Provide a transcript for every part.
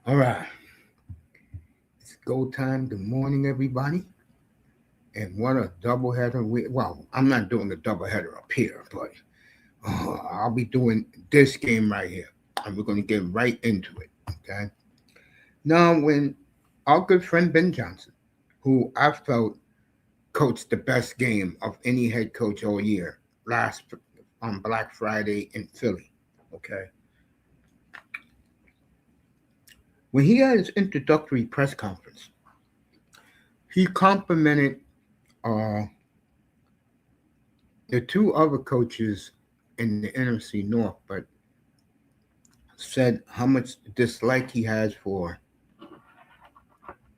All right, it's go time. Good morning, everybody. And what a doubleheader! Well, I'm not doing a doubleheader up here, but I'll be doing this game right here, and we're going to get right into it. Okay. Now, when our good friend Ben Johnson, who I felt coached the best game of any head coach all year, last on Black Friday in Philly. Okay. When he had his introductory press conference, he complimented uh, the two other coaches in the N.F.C. North, but said how much dislike he has for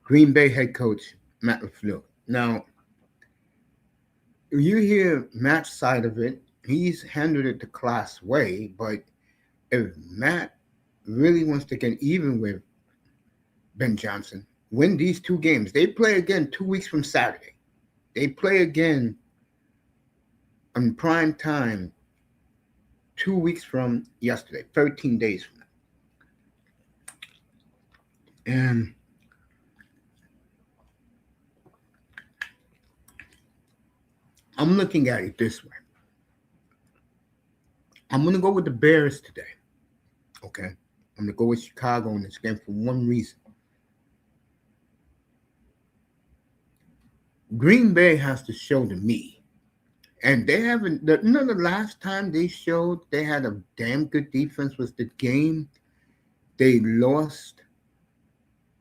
Green Bay head coach Matt Lafleur. Now, you hear Matt's side of it, he's handled it the class way, but if Matt really wants to get even with Ben Johnson, win these two games. They play again 2 weeks from Saturday. They play again on prime time 2 weeks from yesterday, 13 days from now. And I'm looking at it this way. I'm going to go with the Bears today. Okay. I'm going to go with Chicago in this game for one reason. Green Bay has to show to me, and they haven't. The last time they showed they had a damn good defense was the game they lost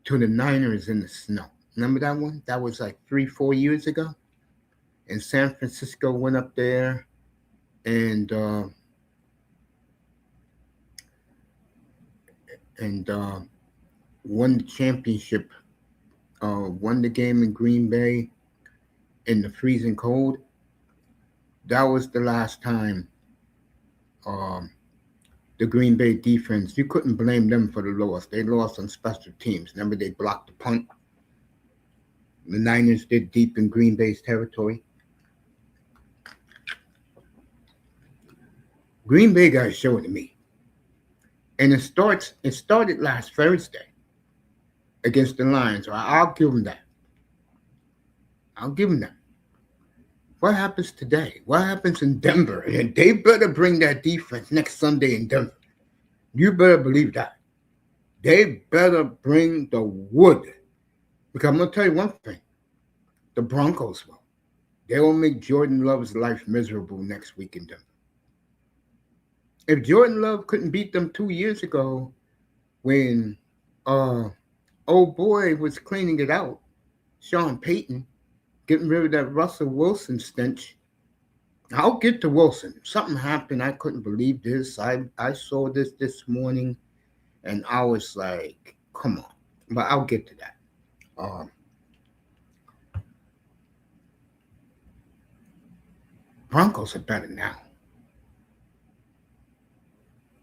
to the Niners in the snow. Remember that one? That was like 3-4 years ago. And San Francisco went up there and won the championship. Won the game in Green Bay in the freezing cold. That was the last time the Green Bay defense, you couldn't blame them for the loss. They lost on special teams. Remember, they blocked the punt. The Niners did deep in Green Bay's territory. Green Bay got to show it to me. And it started last Thursday against the Lions. So I'll give them that. I'll give them that. What happens today? What happens in Denver? And they better bring that defense next Sunday in Denver. You better believe that. They better bring the wood. Because I'm going to tell you one thing. The Broncos will. They will make Jordan Love's life miserable next week in Denver. If Jordan Love couldn't beat them 2 years ago when old boy was cleaning it out, Sean Payton, getting rid of that Russell Wilson stench. I'll get to Wilson. Something happened. I couldn't believe this. I saw this morning, and I was like, come on. But I'll get to that. Broncos are better now.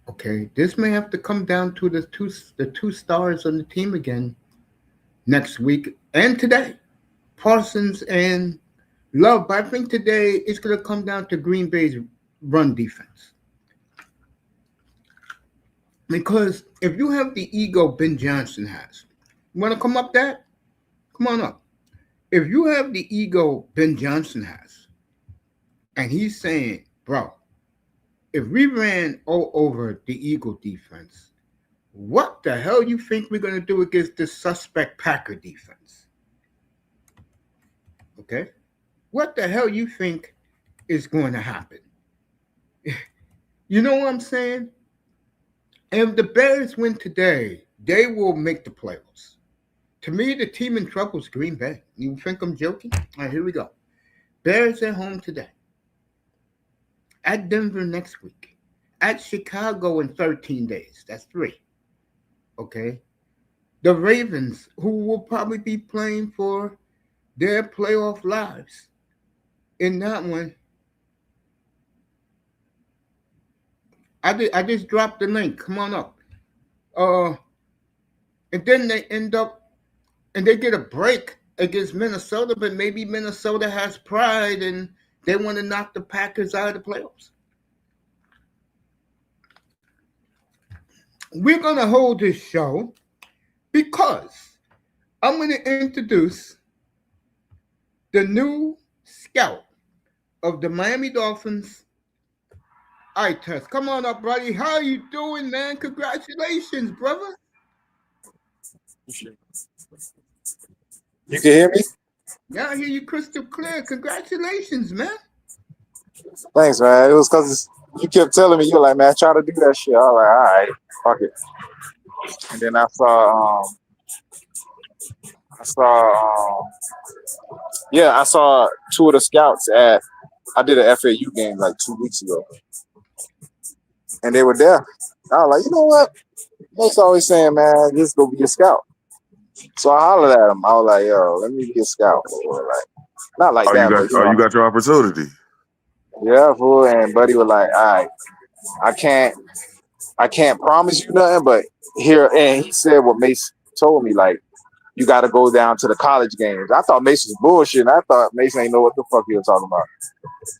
Okay, this may have to come down to the two stars on the team again next week and today. Parsons and Love, but I think today it's going to come down to Green Bay's run defense. Because if you have the ego Ben Johnson has, you want to come up that? Come on up. If you have the ego Ben Johnson has, and he's saying, bro, if we ran all over the Eagle defense, what the hell you think we're going to do against this suspect Packer defense? Okay? What the hell you think is going to happen? You know what I'm saying? If the Bears win today, they will make the playoffs. To me, the team in trouble is Green Bay. You think I'm joking? All right, here we go. Bears at home today. At Denver next week. At Chicago in 13 days. That's 3. Okay? The Ravens, who will probably be playing for their playoff lives. In that one, I just dropped the link. Come on up. And then they end up and they get a break against Minnesota, but maybe Minnesota has pride and they want to knock the Packers out of the playoffs. We're going to hold this show because I'm going to introduce the new scout of the Miami Dolphins. All right, Tess, come on up, buddy. How you doing, man? Congratulations, brother. You can hear me? Yeah, I hear you crystal clear. Congratulations, man. Thanks, man. It was because you kept telling me, you were like, man, try to do that shit. I was like, all right, fuck it. And then I saw two of the scouts I did an FAU game like 2 weeks ago. And they were there. I was like, you know what? Make's always saying, man, just go be a scout. So I hollered at him. I was like, yo, let me be a scout. Or like, not like that, but you got your opportunity. Yeah, fool. And Buddy was like, all right, I can't promise you nothing, but here, and he said what Mace told me, like, you got to go down to the college games. I thought Mace was bullshit. I thought Mace ain't know what the fuck he was talking about.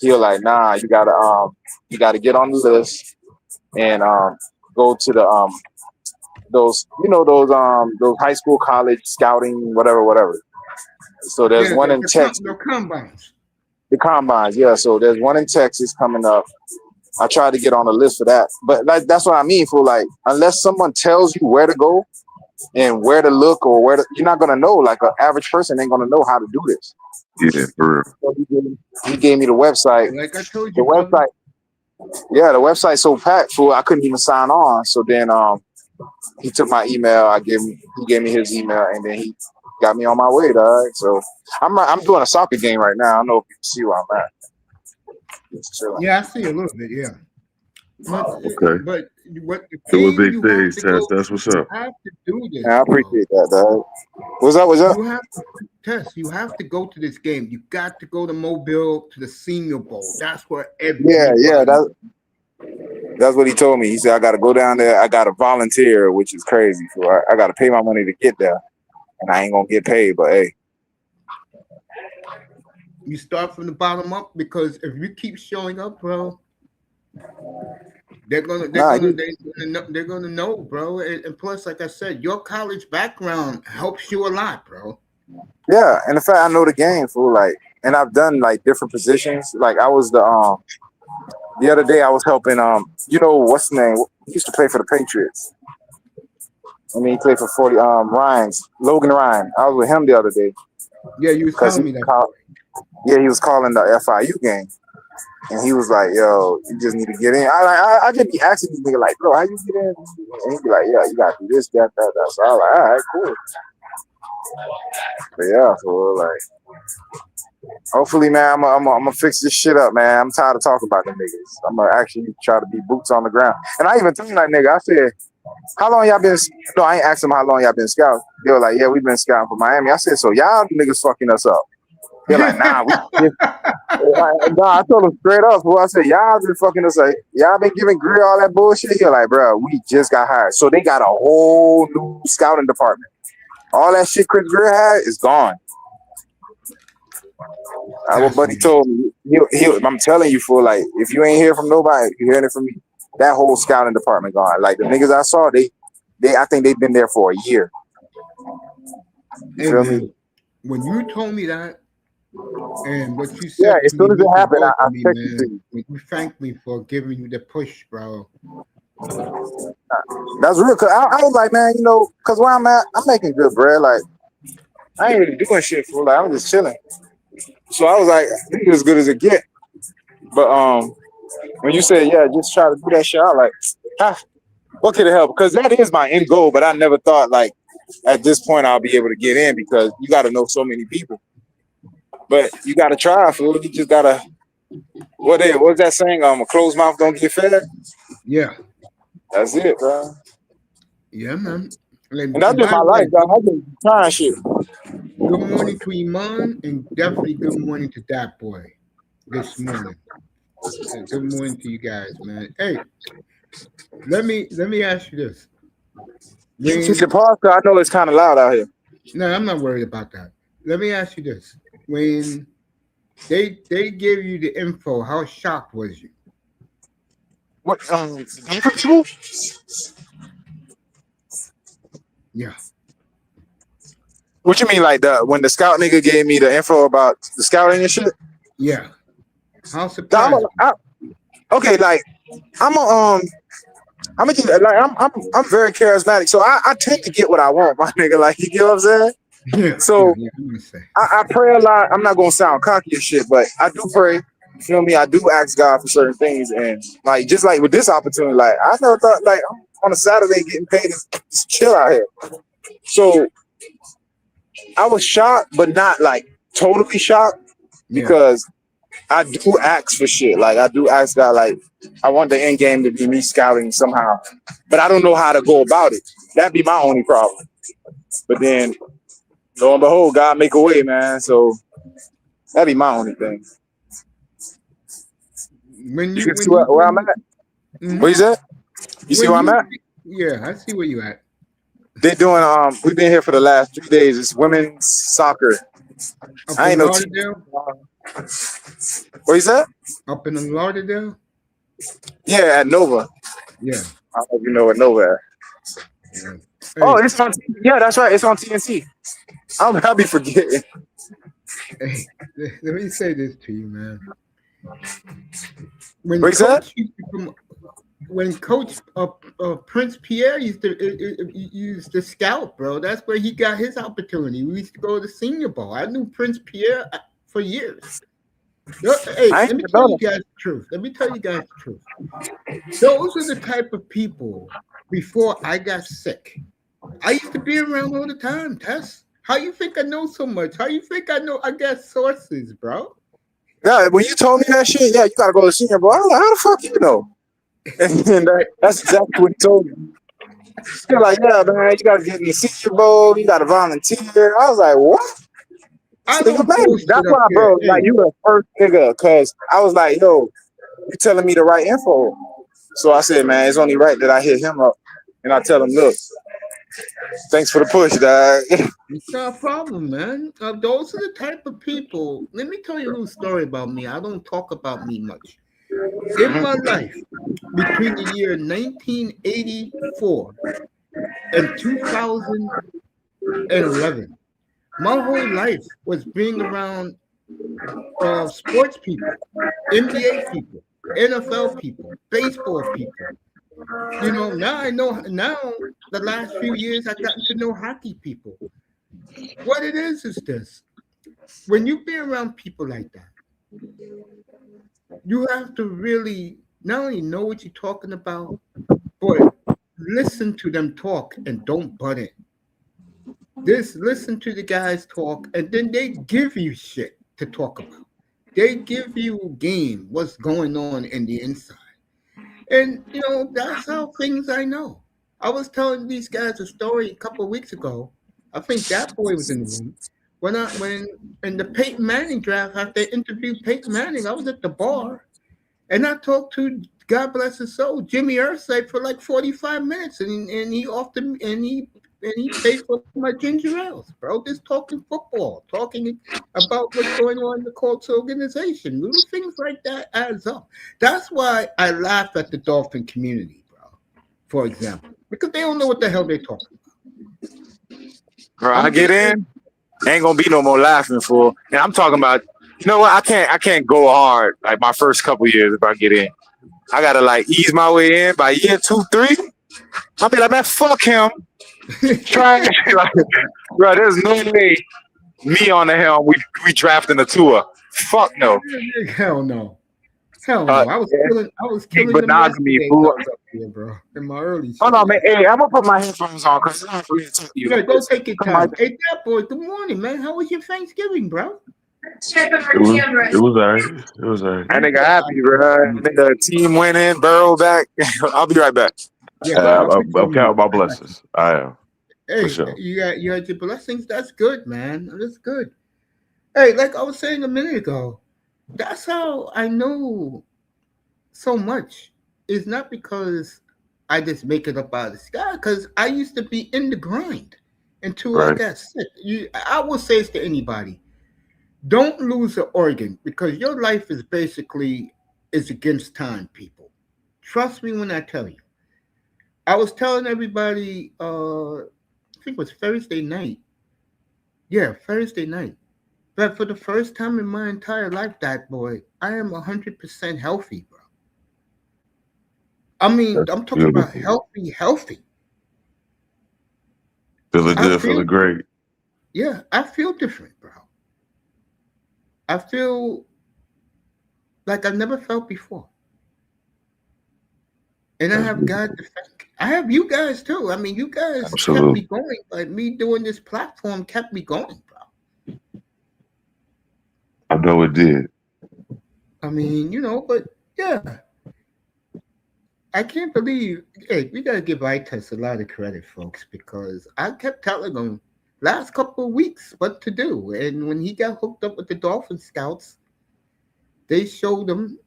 He was like, nah, you gotta get on the list and go to the those high school, college scouting, whatever. So there's one in Texas. The combines. The combines, yeah. So there's one in Texas coming up. I tried to get on the list for that, but like that's what I mean. For like, unless someone tells you where to go and where to look or you're not gonna know. Like an average person ain't gonna know how to do this. Yeah, for real. So he gave me the website. Like I told you, the website. Yeah, the website's so packed, fool. I couldn't even sign on. So then he took my email. He gave me his email, and then he got me on my way, dog. So I'm doing a soccer game right now. I don't know if you can see where I'm at. Yeah, I see a little bit. Yeah. Okay. But what the doing big things, Tess. That's what's up. You have to do this. I appreciate that, dog. What's up? You have to, Tess, you have to go to this game. You got to go to Mobile to the Senior Bowl. That's where everybody. Yeah. That's what he told me. He said I got to go down there. I got to volunteer, which is crazy. So I got to pay my money to get there, and I ain't gonna get paid. But hey, you start from the bottom up because if you keep showing up, bro, they're gonna know, bro. And plus, like I said, your college background helps you a lot, bro. Yeah, and the fact I know the game, fool. Like, and I've done like different positions. Like I was the other day I was helping what's the name? He used to play for the Patriots. I mean, he played for Logan Ryan. I was with him the other day. Yeah, you was telling me that. He was calling the FIU game. And he was like, yo, you just need to get in. I just be asking this nigga, like, bro, how you get in? And he'd be like, yeah, you got to do this, that. So I was like, all right, cool. But yeah, so like, hopefully, man, I'm gonna fix this shit up, man. I'm tired of talking about the niggas. I'm gonna actually try to be boots on the ground. And I even told that nigga, I said, how long y'all been? No, I ain't asked them how long y'all been scouting. They were like, yeah, we've been scouting for Miami. I said, so y'all niggas fucking us up. They're like, nah, I told them straight up. Well, I said, y'all been fucking us up. Y'all been giving Greer all that bullshit. You're like, bro, we just got hired. So they got a whole new scouting department. All that shit Chris Greer had is gone. What Buddy told me, I'm telling you, for like, if you ain't hear from nobody, you hearing it from me, that whole scouting department gone. Like the niggas I saw, I think they've been there for a year. You feel me? When you told me that, and what you said, yeah, as soon as it happened, I texted you. You thanked me for giving you the push, bro. That's real. Cause I was like, man, cause where I'm at, I'm making good bread. Like, I ain't really doing shit for like, I'm just chilling. So I was like, I think it's as good as it get. But when you said, yeah, just try to do that shit, I was like, what could it help? Because that is my end goal. But I never thought like at this point I'll be able to get in because you got to know so many people. But you got to try, fool. You just got to, what's that saying? A closed mouth don't get fed? Yeah. That's it, bro. Yeah, man. And that's just my life, dog. I just trying shit. Good morning to Iman, and definitely good morning to that boy this morning. Good morning to you guys, man. Hey, let me ask you this. You should pause, cause I know it's kind of loud out here. No, I'm not worried about that. Let me ask you this. When they gave you the info, how shocked was you? What? Yeah. What you mean, like when the scout nigga gave me the info about the scouting and shit? Yeah. How surprised? Okay, like I'm very charismatic, so I tend to get what I want, my nigga. Like, you get what I'm saying? Yeah. So Yeah. I'm gonna say. I pray a lot. I'm not gonna sound cocky and shit, but I do pray. You feel me? I do ask God for certain things, and like just like with this opportunity, like I never thought like I'm on a Saturday getting paid to just chill out here. So I was shocked, but not like totally shocked Yeah. because I do ask for shit. Like I do ask God, like I want the end game to be me scouting somehow, but I don't know how to go about it. That'd be my only problem. But then, lo and behold, God make a way, man. So that'd be my only thing. When You you can see when you where I'm at. What you said? You see where I'm at? Yeah, I see where you at. They're doing we've been here for the last 3 days. It's women's soccer. Up I ain't in no team. Lauderdale. What you said? Up in Lauderdale. Yeah, at Nova. Yeah. I don't know if you know what Nova at. Yeah. Oh, Hey, it's on. Yeah, that's right. It's on TNC. I'll be forgetting. hey, let me say this to you, man. What you said? When Coach Prince Pierre used to scout, bro, that's where he got his opportunity. We used to go to the Senior Bowl. I knew Prince Pierre for years. Hey, let me tell you guys the truth. Those are the type of people before I got sick. I used to be around all the time, Tess. How you think I know so much? How you think I know I got sources, bro? Yeah, when you told me that shit, yeah, you gotta go to Senior Bowl. I was like, how the fuck you know? And that's exactly what he told me. They're like, yeah, man, you gotta get in the Senior Bowl. You gotta volunteer. I was like, what? I don't post That's it up why, there. bro. Hey, Like, you the first nigga, cause I was like, yo, you telling me the right info. So I said, man, it's only right that I hit him up and I tell him, look, thanks for the push, dog. it's not a problem, man. Those are the type of people. Let me tell you a little story about me. I don't talk about me much. In my life, between the year 1984 and 2011, my whole life was being around sports people, NBA people, NFL people, baseball people. You know, now I know. Now the last few years, I've gotten to know hockey people. What it is this: when you be around people like that, you have to really not only know what you're talking about, but listen to them talk and don't butt in. Just listen to the guys talk, and then they give you shit to talk about. They give you game, what's going on in the inside. And that's how things I know. I was telling these guys a story a couple of weeks ago. I think that boy was in the room. When in the Peyton Manning draft, after they interviewed Peyton Manning, I was at the bar and I talked to, God bless his soul, Jimmy Irsay for like 45 minutes, and he offered me, and he paid for my ginger ales, bro. Just talking football, talking about what's going on in the Colts organization. Little things like that adds up. That's why I laugh at the Dolphin community, bro. For example, because they don't know what the hell they're talking Bro, about. I get in, ain't gonna be no more laughing, fool. And I'm talking about, you know what? I can't go hard like my first couple years if I get in. I gotta like ease my way in. By year 2, 3, I'll be like, man, fuck him. Try like, bro. There's no way me on the helm. We drafting the tour. Fuck no. Hell no. Hell no. I was killing them Monogamy, yesterday fool. when I was up here, bro. In my early Hold show. on, man. Hey, I'm gonna put my headphones on because I'm really talking to you. Yeah, go take your Come time. on. Hey, that boy, good morning, man. How was your Thanksgiving, bro? It was alright. It was alright. That nigga happy, bro. Nigga, team winning, Burrow back. I'll be right back. Yeah, I'll put you I'm on counting mute. my blessings. I am for Hey, sure. you had your blessings. That's good, man. That's good. Hey, like I was saying a minute ago, that's how I know so much. It's not because I just make it up out of the sky, because I used to be in the grind until I Right. got sick. I will say this to anybody. Don't lose an organ, because your life is against time, people. Trust me when I tell you. I was telling everybody, I think it was Thursday night. Yeah, Thursday night. But for the first time in my entire life, that boy, I am 100% healthy, bro. I mean, That's I'm talking about beautiful. healthy, healthy. Feeling I good, feel, feeling great. yeah, I feel different, bro. I feel like I've never felt before. And I That's have God beautiful. to thank. I have you guys too. I mean, you guys kept me Absolutely. going. Like me doing this platform kept me going, bro. I know it did. I mean, but yeah, I can't believe. Hey, we gotta give ITES a lot of credit, folks, because I kept telling them last couple of weeks what to do, and when he got hooked up with the Dolphin Scouts, they showed him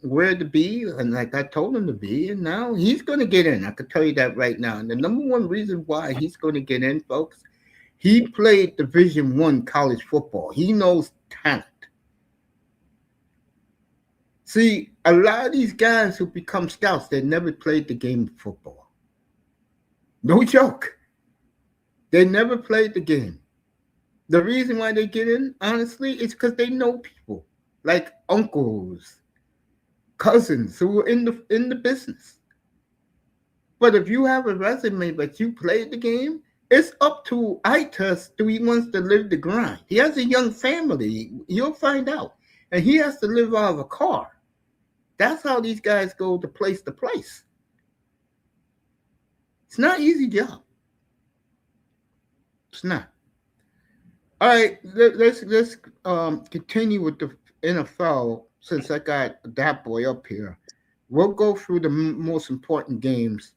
where to be, and like I told him to be, and now he's gonna get in. I can tell you that right now. And the number one reason why he's gonna get in, folks, he played Division I college football. He knows talent. See, a lot of these guys who become scouts, they never played the game of football. No joke. They never played the game. The reason why they get in, honestly, is because they know people like uncles, cousins who are in the business. But if you have a resume but you played the game, it's up to Itus do he wants to live the grind. He has a young family. You'll find out. And he has to live out of a car. That's how these guys go to place to place. It's not an easy job. It's not. All right, let's continue with the NFL since I got that boy up here. We'll go through the most important games.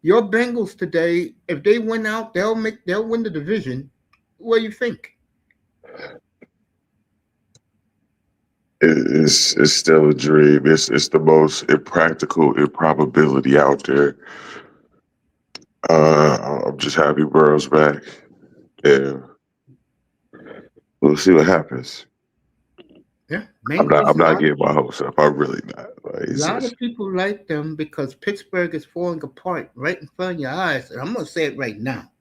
Your Bengals today, if they win out, they'll win the division. What do you think? It's still a dream. It's the most impractical improbability out there. I'm just happy Burrow's back. Yeah, we'll see what happens. Yeah, I'm not. Bengals. I'm A not lot of getting my hopes up. I'm really not. Like, a it's lot just, of people like them because Pittsburgh is falling apart right in front of your eyes. And I'm gonna say it right now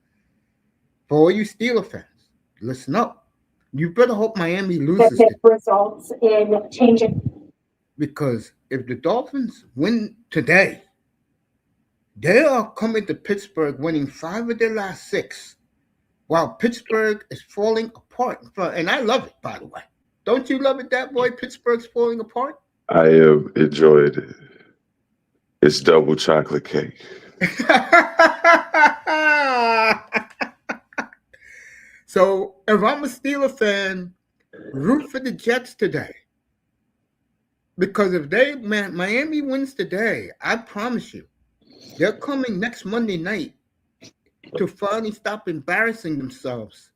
for all you Steeler fans. Listen up. You better hope Miami loses today results in changing. because if the Dolphins win today, they are coming to Pittsburgh winning 5 of their last 6, while Pittsburgh is falling apart in front. And I love it, by the way. Don't you love it that boy? Pittsburgh's falling apart. I am enjoyed it. It's double chocolate cake. So if I'm a Steeler fan, root for the Jets today. Because if Miami wins today, I promise you, they're coming next Monday night to finally stop embarrassing themselves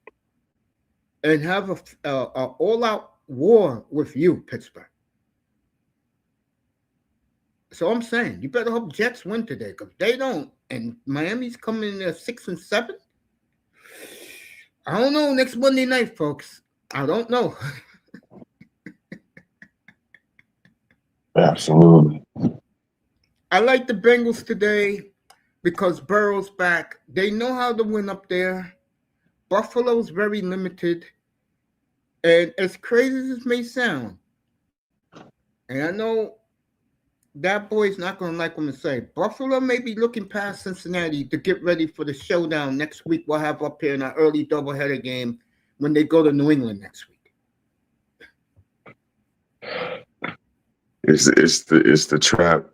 and have a all-out war with you, Pittsburgh. So I'm saying you better hope Jets win today, because if they don't, and Miami's coming in at 6-7. I don't know next Monday night, folks. I don't know. Absolutely. I like the Bengals today because Burrow's back. They know how to win up there. Buffalo's very limited. And as crazy as it may sound, and I know that boy's not going to like what I'm going to say, Buffalo may be looking past Cincinnati to get ready for the showdown next week we'll have up here in our early doubleheader game when they go to New England next week. It's the trap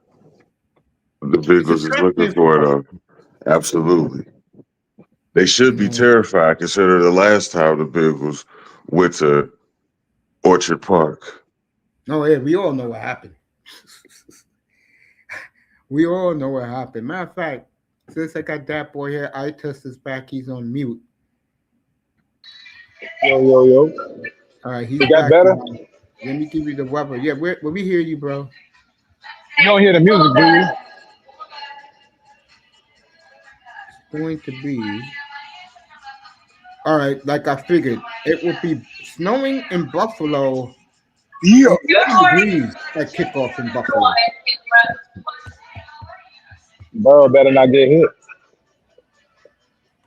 the It's a Bengals is trap looking game for for Buffalo. though. Absolutely. They should You be know, terrified considering the last time the Bengals went to Orchard Park. no, yeah, we all know what happened. We all know what happened. Matter of fact, since I got that boy here, I test his back. He's on mute. Yo, yo, yo. All right, he's Is that back better? now. Let me give you the weather. Yeah, we hear you, bro. You don't hear the music, do you? It's going to be all right. Like I figured, it will be snowing in Buffalo. Yeah. 18 degrees at kickoff in Buffalo. Burrow better not get hit.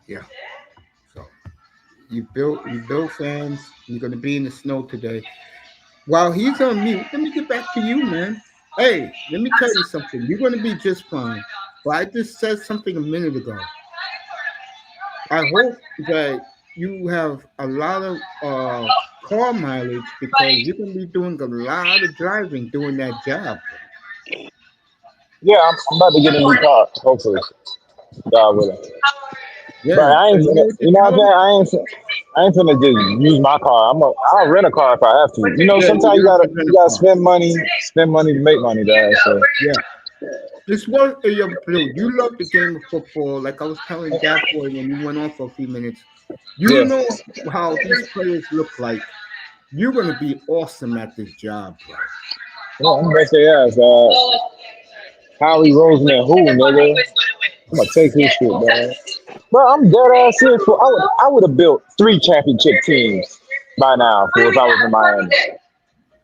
Yeah. So you Bill fans. You're gonna be in the snow today. While he's on mute, let me get back to you, man. Hey, let me tell you something. You're gonna be just fine. But I just said something a minute ago. I hope that you have a lot of car mileage because you're gonna be doing a lot of driving doing that job, bro. Yeah, I'm about to get a new car, hopefully. God willing. But Yeah, I ain't you finna, know what to you know what I'm tell saying? them? I ain't finna just use my car. I'll rent a car if I have to. You know, Yeah, sometimes you have to you rent a gotta car. spend money to make money, dad. So Yeah. It's what you do. You love the game of football. Like I was telling Jack Boy when you went on for a few minutes. You yeah. know how these players look like. You're gonna be awesome at this job, bro. Yeah, I'm gonna say yes. Howie Roseman, who nigga? I'm gonna take his shit, man. Bro, I'm dead ass serious. I would have built 3 championship teams by now if I was in Miami.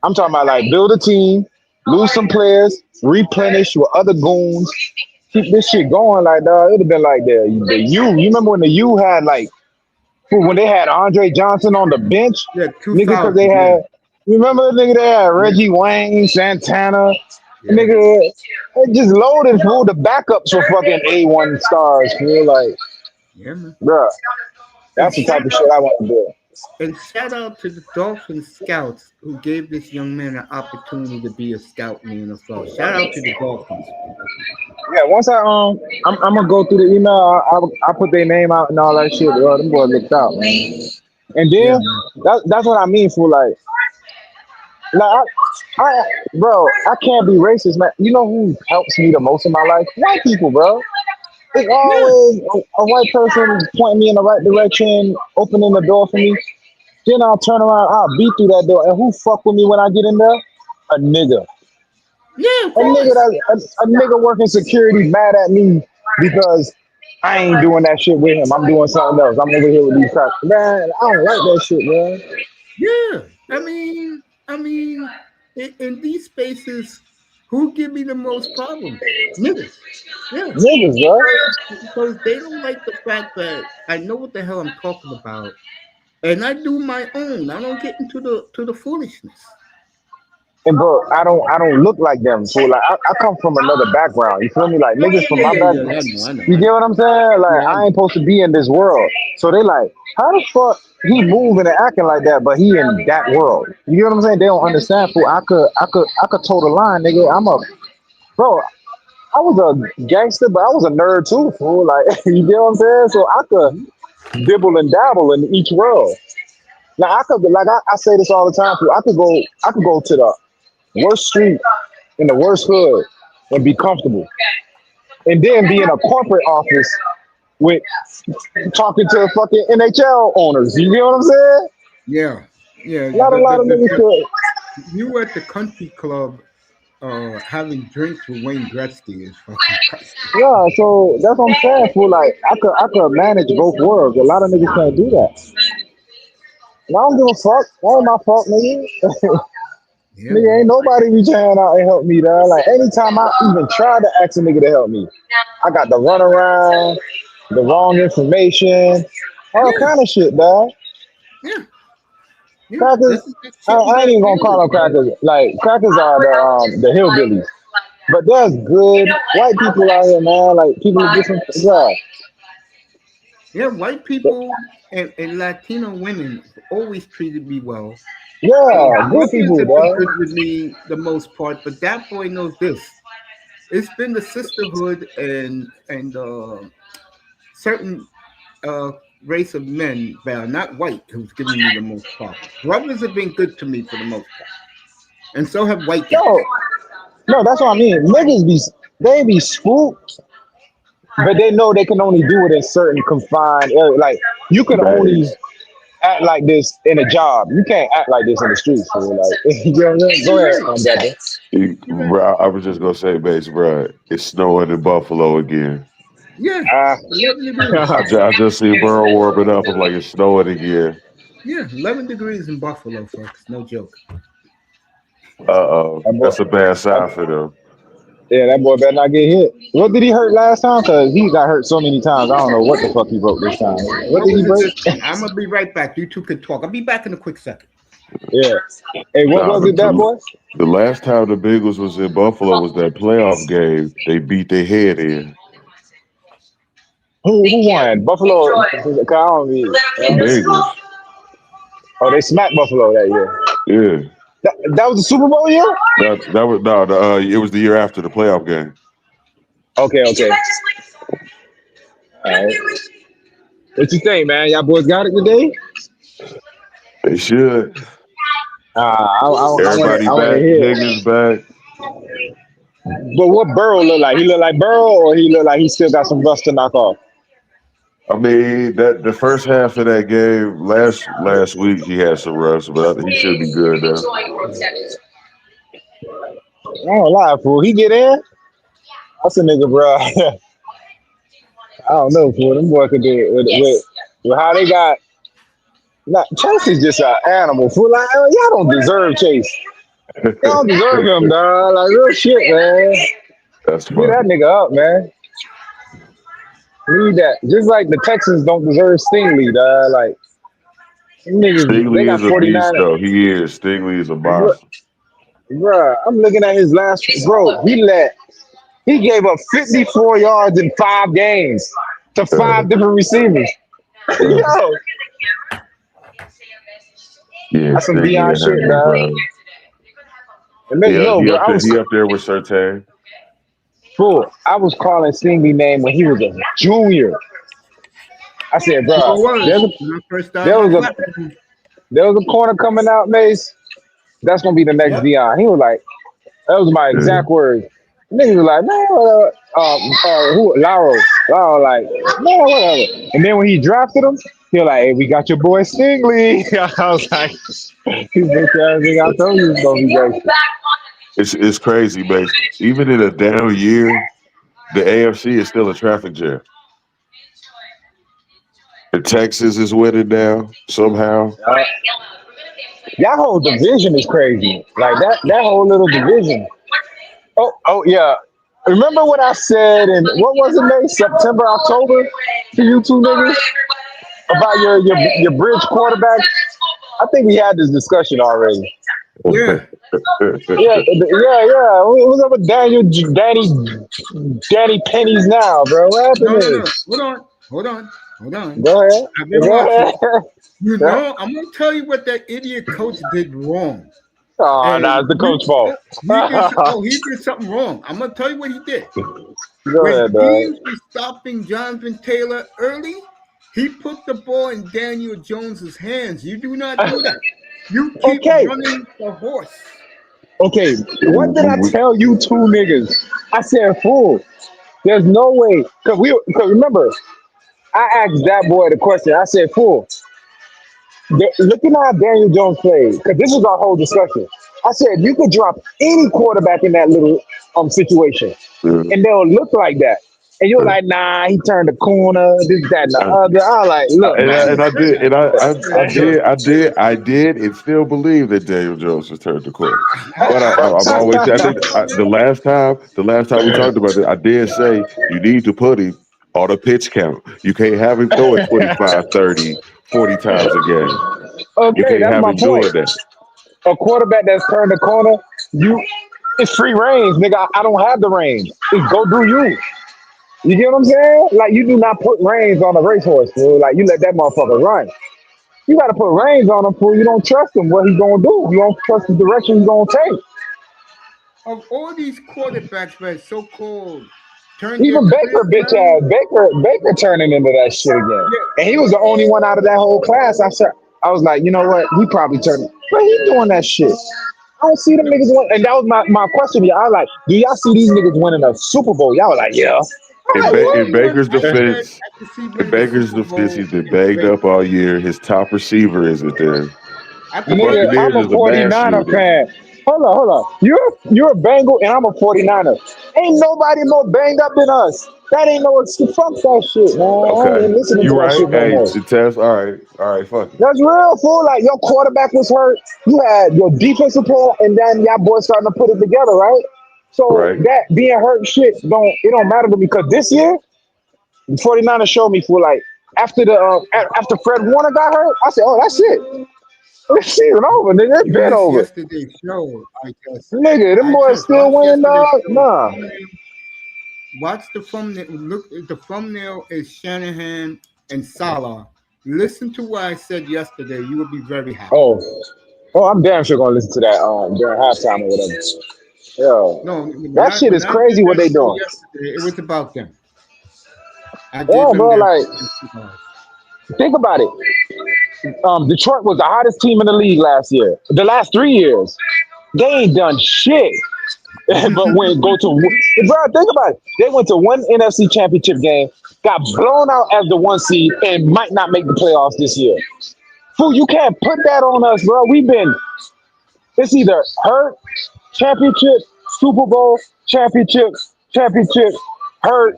I'm talking about like build a team, lose some players, replenish with other goons, keep this shit going. Like dog, it'd have been like the U. You remember when the U had like when they had Andre Johnson on the bench, Yeah, nigga, because 2000. they Yeah, had. You remember nigga they had yeah, Reggie Wayne, Santana, yeah, nigga. They just loaded full the backups for fucking A1 stars. Feel like, yeah, man. bruh, And that's the type shout of shit out I want to do. and shout out to the Dolphin scouts who gave this young man an opportunity to be a scout in the NFL. Shout out to the Dolphins. Yeah, once I'm gonna go through the email. I put their name out and all that shit. Bro, them boys looked out, man. And Yeah, then man. that's what I mean for like bro, I can't be racist, man. You know who helps me the most in my life? White people, bro. It's Yeah, always a white person pointing me in the right direction, opening the door for me. Then I'll turn around, I'll beat through that door. And who fuck with me when I get in there? A nigga. yeah, of A nigga course. a nigga working security mad at me because I ain't doing that shit with him. I'm doing something else. I'm over here with these crap. Man, I don't like that shit, man. Yeah, I mean, in these spaces, who give me the most problems? Niggas. Yeah, Niggas, bro. because they don't like the fact that I know what the hell I'm talking about, and I do my own. I don't get into the foolishness. And bro, I don't look like them. So like I come from another background. You feel me? Like Oh niggas from yeah, my yeah, yeah, background. yeah. I know, You I get know. what I'm saying? Like Yeah, I I know. ain't supposed to be in this world. So they like, how the fuck he moving and acting like that, but he in that world. You get what I'm saying? They don't understand. Fool. I could toe the line, nigga. Bro. I was a gangster, but I was a nerd too, fool. Like you get what I'm saying? So I could Mhm. dibble and dabble in each world. Now I could like I say this all the time, fool. I could go to the worst street in the worst hood and be comfortable. And then be in a corporate office with talking to fucking NHL owners. You get what I'm saying? Yeah, yeah. A lot of niggas could. You at the country club, having drinks with Wayne Gretzky is fucking crazy. Yeah, so that's what I'm saying. For like, I could manage both worlds. A lot of niggas can't do that. And I don't give a fuck. That ain't my fault, nigga. Yeah, Nigga, man. ain't nobody reach a hand out and help me, dog. Like anytime I even try to ask a nigga to help me, I got the runaround, the wrong information, all Yeah, kind of shit, dog. yeah, yeah. Crackers, This is that I, shit you I ain't gotta even gonna deal call with, them bro. crackers. Like crackers are the hillbillies, but there's good white people out here, man. Like people of different, yeah, Yeah, white people and Latino women have always treated me well. yeah, good Brothers people, have been dog. good with me the most part, but that boy knows this. It's been the sisterhood and certain uh, race of men that are not white who's giving me the most problem. Brothers have been good to me for the most part, and so have white No, guys. no, that's what I mean. Niggas they be spooked, but they know they can only do it in certain confined area. Like you can only Bags. act like this in a job. You can't act like this in the streets. So like, you know what I'm saying? Go You're ahead, right. brother. You're right. Bro, I was just gonna say, base, bro. It's snowing in Buffalo again. Yeah, Ah, 11 degrees. I just see Burrow warming up. I'm like, it's snowing again. Yeah, 11 degrees in Buffalo, folks. No joke. Uh oh, that boy, that's a bad that, sign for them. Yeah, that boy better not get hit. What did he hurt last time? Cause he got hurt so many times. I don't know what the fuck he broke this time. What What did he was it break? this time? I'm gonna be right back. You two can talk. I'll be back in a quick second. Yeah. Hey, what Nah, was it, that boy? the last time the Bengals was in Buffalo was that playoff game. They beat their head in. Who won? Buffalo. I don't need- The Bengals. Oh, they smacked Buffalo that year. Yeah. That was the Super Bowl year? That was no. It was the year after the playoff game. Okay. All right. What you think, man? Y'all boys got it today? They should. I Everybody want to back. hear. Higgins back. But what Burrow look like? He look like Burrow, or he look like he still got some rust to knock off? I mean, that the first half of that game last week he had some rust, but he should be good now. I don't lie, fool. He get in? That's a nigga, bro. I don't know, fool. Them boy could do it with how they got. Nah, Chase is just an animal, fool. Like, y'all don't deserve Chase. Y'all don't deserve him, dog. Like, real shit, man. That's Get that funny. nigga up, man. Need that. Just like the Texans don't deserve Stingley, dog. Like, them niggas, they Stingley got is a beast, 49. though. He is. Stingley is a monster. Bruh, I'm looking at his last. Bro, he gave up 54 yards in 5 games to Uh, 5 different receivers. uh, Yo, yeah, that's some Stingley Dion had shit, his dog. And Yeah, no, bro, I was he up there with Surtain. fool. I was calling Stingley name when he was a junior. I said, So bro, it was when I first started there my was a platform. there was a corner coming out, Mace. That's gonna be the next Yep. Dion. He was like, that was my Yeah. exact words. Niggas was like, man, who, Lauro, like, man, whatever. And then when he drafted him, he was like, hey, we got your boy Stingley. I was like, he's bitch ass nigga, I told you he's gonna be great. It's crazy, man. Even in a down year, the AFC is still a traffic jam. And Texas is winning now somehow. That whole division is crazy. Like that whole little division. Oh yeah. Remember what I said in what was it, May? September, October to you two niggas about your bridge quarterback? I think we had this discussion already. Yeah. Yeah. What's up with Danny Pennies now, bro? What happened No. is? Hold on. Go ahead. I've been Go watching. ahead. You know, I'm gonna tell you what that idiot coach did wrong. Oh, And nah, it's the coach fault. he did something wrong. I'm gonna tell you what he did. Go When ahead, dog. teams were stopping Jonathan Taylor early, he put the ball in Daniel Jones's hands. You do not do that. You keep Okay. running the horse. Okay, what did I tell you two niggas? I said, fool, there's no way. Cause remember, I asked that boy the question. I said, fool, looking at how Daniel Jones played, because this was our whole discussion. I said, you could drop any quarterback in that little situation, and they'll look like that. And you're like, nah, he turned the corner, this, that, and the other. I was like, look, man. I did, and still believe that Daniel Jones has turned the corner. But I'm always. The last time we talked about it, I did say you need to put him on a pitch count. You can't have him throwing 25, 30, 40 times a game. You Okay, can't that's have my him point. doing that. A quarterback that's turned the corner, it's free range, nigga. I don't have the range. It's go do you. You get what I'm saying? Like you do not put reins on a racehorse, fool. Like you let that motherfucker run. You gotta put reins on him, fool. You don't trust him what he's gonna do. You don't trust the direction he's gonna take. Of all these quarterbacks that so-called turned their Even careers Baker, bitch around, ass, Baker turning into that shit again. yeah, And he was the only one out of that whole class. I was like, you know what? He probably turned, but he doing that shit. I don't see them niggas win. And that was my question to y'all. I was like, do y'all see these niggas winning a Super Bowl? Y'all was like, yeah. I'm like, what? In Baker's I said defense, I could see winning the Super he's Bowl been in banged Vegas. up all year. His top receiver isn't there. I The could see Nigga, winning. I'm a Buccaneers is a mass 49er shooter. fan. Hold on. You're a Bengal and I'm a 49er. Ain't nobody more banged up than us. That ain't no excuse. Fuck that shit, man. I Okay, ain't listening you to that right. shit no Hey, more. the test. All right, fuck it. That's real, fool. Like your quarterback was hurt. You had your defensive player, and then y'all boys starting to put it together, right? So Right. that being hurt shit don't matter to me because this year the 49ers showed me for like after after Fred Warner got hurt, I said, oh, that's it. This season over, nigga. It's You been missed over. yesterday's show. I guess. Nigga, them I boys just still watched winning, yesterday's dog. show. Nah. Watch the thumbnail. Look, the thumbnail is Shanahan and Salah. Listen to what I said yesterday. You will be very happy. Oh, I'm damn sure gonna listen to that during halftime or whatever. Yeah, No, that shit when is I did crazy what that they show doing. yesterday, it was about them. I gave Yeah, them bro. their Like, cigars. think about it. Detroit was the hottest team in the league last year. The last 3 years, they ain't done shit. But when go to bro, think about it. They went to one NFC championship game, got blown out as the 1 seed, and might not make the playoffs this year. Fool, you can't put that on us, bro. It's either hurt, championship, Super Bowl, championship, hurt,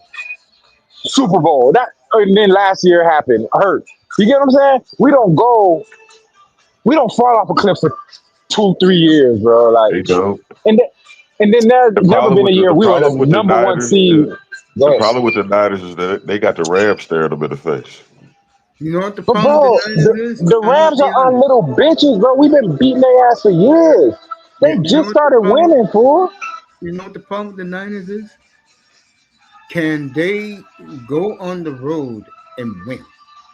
Super Bowl. That and then last year happened, hurt. You get what I'm saying? We don't fall off a cliff for 2, 3 years, bro. Like, They don't. and then, there's The never problem been a with year we were the the number one Niners seed. is Go the ahead. problem with the Niners is that they got the Rams staring them in the face. You know what the But problem with bro, the Niners is? the I'm gonna Rams be are on honest. little bitches, bro. We've been beating their ass for years. They You know just what the started problem? winning, fool. You know what the problem with the Niners is? Can they go on the road and win?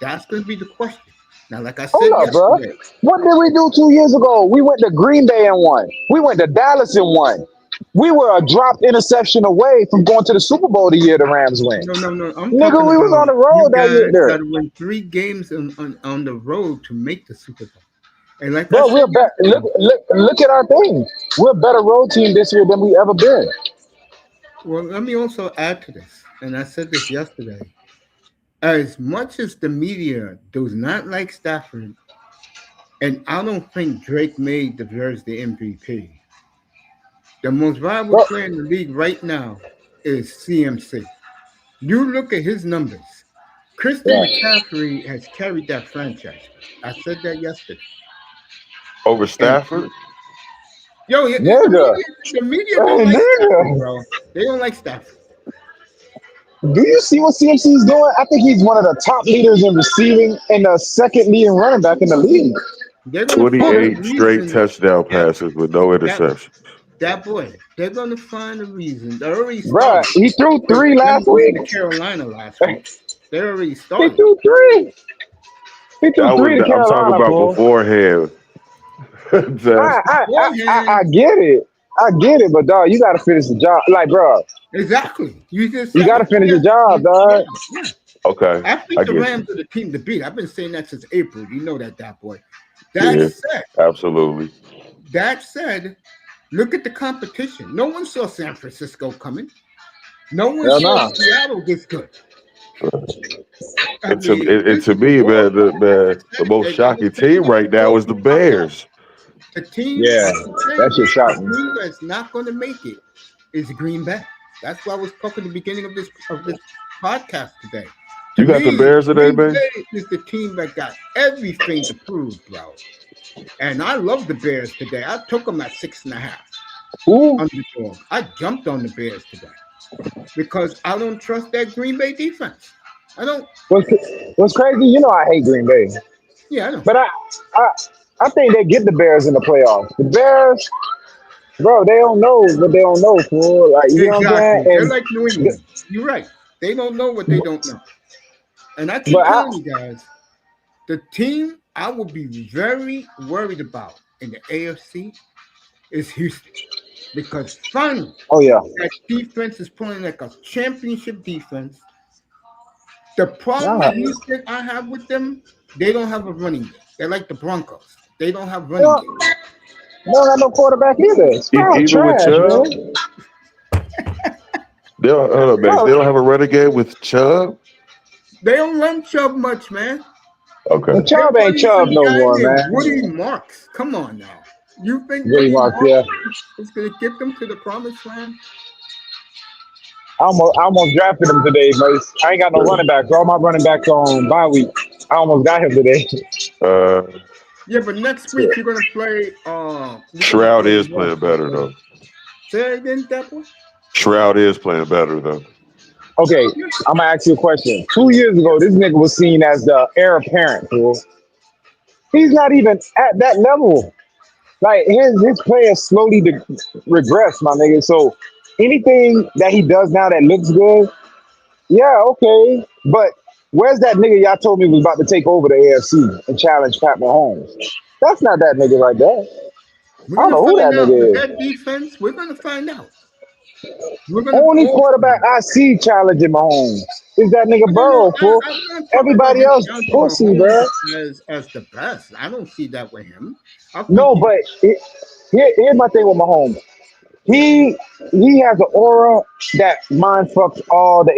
That's going to be the question. Now, like I Hold said up, bro. yesterday, What did we do 2 years ago? We went to Green Bay and won. We went to Dallas and won. We were a dropped interception away from going to the Super Bowl the year the Rams went. no. I'm Nigga, talking we was about on the you road that year guys got there. to win 3 games on the road to make the Super Bowl. And like I Bro, said we're better. yesterday, Look at our thing. We're a better road team this year than we ever been. well, let me also add to this. And I said this yesterday. As much as the media does not like Stafford, and I don't think Drake May deserves the MVP. The most valuable Bro, player in the league right now is CMC. You look at his numbers. Christian yeah. McCaffrey has carried that franchise. I said that yesterday. Over And Stafford? yo, yeah, Nigga. the media don't Hey, like Stafford, nigga. bro. They don't like Stafford. Do you see what CMC is doing? I think he's one of the top leaders in receiving and the second leading running back in the league. They're gonna find a 28 straight reason touchdown that passes with no that interceptions. that boy. They're gonna find a reason. They already Bruh, started he threw with three them last losing to week. Carolina last week. They already He started. threw three. He threw That three was to I'm talking Carolina, about fool. beforehand. I, Just, I, I, I, Beforehand, I get it. I get it, but dog, you gotta finish the job. Like, bro, exactly. You just you said gotta it. finish the Yeah, job, dog. yeah. okay, I I think the get Rams you. are the team to beat. I've been saying that since April. You know that boy. That Yeah, said, absolutely. that said, look at the competition. No one saw San Francisco coming. No one Hell saw no. Seattle this good. I mean, And to me, man, like I the said, most I was shocking saying team this right now before is the we popped off. Bears. The team, Yeah, like I'm that saying, shit the shot me. team that's not going to make it is Green Bay. That's why I was talking at the beginning of this podcast today. To You got the me, Bears today, Green man? Bay is the team that got everything to prove, bro. And I love the Bears today. I took them at 6.5 Who? underdog. I jumped on the Bears today because I don't trust that Green Bay defense. I don't. What's, what's crazy? You know I hate Green Bay, Yeah, I don't. but I, I think they get the Bears in the playoffs. The Bears, bro, they don't know what they don't know, fool. Like, you know what I'm Exactly. They're saying? like New England. You're right. They don't know what they don't know. And I keep But telling you guys, the team I would be very worried about in the AFC is Houston because finally oh yeah, that defense is playing like a championship defense. The problem nah, with Houston I have with them, they don't have a running game. They're like the Broncos. They don't have they running don't, game. they don't have no quarterback either. Sprout Even with trash, Chubb, man. they don't, hold up, man. Bro, They don't have a running game with Chubb. They don't run Chubb much, man. Okay, the They're Chubb ain't running Chubb some no guy more, named man. Woody Marks. Come on now. You think Really, Woody Mark, Marks yeah. is going to get them to the promised land? I almost drafted him today, Mace. I ain't got no running backs. All my running backs on bye week. I almost got him today. uh, Yeah, but next week you're going to play. You're going to Shroud play is what? playing better though. Say it again, Dapper. Shroud is playing better though. Okay, I'm gonna ask you a question. 2 years ago, this nigga was seen as the heir apparent, fool. He's not even at that level. Like his play has slowly regressed, my nigga. So anything that he does now that looks good, yeah, okay. But where's that nigga y'all told me was about to take over the AFC and challenge Pat Mahomes? That's not that nigga right there. We're I don't gonna know who that find out with nigga is. that defense. We're gonna find out. We're gonna Only all quarterback find out. I see challenging Mahomes is that nigga No, no. Burrow, fool. I'm not talking about Everybody him else counting pussy, Mahomes bro. as the best. I don't see that with him. I think No, he's but here's my thing with Mahomes. He has an aura that mind fucks all the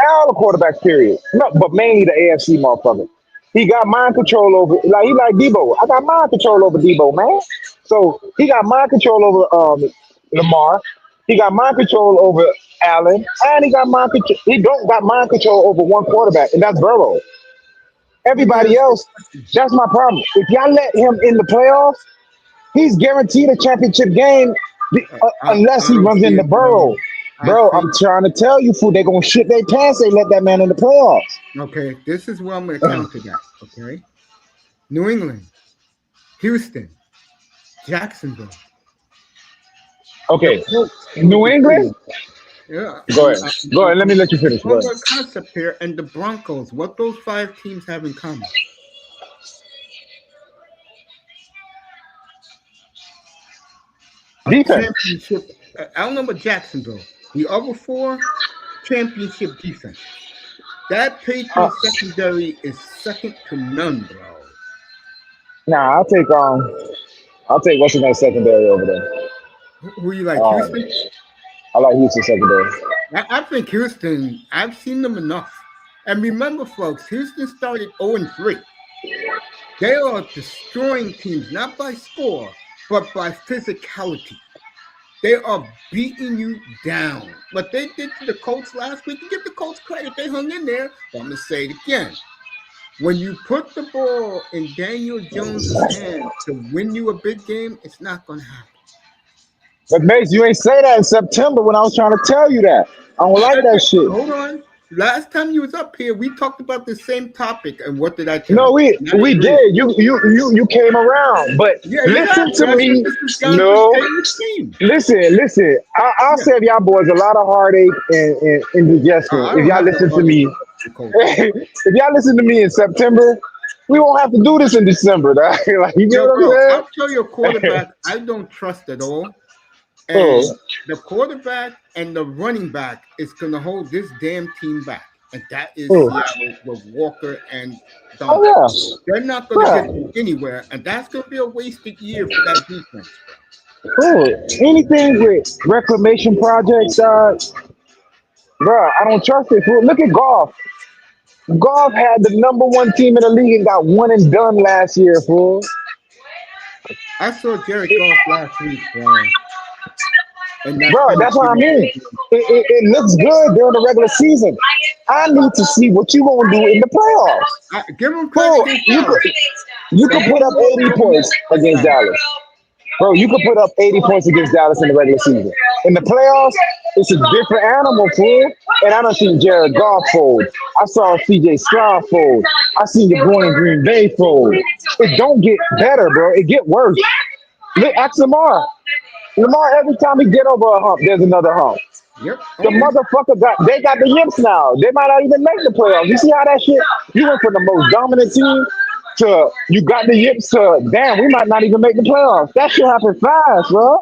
all the quarterbacks, period. No, but mainly the AFC motherfucker. He got mind control over, like he like Debo. I got mind control over Debo, man. So he got mind control over Lamar. He got mind control over Allen, and he got mind control. He don't got mind control over one quarterback, and that's Burrow. thing Everybody is else, that's my problem. If y'all let him in the playoffs, he's guaranteed a championship game unless I he don't runs see into it, bro. Burrow. I Bro, I'm think trying to tell you, fool, they gonna shit their pants. They let that man in the playoffs. okay, this is where I'm gonna counter that. Okay. New England, Houston, Jacksonville, the Okay, Colts with New the England. Titans. Yeah, Go ahead. Go ahead. Let me let you finish. Go on ahead. the concept here, and the Broncos. What those five teams have in common? A Defense. championship. I don't know about Jacksonville. The other four, championship defense. That Uh, Patriots secondary is second to none, bro. nah, I'll take what's in that secondary over there. Who you like, Um, Houston? I like Houston secondary. I think Houston. I've seen them enough. And remember, folks, Houston started 0-3. They are destroying teams not by score, but by physicality. They are beating you down. What they did to the Colts last week, you give the Colts credit. They hung in there. But I'm going to say it again. When you put the ball in Daniel Jones's hand to win you a big game, it's not going to happen. But Mace, you ain't say that in September when I was trying to tell you that. I don't like that shit. Hold on. Last time you was up here, we talked about the same topic, and what did I tell No, you? we And I we agree. did. You came around, but Yeah, listen exactly. to I said me. this is Jonathan No, Taylor's team. listen. I'll Yeah. save y'all boys a lot of heartache and indigestion I if don't y'all have no listen to heartache me. for Colts. If y'all listen to me in September, we won't have to do this in December. Dog. Like you get Yo, what bro, I'm I'll tell you a saying? quarterback I don't trust at all. Oh, And the quarterback and the running back is going to hold this damn team back. And that is oh, Seattle with Walker and oh Donald. yeah, They're not going to yeah. get you anywhere. And that's going to be a wasted year for that defense, bro. Oh, anything with reclamation projects, bro, I don't trust it. Fool. Look at golf. Golf had the number one team in the league and got one and done last year, fool. I saw Jared Goff last week, bro. And that Bro, that's what I Thanksgiving mean. game. It looks good during the regular season. I need to see what you gonna do in the playoffs. Give him credit Fool, against you Dallas. could you The could put whole up world 80 gave him points against Dallas. Dallas. Bro, you could put up 80 points against Dallas in the regular season. In the playoffs, it's a different animal, fool. And I don't see Jared Goff fold. I saw CJ Stroud fold. I seen your boy in Green Bay fold. It don't get better, bro. It get worse. Look, ask Lamar. Lamar, every time he get over a hump, there's another hump. Yep. The Okay. motherfucker they got the yips now. They might not even make the playoffs. You see how that shit? You went from the most dominant team to you got the yips to damn, we might not even make the playoffs. That shit happened fast, bro.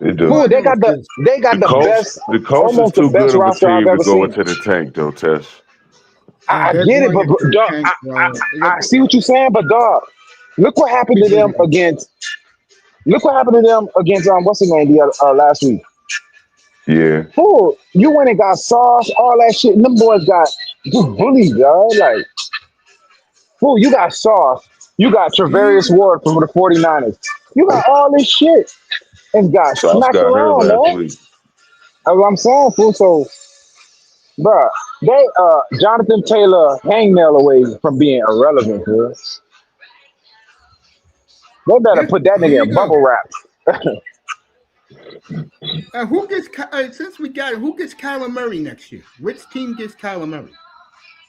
It All do. I Fool, know is this. they got the best, The Colts is almost the too good best of a roster I've team to ever go seen. into the tank, though, Tess. I They're get it, going but into the dog, tank, bro. I see what you're saying, but dog, look what happened to them against. Look what happened to them against what's the name last week. Yeah. Fool, you went and got sauce, all that shit, and them boys got just bullied, dog. Like, fool, you got sauce. You got Travarius You, Ward from the 49ers. You got all this shit and got Sauce smacked got hurt around, last man. week. That's what I'm saying, fool. So, bruh, they Jonathan Taylor hangnail away from being irrelevant, fool. They better here, put that here nigga you in go. bubble wrap. Who gets since we got it? Who gets Kyler Murray next year? Which team gets Kyler Murray?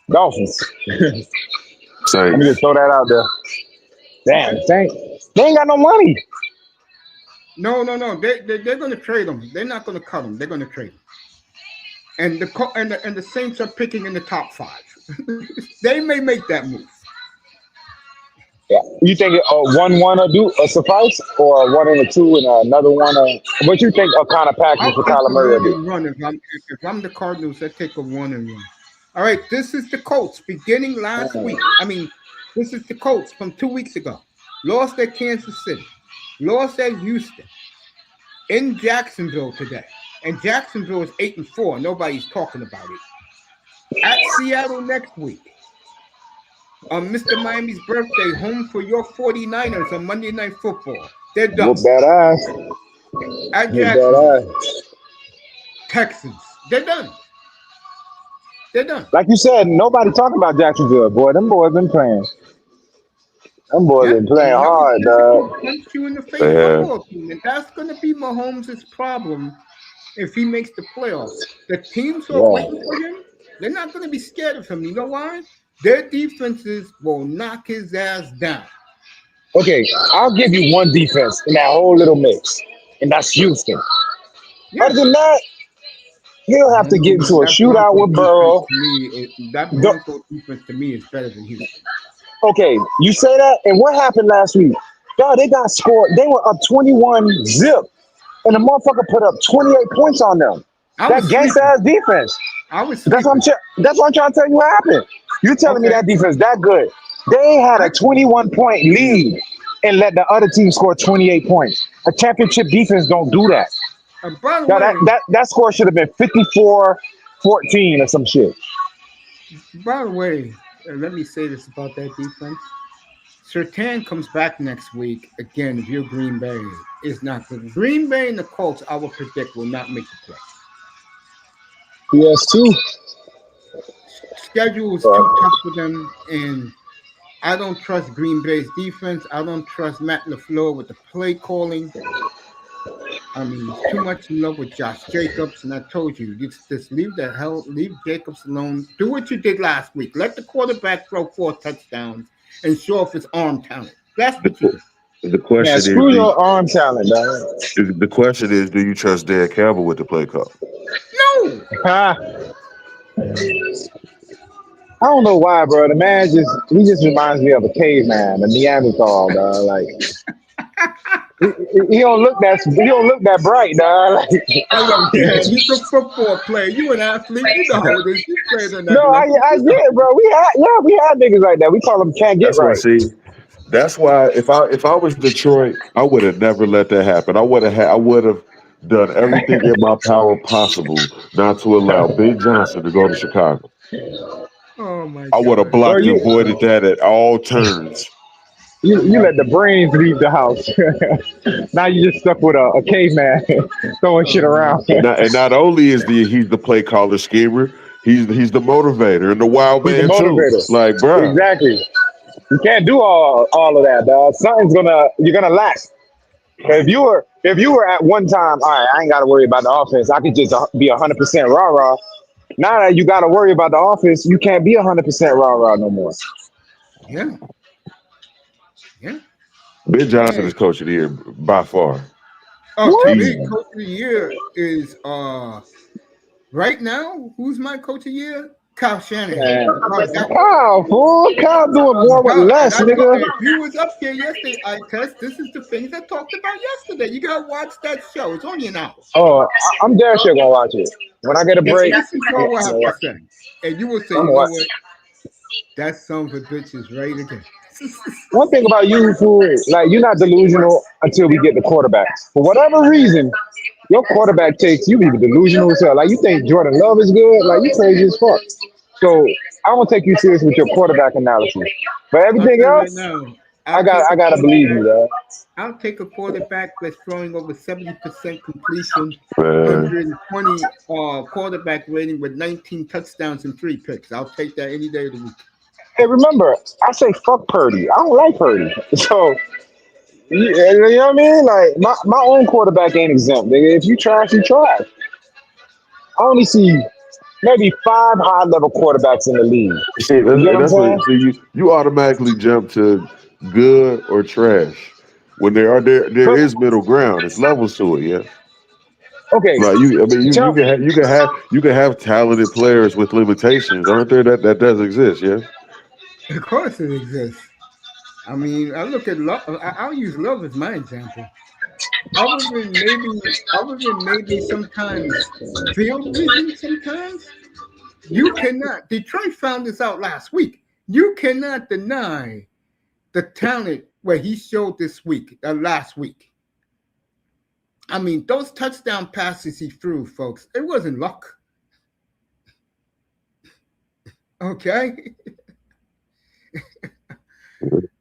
Dolphins. Saints. Let me just throw that out there. Damn, they ain't got no money. No. They're going to trade him. They're not going to cut him. They're going to trade him. And the Saints are picking in the top 5. They may make that move. Yeah. You think 1-1 will do suffice, or 1 and a 2 and another one? What you think a kind of package for Kyler Murray will do? If I'm the Cardinals, I take a 1-1. All right, this is the Colts beginning last week. I mean, this is the Colts from 2 weeks ago. Lost at Kansas City, lost at Houston, in Jacksonville today, and Jacksonville is 8-4. Nobody's talking about it. At Seattle next week. On Mr. Miami's birthday, home for your 49ers on Monday Night Football. They're done. Whoop that ass. At Jacksonville, Texans. They're done. They're done. Like you said, nobody talking about Jacksonville, boy. Them boys been playing. Them boys been playing hard, dog. Punch you in the face football team, and that's going to be Mahomes' problem if he makes the playoffs. The teams who are waiting for him, they're not going to be scared of him. You know why? Their defenses will knock his ass down. Okay, I'll give you one defense in that whole little mix, and that's Houston. Yeah. Other than that, he'll have to get into a shootout with Burrow. That Broncos defense to me is better than Houston. Okay, you say that, and what happened last week? God, they got scored. They were up 21-0, and the motherfucker put up 28 points on them. That gangsta ass defense. That's what I'm trying to tell you what happened. You telling me that defense that good? They had a 21-point lead and let the other team score 28 points. A championship defense don't do that. By the way, that score should have been 54-14 or some shit. By the way, let me say this about that defense. Surtain comes back next week. Again, if you're Green Bay, is not good. Green Bay and the Colts, I will predict, will not make the playoffs. PS2. Schedule is too tough for them, and I don't trust Green Bay's defense. I don't trust Matt Lafleur with the play calling. I mean, he's too much in love with Josh Jacobs, and I told you, just leave Jacobs alone. Do what you did last week. Let the quarterback throw 4 touchdowns and show off his arm talent. That's what you do. The question is, screw your arm talent, man. The question is, do you trust Dan Campbell with the play call? No. I don't know why, bro. The man just reminds me of a caveman, a Neanderthal, dog. Like he don't look that bright, dog. Like, he's a football player. You an athlete. You know how it is. You played in that. No, I get, bro. We had niggas like that. We call them can't get right. That's why if I was Detroit, I would have never let that happen. I would have done everything in my power possible not to allow Ben Johnson to go to Chicago. Oh my God. I would have blocked and avoided that at all turns. You let the brains leave the house. Now you just stuck with a caveman throwing shit around. And not only is he's the play caller schemer, he's the motivator and the wild man too. Like, bro, exactly. You can't do all of that, dog. You're gonna lack. If you were at one time, all right, I ain't got to worry about the offense. I could just be 100% rah-rah. Now that you got to worry about the offense, you can't be 100% rah-rah no more. Yeah. Ben Johnson is coach of the year by far. To me, coach of the year is right now. Who's my coach of the year? Kyle Shanahan. Kyle doing more with less, nigga. If you was up here yesterday, this is the things I talked about yesterday. You gotta watch that show. It's only an hour. Oh, I'm damn sure gonna watch it. When I get a break. And you will say, you know what? That son of a bitch is right again. One thing about you, fool, like you're not delusional until we get the quarterback. For whatever reason, your quarterback takes you be delusional as hell. Like you think Jordan Love is good, like you crazy as fuck. So I won't take you serious with your quarterback analysis. But everything else, I gotta believe you, though. I'll take a quarterback that's throwing over 70% completion, 120 quarterback rating with 19 touchdowns and 3 picks. I'll take that any day of the week. Hey, remember, I say fuck Purdy. I don't like Purdy. So Yeah, you know what I mean? Like my own quarterback ain't exempt, nigga. If you trash, you trash. I only see maybe 5 high level quarterbacks in the league. See, You get what I'm that's saying? what. See, you automatically jump to good or trash when there But is middle ground. It's levels to it. Yeah. okay, Like I mean, tell you can have talented players with limitations, aren't there? That does exist. Yeah. Of course, it exists. I mean, I look at love. I'll use love as my example. Other than maybe sometimes field vision. Sometimes you cannot. Detroit found this out last week. You cannot deny the talent where he showed this week, last week. I mean, those touchdown passes he threw, folks, it wasn't luck. Okay.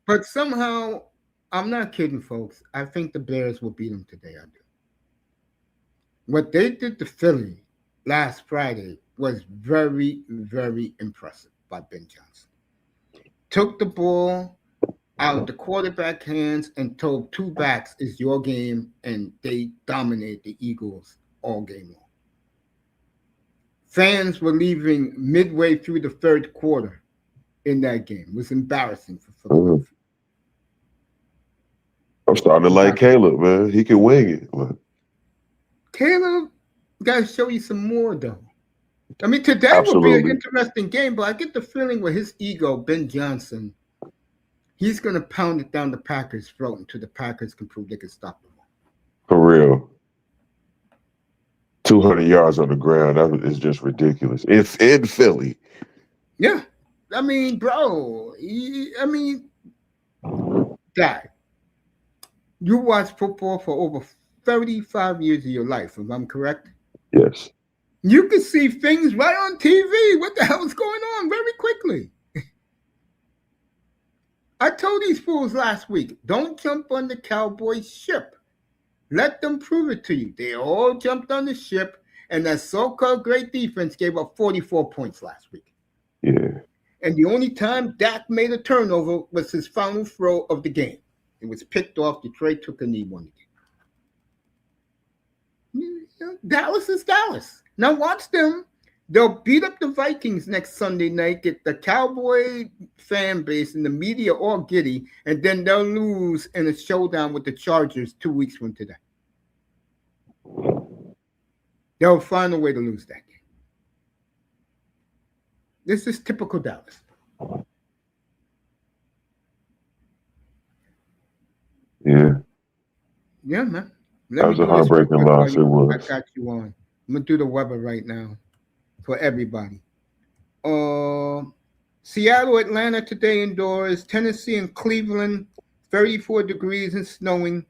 But somehow, I'm not kidding, folks. I think the Bears will beat them today. I do. What they did to Philly last Friday was very, very impressive by Ben Johnson. Took the ball out of the quarterback hands and told two backs, "It's your game," and they dominated the Eagles all game long. Fans were leaving midway through the third quarter in that game. It was embarrassing for Mhm. Philadelphia. I'm starting to I'm like talking, Caleb, man. He can wing it. Man. Caleb, got to show you some more, though. I mean, today will be an Absolutely. interesting game, but I get the feeling with his ego, Ben Johnson, he's going to pound it down the Packers' throat until the Packers can prove they can stop them. For real. 200 yards on the ground. That is just ridiculous. It's in Philly. Yeah. I mean, bro, Dad, you watch football for over 35 years of your life, if I'm correct. Yes. You can see things right on TV. What the hell is going on very quickly? I told these fools last week, don't jump on the Cowboys ship. Let them prove it to you. They all jumped on the ship, and that so-called great defense gave up 44 points last week. Yeah. And the only time Dak made a turnover was his final throw of the game. It was picked off. Detroit took a knee, won the game. Dallas is Dallas. Now watch them. They'll beat up the Vikings next Sunday night, get the Cowboy fan base and the media all giddy, and then they'll lose in a showdown with the Chargers 2 weeks from today. They'll find a way to lose that game. This is typical Dallas. Yeah. Yeah, man. That Let me was a do this real heartbreaking quick while loss. It I was. got you on. I'm gonna do the weather right now for everybody. Seattle, Atlanta today indoors. Tennessee and Cleveland, 34 degrees and snowing.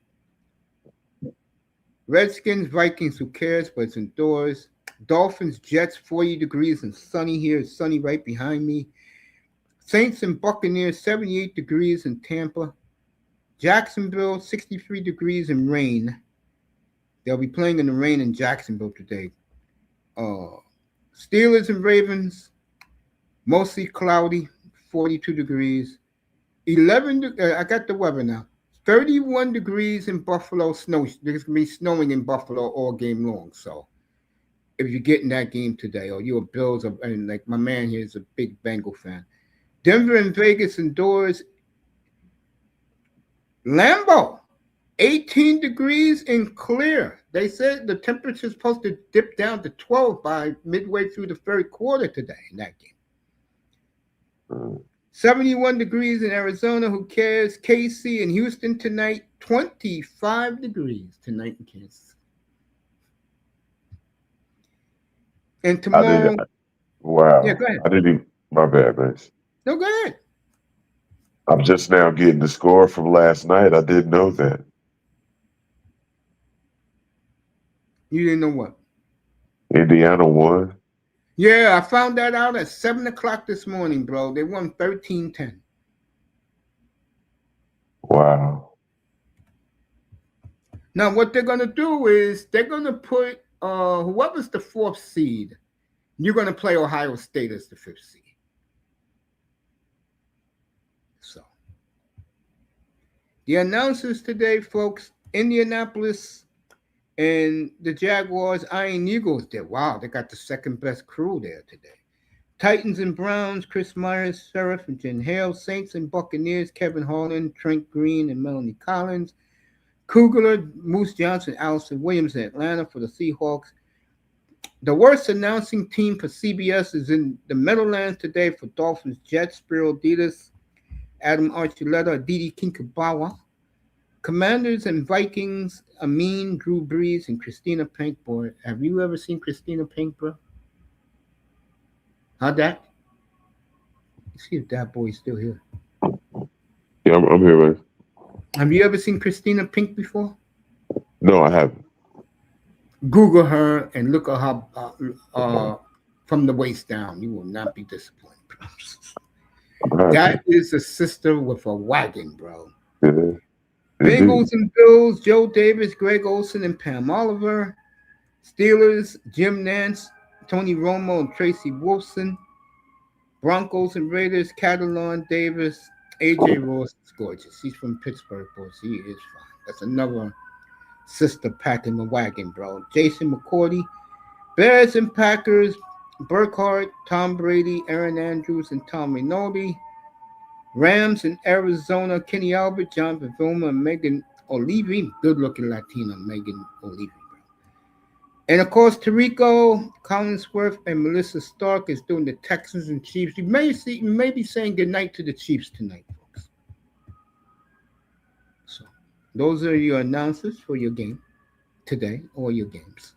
Redskins, Vikings, who cares? But it's indoors. Dolphins, Jets, 40 degrees and sunny here. It's sunny right behind me. Saints and Buccaneers, 78 degrees in Tampa. Jacksonville, 63 degrees and rain. They'll be playing in the rain in Jacksonville today. Uh, Steelers and Ravens, mostly cloudy, 42 degrees. 11, I got the weather now. 31 degrees in Buffalo, snow. There's going to be snowing in Buffalo all game long. So if you're getting that game today, or you're a Bills, and like my man here is a big Bengal fan. Denver and Vegas indoors. Lambeau, 18 degrees and clear. They said the temperature is supposed to dip down to 12 by midway through the third quarter today in that game. Mm. 71 degrees in Arizona. Who cares? KC and Houston tonight. 25 degrees tonight in Kansas. And I did. tomorrow, yeah, Wow. go ahead. I didn't even. My bad, man. No, go ahead. I'm just now getting the score from last night. I didn't know that. You didn't know what? Indiana won. Yeah, I found that out at 7 o'clock this morning, bro. They won 13-10. Wow. Now, what they're going to do is they're going to put whoever's the fourth seed, you're going to play Ohio State as the fifth seed. So The announcers today, folks, Indianapolis and the Jaguars, Iron Eagles there. Wow, they got the second best crew there today. Titans and Browns, Chris Myers, Sheriff and Jen Hale. Saints and Buccaneers, Kevin Harlan, Trent Green, and Melanie Collins. Kugler, Moose Johnson, Allison Williams in Atlanta for the Seahawks. The worst announcing team for CBS is in the Meadowlands today for Dolphins, Jets, Spiro Ditas, Adam Archuleta, Didi Kinkabawa. Commanders and Vikings, Amin, Drew Brees, and Christina Pink. Boy, have you ever seen Christina Pink, bro? How that? Let's see if that boy's still here. Yeah, I'm here, man. Have you ever seen Christina Pink before? No, I haven't. Google her and look at her from the waist down. You will not be disappointed, bro. That is a sister with a wagon, bro. Yeah. Bengals and Bills, Joe Davis, Greg Olson, and Pam Oliver. Steelers, Jim Nance, Tony Romo, and Tracy Wolfson. Broncos and Raiders, Catalan Davis. AJ Ross is gorgeous. He's from Pittsburgh, boys. He is fine. That's another sister packing the wagon, bro. Jason McCourty. Bears and Packers, Burkhardt, Tom Brady, Aaron Andrews, and Tom Rinaldi. Rams in Arizona, Kenny Albert, John Pavoma, and Megan Olivi. Good-looking Latina, Megan Olivi. And, of course, Tarico Collinsworth and Melissa Stark is doing the Texans and Chiefs. You may be saying goodnight to the Chiefs tonight, folks. So those are your announcers for your game today or your games.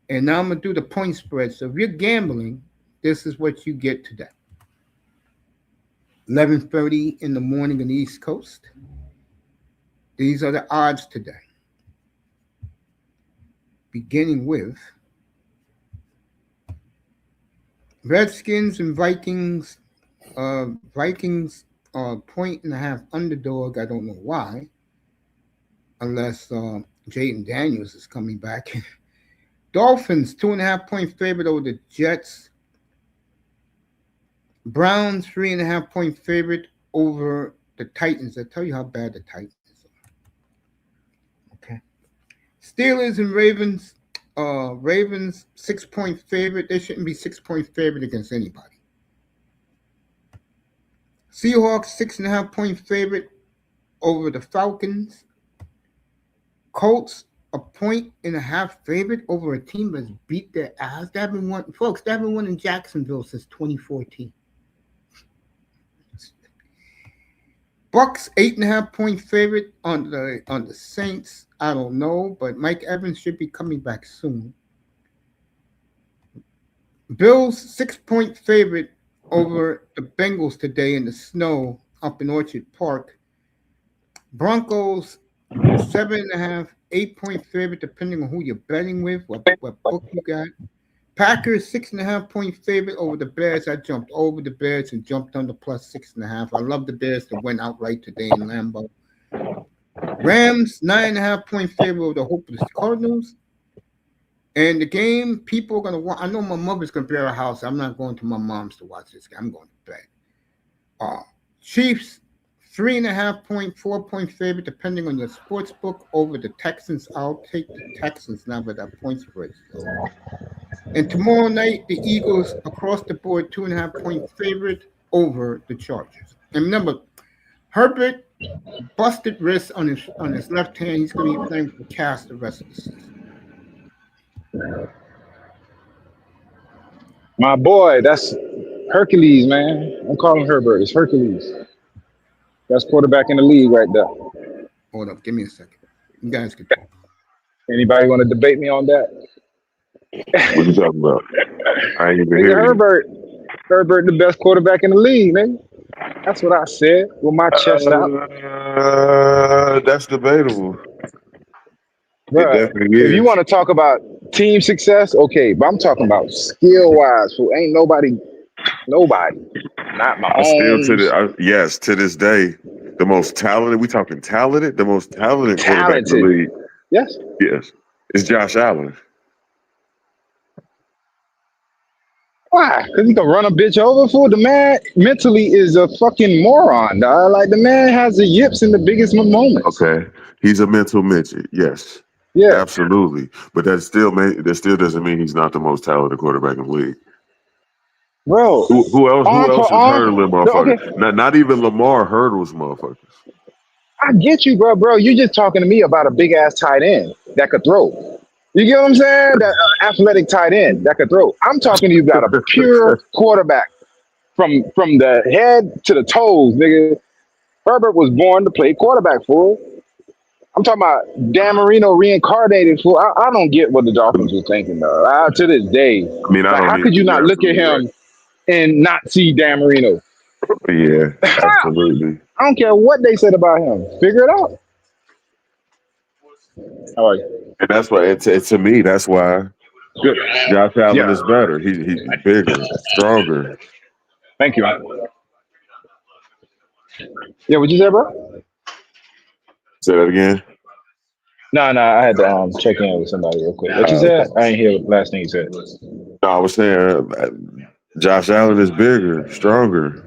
And now I'm going to do the point spread. So if you're gambling, this is what you get today. 11:30 in the morning on the East Coast. These are the odds today. Beginning with Redskins and Vikings. Vikings are 1.5 underdog. I don't know why, unless Jaden Daniels is coming back. Dolphins 2.5 point favorite over the Jets. Browns 3.5 point favorite over the Titans. I tell you how bad the Titans are. Okay. Steelers and Ravens. Ravens 6 point favorite. They shouldn't be 6 point favorite against anybody. Seahawks 6.5 point favorite over the Falcons. Colts 1.5 favorite over a team that's beat their ass. They haven't won, folks. They haven't won in Jacksonville since 2014. Bucks 8.5 point favorite on the Saints. I don't know, but Mike Evans should be coming back soon. Bills 6 point favorite over the Bengals today in the snow up in Orchard Park. Broncos 7.5, 8 point favorite depending on who you're betting with, what book you got. Packers 6.5 point favorite over the Bears. I jumped over the Bears and jumped on the plus 6.5. I love the Bears that went outright today in Lambeau. Rams 9.5 point favorite over the hopeless Cardinals. And the game, people are gonna watch. I know my mother's gonna be at her house. I'm not going to my mom's to watch this game. I'm going to bed. Chiefs 3.5 point, 4 point favorite depending on your sports book over the Texans. I'll take the Texans now with that point spread. And tomorrow night, the Eagles across the board 2.5 point favorite over the Chargers. And remember, Herbert busted wrist on his left hand. He's going to be playing for Cass the rest of the season. My boy, that's Hercules, man. I'm calling Herbert. It's Hercules. That's quarterback in the league right there. Hold up, give me a second. You guys can talk. Anybody want to debate me on that? What you talking about? I ain't even hear Herbert. Herbert, the best quarterback in the league, man. That's what I said with my chest out. That's debatable. Bruh, It definitely is. if you want to talk about team success, okay, but I'm talking about skill-wise. Who ain't nobody, not my own. Yes, to this day, the most talented. We talking talented. The most talented quarterback in the league. Yes. Yes, it's Josh Allen. Why? Because he can run a bitch over. For the man mentally is a fucking moron, dog. Like the man has the yips in the biggest moments. Okay, he's a mental midget. Yes, Yeah, absolutely. But that still doesn't mean he's not the most talented quarterback in the league. bro. Who else? Who Arm else for is arm. hurdling Okay, motherfuckers? Not even Lamar hurdles motherfuckers. I get you, bro. You just talking to me about a big ass tight end that could throw. You get what I'm saying? That athletic tight end that could throw. I'm talking to you about a pure quarterback from the head to the toes, nigga. Herbert was born to play quarterback, fool. I'm talking about Dan Marino reincarnated, fool. I don't get what the Dolphins were thinking, though. To this day, I mean, I like, don't how need. could you not You're look at absolutely right. him and not see Dan Marino? Yeah, I absolutely. don't care what they said about him. Figure it out. All right. And that's why to me, that's why Good. Josh Allen Yeah. is better. He's bigger, stronger. Thank you. Yeah, what you say, bro? Say that again. No, I had to check in with somebody real quick. What you said? I ain't hear the last thing you said. No, I was saying Josh Allen is bigger, stronger.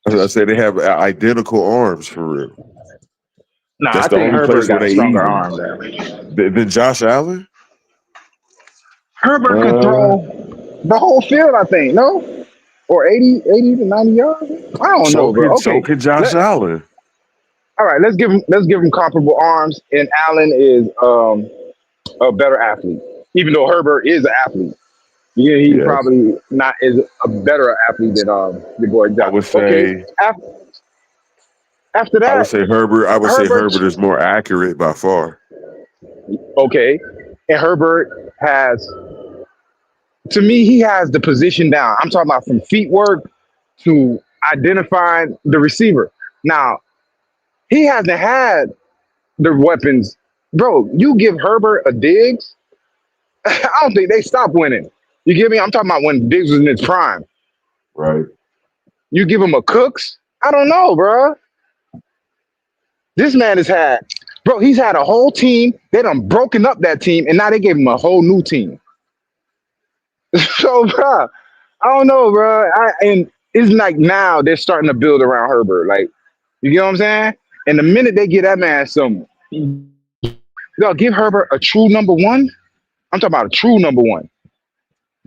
I said they have identical arms for real. Nah, That's I the think only Herbert place where got a they stronger even. arm there. Than Josh Allen? Herbert could throw the whole field, I think, no? Or 80 to 90 yards? I don't So know, bro. so Okay. can Josh Allen. All right, let's give him comparable arms, and Allen is a better athlete. Even though Herbert is an athlete. Yeah, he Yes. probably not is a better athlete than your boy I Josh. would Okay. say After that, Herbert. Herbert is more accurate by far. Okay. And Herbert has, to me, he has the position down. I'm talking about from feet work to identifying the receiver. Now, he hasn't had the weapons. Bro, you give Herbert a Diggs, I don't think they stop winning. You get me? I'm talking about when Diggs was in his prime. Right. You give him a Cooks? I don't know, bro. This man he's had a whole team. They done broken up that team, and now they gave him a whole new team. So, bro, I don't know, bro. And it's like now they're starting to build around Herbert. Like, you get what I'm saying? And the minute they get that man they'll give Herbert a true number one. I'm talking about a true number one.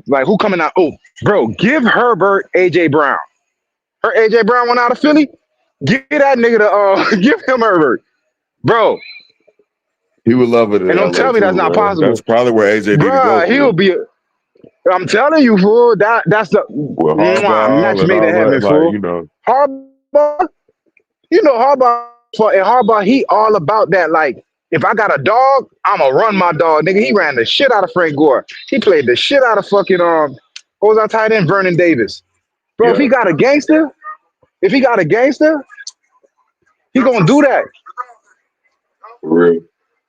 Like, who coming out? Oh, bro, give Herbert A.J. Brown. Her A.J. Brown went out of Philly. Give that nigga give him Herbert. Bro, He would love it in and don't LA tell me that's too, not man. That's possible. probably where AJ need to go Bruh, he'll for. be, I'm telling you, fool, that's the With match Harbaugh and made in all heaven, that, like, fool. you know. Harbaugh, Harbaugh, he all about that. Like, if I got a dog, I'ma run my dog. Nigga, he ran the shit out of Frank Gore. He played the shit out of fucking what was our tight end? Vernon Davis. Bro, if Yeah. he got a gangster, he gonna do that. For real.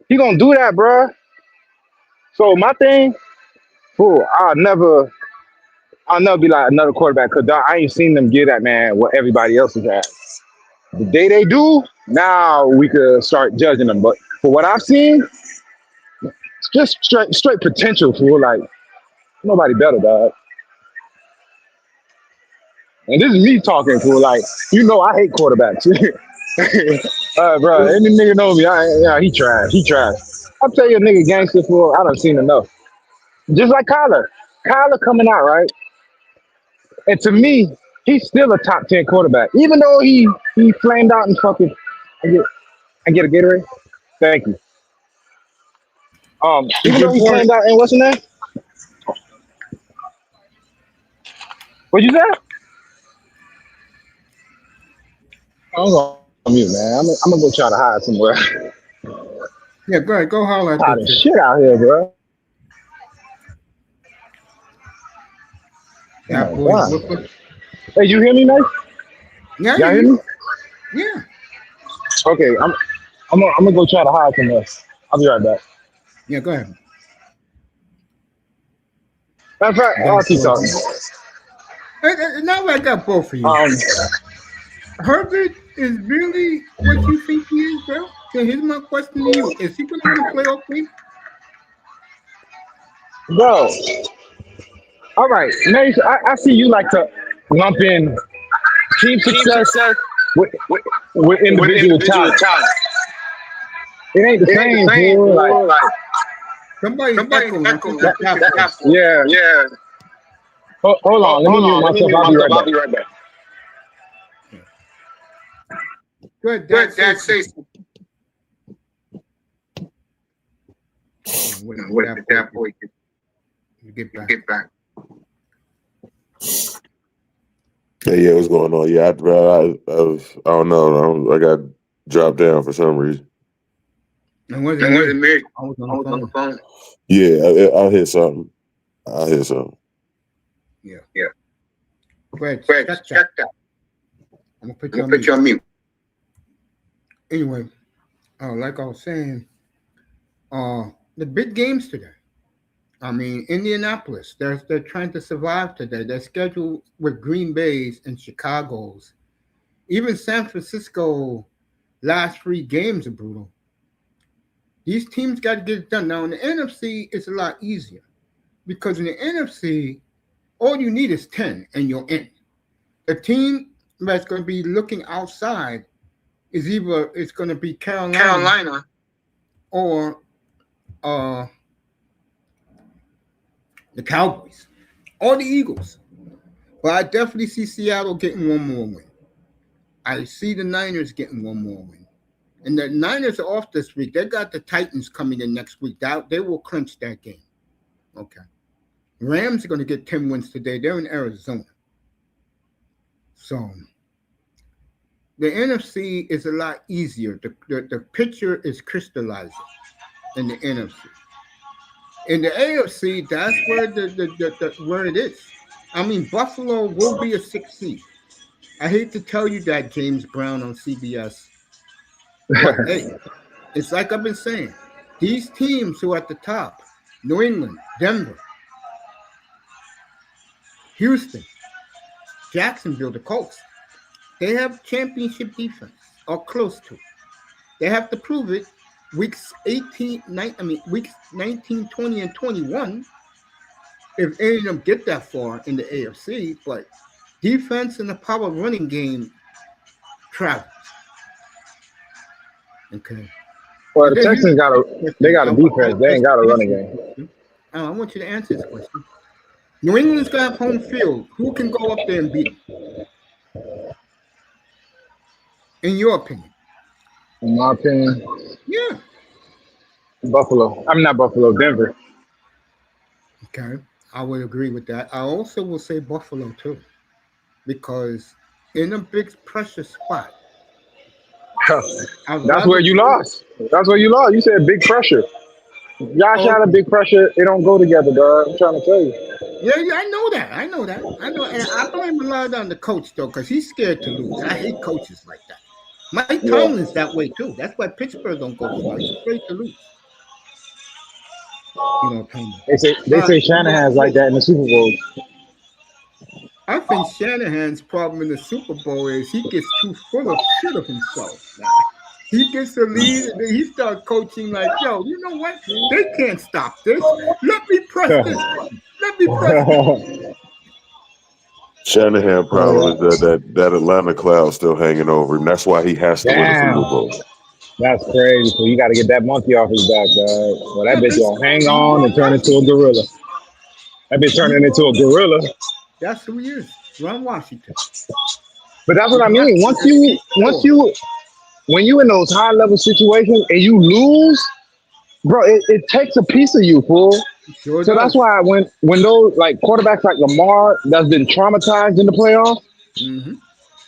He gonna do that, bro. So my thing, fool, I'll never be like another quarterback because I ain't seen them give that man what everybody else has had. The day they do, now we could start judging them. But for what I've seen, it's just straight potential, fool. Like, nobody better, dog. And this is me talking, fool. Like, I hate quarterbacks. Bro, any nigga know me. He trash. I'll tell you a nigga gangster, fool. I done seen enough. Just like Kyler. Kyler coming out, right? And to me, he's still a top 10 quarterback. Even though he flamed out and fucking I get a Gatorade? Thank you. It's Even though he important. flamed out and what's in there? What you said? I'm going on mute, man. I'm gonna go try to hide somewhere. Yeah, go ahead. Go holler at Hot that as chick. shit out here, bro. Oh That my boy god. Brooklyn. Hey, you hear me, man? Yeah, I Y'all hear hear you. me? Yeah. Okay, I'm gonna go try to hide somewhere. I'll be right back. Yeah, go ahead. Matter of fact, I'll That keep boy. talking. Now I got both of you. Um, Herbert is really what you think he is, bro? So here's my question to you: is he going to win a playoff game? bro, All right, Mace, I see you like to lump in team success with with individual talent. It ain't the same, fool. Like Somebody's echoing. I think it's that, Capricorn. yeah. Hold on, let me mute myself. I'll be right back. Good, Dad. Say something. What that boy get back. Yeah, what's going on? Yeah, I don't know. I got dropped down for some reason. And was it me? I was on the phone. Yeah, I hear something. Yeah. Go ahead, check that. I'm gonna put you on mute. Anyway, like I was saying, the big games today. I mean, Indianapolis, they're trying to survive today. They're scheduled with Green Bay's and Chicago's. Even San Francisco last 3 games are brutal. These teams got to get it done. Now, in the NFC, it's a lot easier because in the NFC, all you need is 10 and you're in. The team that's going to be looking outside is either it's going to be Carolina or the Cowboys or the Eagles. But I definitely see Seattle getting one more win. I see the Niners getting one more win. And the Niners are off this week. They got the Titans coming in next week. They will clinch that game. Okay. Rams are going to get 10 wins today. They're in Arizona. So the NFC is a lot easier. The picture is crystallizing in the NFC. In the AFC, that's where where it is. I mean, Buffalo will be a 6th seed. I hate to tell you that, James Brown on CBS. But hey, it's like I've been saying. These teams who are at the top, New England, Denver, Houston, Jacksonville, the Colts, they have championship defense or close to. They have to prove it weeks 19, 20, and 21 if any of them get that far in the AFC, but defense and the power running game travels. Okay. Well, the Texans got a defense. They ain't got a running game. I want you to answer this question. New England's got home field. Who can go up there and beat them? In your opinion? In my opinion, yeah. Buffalo. I'm not Buffalo, Denver. Okay. I would agree with that. I also will say Buffalo too, because in a big pressure spot. That's where you lost. You said big pressure. Josh had a big pressure. It don't go together, dog. I'm trying to tell you. Yeah, I know that. And I blame a lot on the coach, though, because he's scared to lose. I hate coaches like that. Mike Tomlin's that way, too. That's why Pittsburgh don't go far. He's afraid to lose. You know, Tomlin. They say Shanahan's like that in the Super Bowl. I think Shanahan's problem in the Super Bowl is he gets too full of shit of himself. He gets the lead and then he starts coaching like, yo, you know what? They can't stop this. Let me press this button. Let me press this. Shanahan problem is that Atlanta cloud still hanging over him. That's why he has to win the Super Bowl. That's crazy. So you got to get that monkey off his back, dog. Well, that bitch gonna hang on and turn into a gorilla. That bitch turning into a gorilla. That's who he is. Ron Washington. But that's what I mean. When you in those high level situations and you lose, bro, it takes a piece of you, fool. Sure so does. That's why when those like quarterbacks like Lamar that's been traumatized in the playoffs,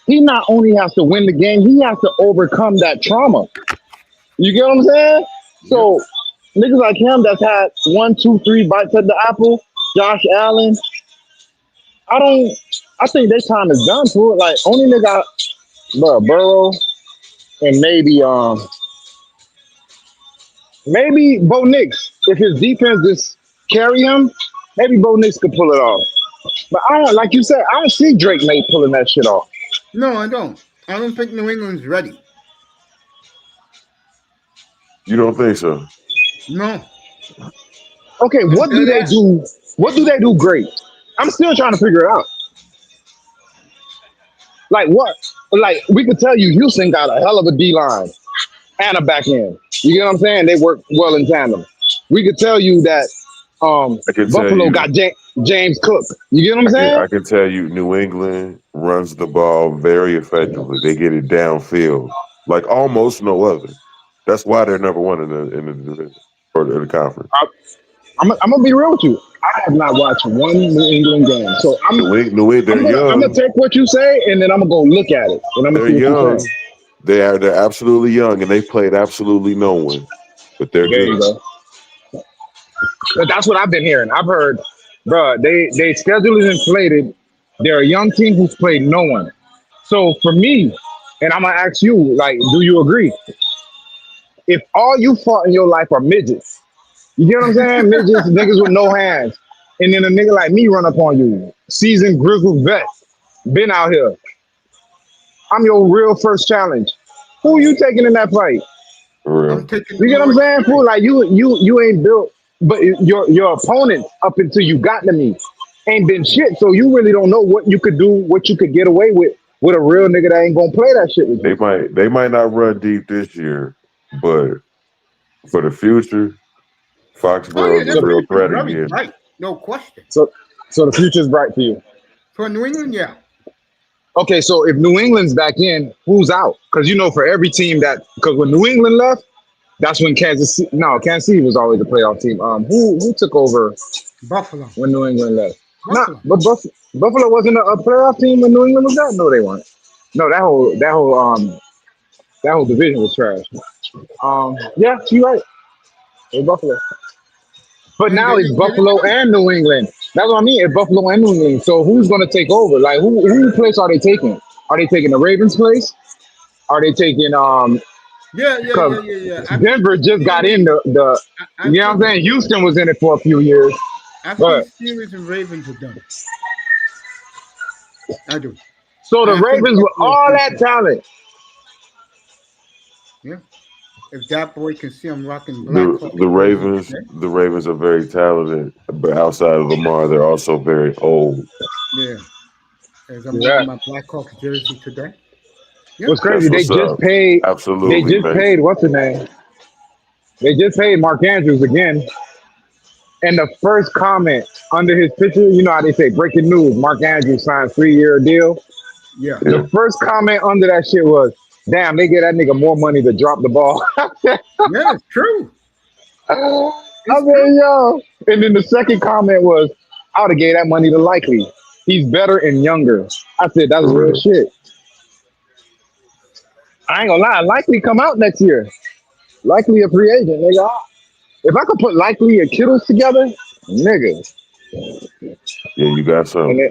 he not only has to win the game, he has to overcome that trauma. You get what I'm saying? So niggas like him that's had 1, 2, 3 bites at the apple, Josh Allen, I think their time is done, fool. Like only nigga, Burrow. And maybe Bo Nix, if his defense just carry him, maybe Bo Nix could pull it off. But I don't, like you said, I don't see Drake May pulling that shit off. No, I don't. I don't think New England's ready. You don't think so? No. Okay, what do they do? What do they do great? I'm still trying to figure it out. Like what? Like we could tell you Houston got a hell of a D line and a back end. You get what I'm saying? They work well in tandem. We could tell you that I can tell Buffalo you. got James Cook. You get what I'm saying? I can tell you, New England runs the ball very effectively. They get it downfield like almost no other. That's why they're number one in the division or in the conference. I'm gonna be real with you. I have not watched one New England game, so They're I'm gonna young. take what you say and then I'm gonna go look at it and I'm gonna They're see what you're saying. young. They're absolutely young, and they played absolutely no one, but they're There you good. go. But that's what I've been hearing. I've heard, bro, they schedule is inflated. They're a young team who's played no one. So for me, and I'm gonna ask you, like, do you agree? If all you fought in your life are midgets, you get what I'm saying? Midgets, niggas with no hands, and then a nigga like me run up on you, seasoned grizzled vet, been out here. I'm your real first challenge. Who you taking in that fight? For I'm real. taking You New get what I'm York saying? City. Fool, like you ain't built, but your opponent up until you got to me ain't been shit. So you really don't know what you could do, what you could get away with a real nigga that ain't gonna play that shit with you. They might not run deep this year, but for the future, Oh Foxborough yeah, is a their real future is threat very again. bright, no question. So the future's bright for you. For New England, yeah. Okay, so if New England's back in, who's out? Because you know, for every team because when New England left, that's when Kansas City was always a playoff team. Who took over Buffalo. when New England left? Not, Buffalo. but Buffalo wasn't a playoff team when New England was out. No, they weren't. No, that whole division was trash. Yeah, you're right. It's Buffalo, but And now it's they did Buffalo good. and New England. That's what I mean. It's Buffalo and New England. So who's gonna take over? Like who place are they taking? Are they taking the Ravens' place? Are they taking because Yeah. Denver just got in the I you know what I'm think saying? Houston was in it for a few years, I think but Steelers and Ravens are done. I do. so the And I think Ravens with Buffalo is all done that too. talent. Yeah. If that boy can see I'm rocking Black Hawk jersey today. The Ravens are very talented, but outside of Lamar, they're also very old. Yeah. As I'm Yeah. wearing my Black Hawk jersey today. Yeah. What's crazy? That's They what's just up. paid. They Absolutely, just paid. Mason. What's the name? They just paid Mark Andrews again. And the first comment under his picture, you know how they say breaking news: Mark Andrews signed 3-year deal. Yeah. The Yeah, first comment under that shit was, "Damn, they get that nigga more money to drop the ball." Yeah, it's true. I It's mean, true. yo. And then the second comment was, "I would have gave that money to Likely. He's better and younger." I said, "That's for real real. shit." I ain't gonna lie, Likely come out next year. Likely a free agent, nigga. If I could put Likely and Kittles together, nigga, Yeah, you got and some. then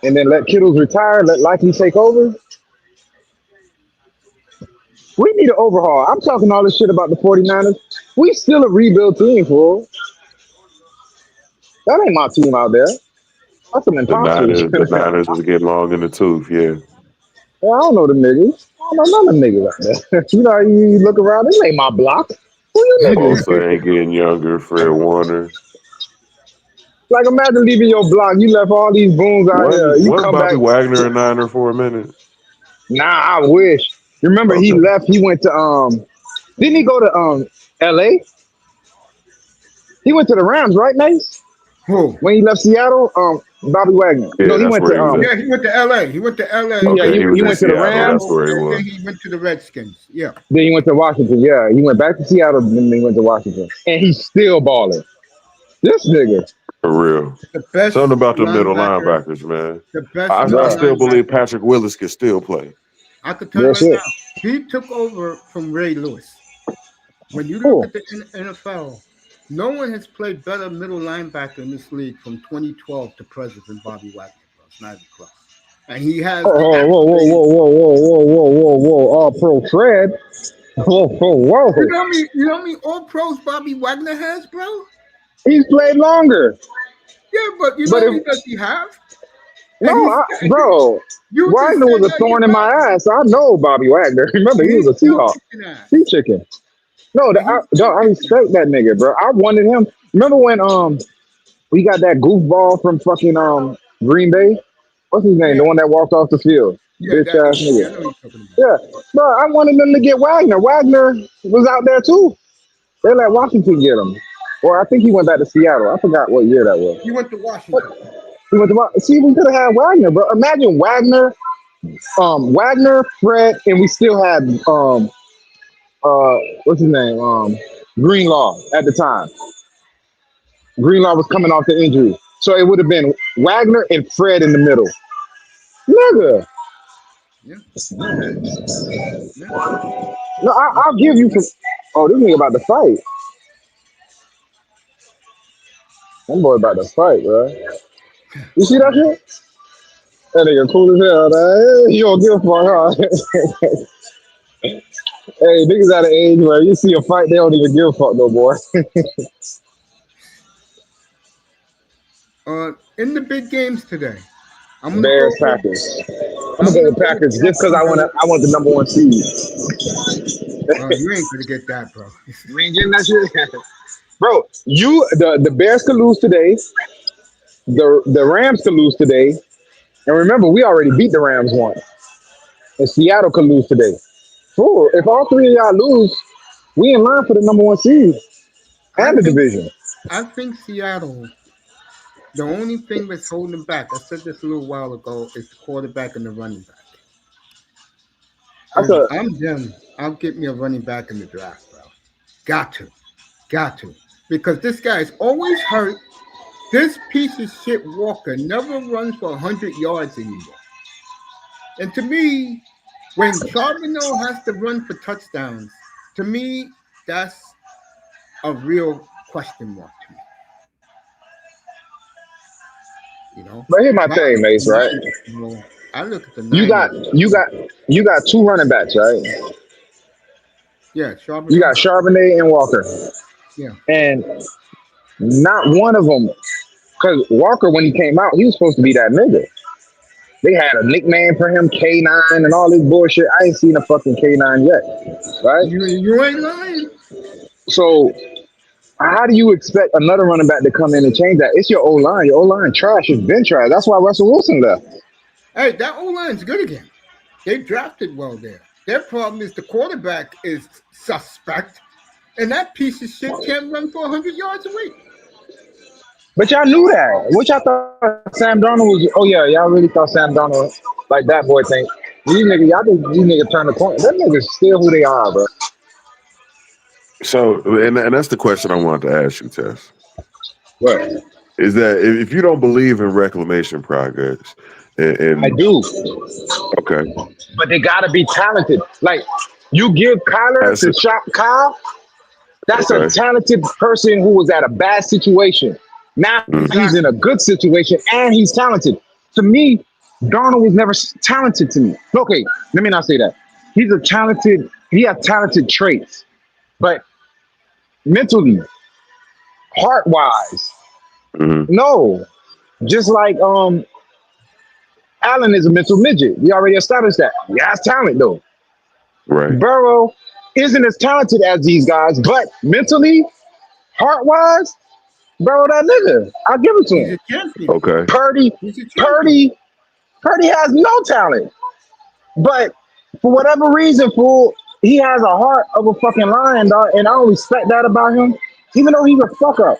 and then let Kittles retire, let Likely take over, we need an overhaul. I'm talking all this shit about the 49ers. We still a rebuild team, fool. That ain't my team out there. That's some imposters. The Niners is getting long in the tooth. Yeah, I don't know them niggas. I don't know none of them niggas out there. You know, you look around, this ain't my block. Who you niggas? Bosa ain't getting younger. Fred Warner. Like, imagine leaving your block. You left all these booms out here. You Wasn't come Bobby back. Wagner a Niner for a minute? Nah, I wish. You remember he Okay. left. He went to Didn't he go to L.A.? He went to the Rams, right, Mace? Who? When he left Seattle, Bobby Wagner. Yeah, No, he that's went where to he was at. Yeah, he went to LA. He went to LA. yeah, Okay, he he was in went to the Seattle. That's Rams. where he And was. then he went to the Redskins. Yeah. Then he went to Washington. Yeah, he went back to Seattle. Then he went to Washington, and he's still balling. This nigga, For real. The best Something about the middle linebacker. linebackers, man. The best I middle bruh, still believe linebacker. Patrick Willis can still play. I could tell you real right shit. now. He took over from Ray Lewis. When you look Cool. at the NFL, no one has played better middle linebacker in this league from 2012 to present than Bobby Wagner, bro. It's not even close. And he has the Oh, whoa, whoa, accolades. whoa, whoa, whoa, whoa, whoa, whoa, whoa! All pro Fred. Whoa, whoa, whoa! You know how many all pros Bobby Wagner has, bro? He's played longer, Yeah, but you know but how if many does he have? And no, bro, you just Wagner said was a that thorn in my yourself. ass. I know Bobby Wagner. Remember, he was He's a still Seahawk, kicking ass. sea chicken. No, And he's I still I kicking ass. respect that nigga, bro. I wanted him. Remember when We got that goofball from fucking Green Bay. What's his name? The Yeah, one that walked off the field. yeah, Bitch that ass nigga. Yeah, I nigga. know what you're talking about. Yeah, bro. I wanted them to get Wagner. Wagner was out there too. They let Washington get him. Or I think he went back to Seattle. I forgot what year that was. He went to Washington. He went to see. We could have had Wagner, bro. Imagine Wagner, Fred, and we still had what's his name? Greenlaw at the time. Greenlaw was coming off the injury. So it would have been Wagner and Fred in the middle. Nigga. Yeah, yeah. No, That's I'll give cool. you for. Oh, this nigga about to fight. That boy about to fight, bro. You see that shit? That nigga cool as hell, man. You don't give a fuck, huh? Hey, niggas at an age where you see a fight, they don't even give a fuck no more. In the big games today, I'm gonna Bears, go with Packers. I'm gonna I'm go gonna with go with Packers just because Jacksonville. I want the number one seed. You ain't gonna get that, bro. You ain't getting that shit, bro. The Bears could lose today. The Rams could lose today. And remember, we already beat the Rams once. And Seattle could lose today. Fool, if all three of y'all lose, we in line for the number one seed I and the think division. I think Seattle. The only thing that's holding them back, I said this a little while ago, is the quarterback and the running back. That's If a I'm them, I'll get me a running back in the draft, bro. Got to, got to, because this guy is always hurt. This piece of shit Walker never runs for 100 yards anymore. And to me, when Charbonneau has to run for touchdowns, to me, that's a real question mark to me. You know, but here's my my thing, Mace, my right? well, I look at the You got Niners. you got you got two running backs, right? Yeah, You Charbonnet. got Charbonnet and Walker. Yeah, And not one of them, because Walker, when he came out, he was supposed to be that nigga. They had a nickname for him, K9, and all this bullshit. I ain't seen a fucking K9 yet, right? you ain't lying. So how do you expect another running back to come in and change that? It's your O line. Your O line trash. It's been trash. That's why Russell Wilson left. Hey, that O line's good again. They drafted well there. Their problem is the quarterback is suspect, and that piece of shit can't run for 100 yards a week. But y'all knew that. What y'all thought Sam Darnold was? Oh yeah, y'all really thought Sam Darnold like that boy thing. These niggas, y'all think these niggas turn the corner. Them niggas still who they are, bro. So, and that's the question I wanted to ask you, Tess. What? Is that if you don't believe in reclamation progress, I and do, okay, but they gotta be talented. Like you give Kyler as to shop Kyle, that's a okay, talented person who was at a bad situation. Now he's in a Exactly. good situation and he's talented. To me, Darnold was never talented to me. Okay, let me not say that. He's a talented, he has talented traits, but mentally, heart wise, mm-hmm, no. Just like Allen is a mental midget. We already established that. He has talent though. right, Burrow isn't as talented as these guys, but mentally, heart wise, Burrow that nigga. I'll give it to He's him. a champion. okay, Purdy, He's a champion. Purdy, Purdy has no talent. But for whatever reason, fool, he has a heart of a fucking lion, dog, and I don't respect that about him. Even though he's a fuck up.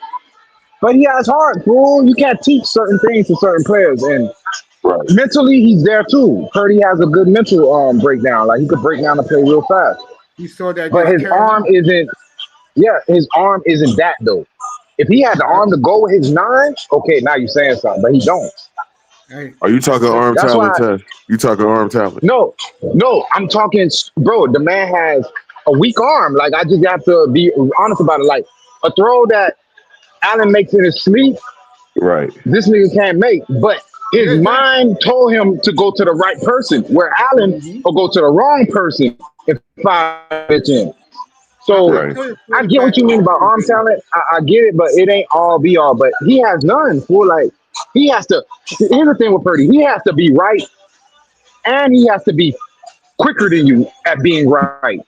But he has heart, fool. You can't teach certain things to certain players. And right. mentally, he's there too. Purdy has a good mental breakdown. Like he could break down and play real fast. You saw that But against his arm Carolina. isn't. Yeah, his arm isn't that though. If he had the I, arm to go with his nine, okay, now you're saying something. But he don't. Are you I talking said arm That's talent, why. Tess? You talking arm talent? No, no, I'm talking, bro. The man has a weak arm. Like I just have to be honest about it. Like a throw that Allen makes in his sleep, Right. this nigga can't make. But his yeah, exactly. mind told him to go to the right person, where Allen Hmm. will go to the wrong person if I pitch in. So I Right. tell you, I get what quarterback you mean is about arm underrated. talent. I get it, but it ain't all be all. But he has none. For like he has to. Here's the thing with Purdy. He has to be right, and he has to be quicker than you at being right.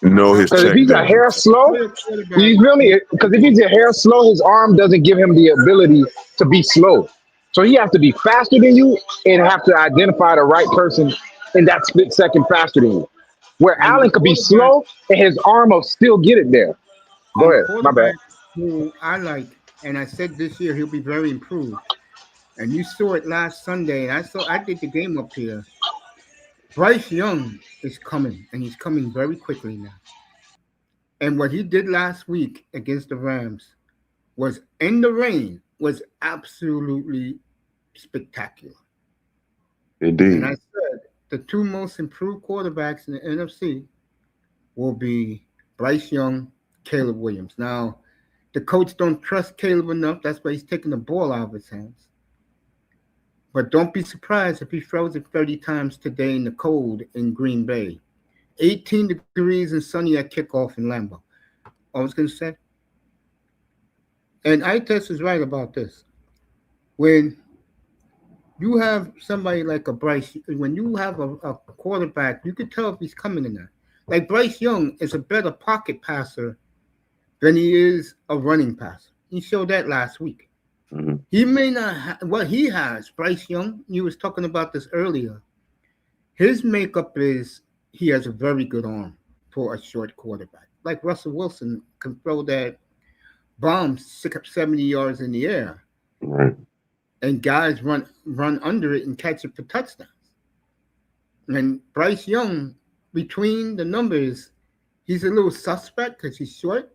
know his Because if check he's a down. hair slow, Other quarterback, you feel me? Because if he's a hair slow, his arm doesn't give him the ability to be slow. So he has to be faster than you and have to identify the right person in that split second faster than you. Where and the Allen could be quarterback, slow and his arm will still get it there. Go and the ahead. My bad. quarterback who I like, and I said this year he'll be very improved. And you saw it last Sunday, and I did the game up here. Bryce Young is coming, and he's coming very quickly now. And what he did last week against the Rams was in the rain was absolutely spectacular. And I Indeed. said the two most improved quarterbacks in the NFC will be Bryce Young, Caleb Williams. Now, the coach don't trust Caleb enough. That's why he's taking the ball out of his hands. But don't be surprised if he throws it 30 times today in the cold in Green Bay. 18 degrees and sunny at kickoff in Lambeau. I was going to say, and Ites is right about this. When you have somebody like a Bryce, when you have a quarterback, you could tell if he's coming in there. Like Bryce Young is a better pocket passer than he is a running passer. He showed that last week. Mhm. He may not what he has, Bryce Young. You was talking about this earlier. His makeup is he has a very good arm for a short quarterback. Like Russell Wilson can throw that bomb 70 yards in the air, Right. and guys run under it and catch it for touchdowns. And Bryce Young, between the numbers, he's a little suspect because he's short,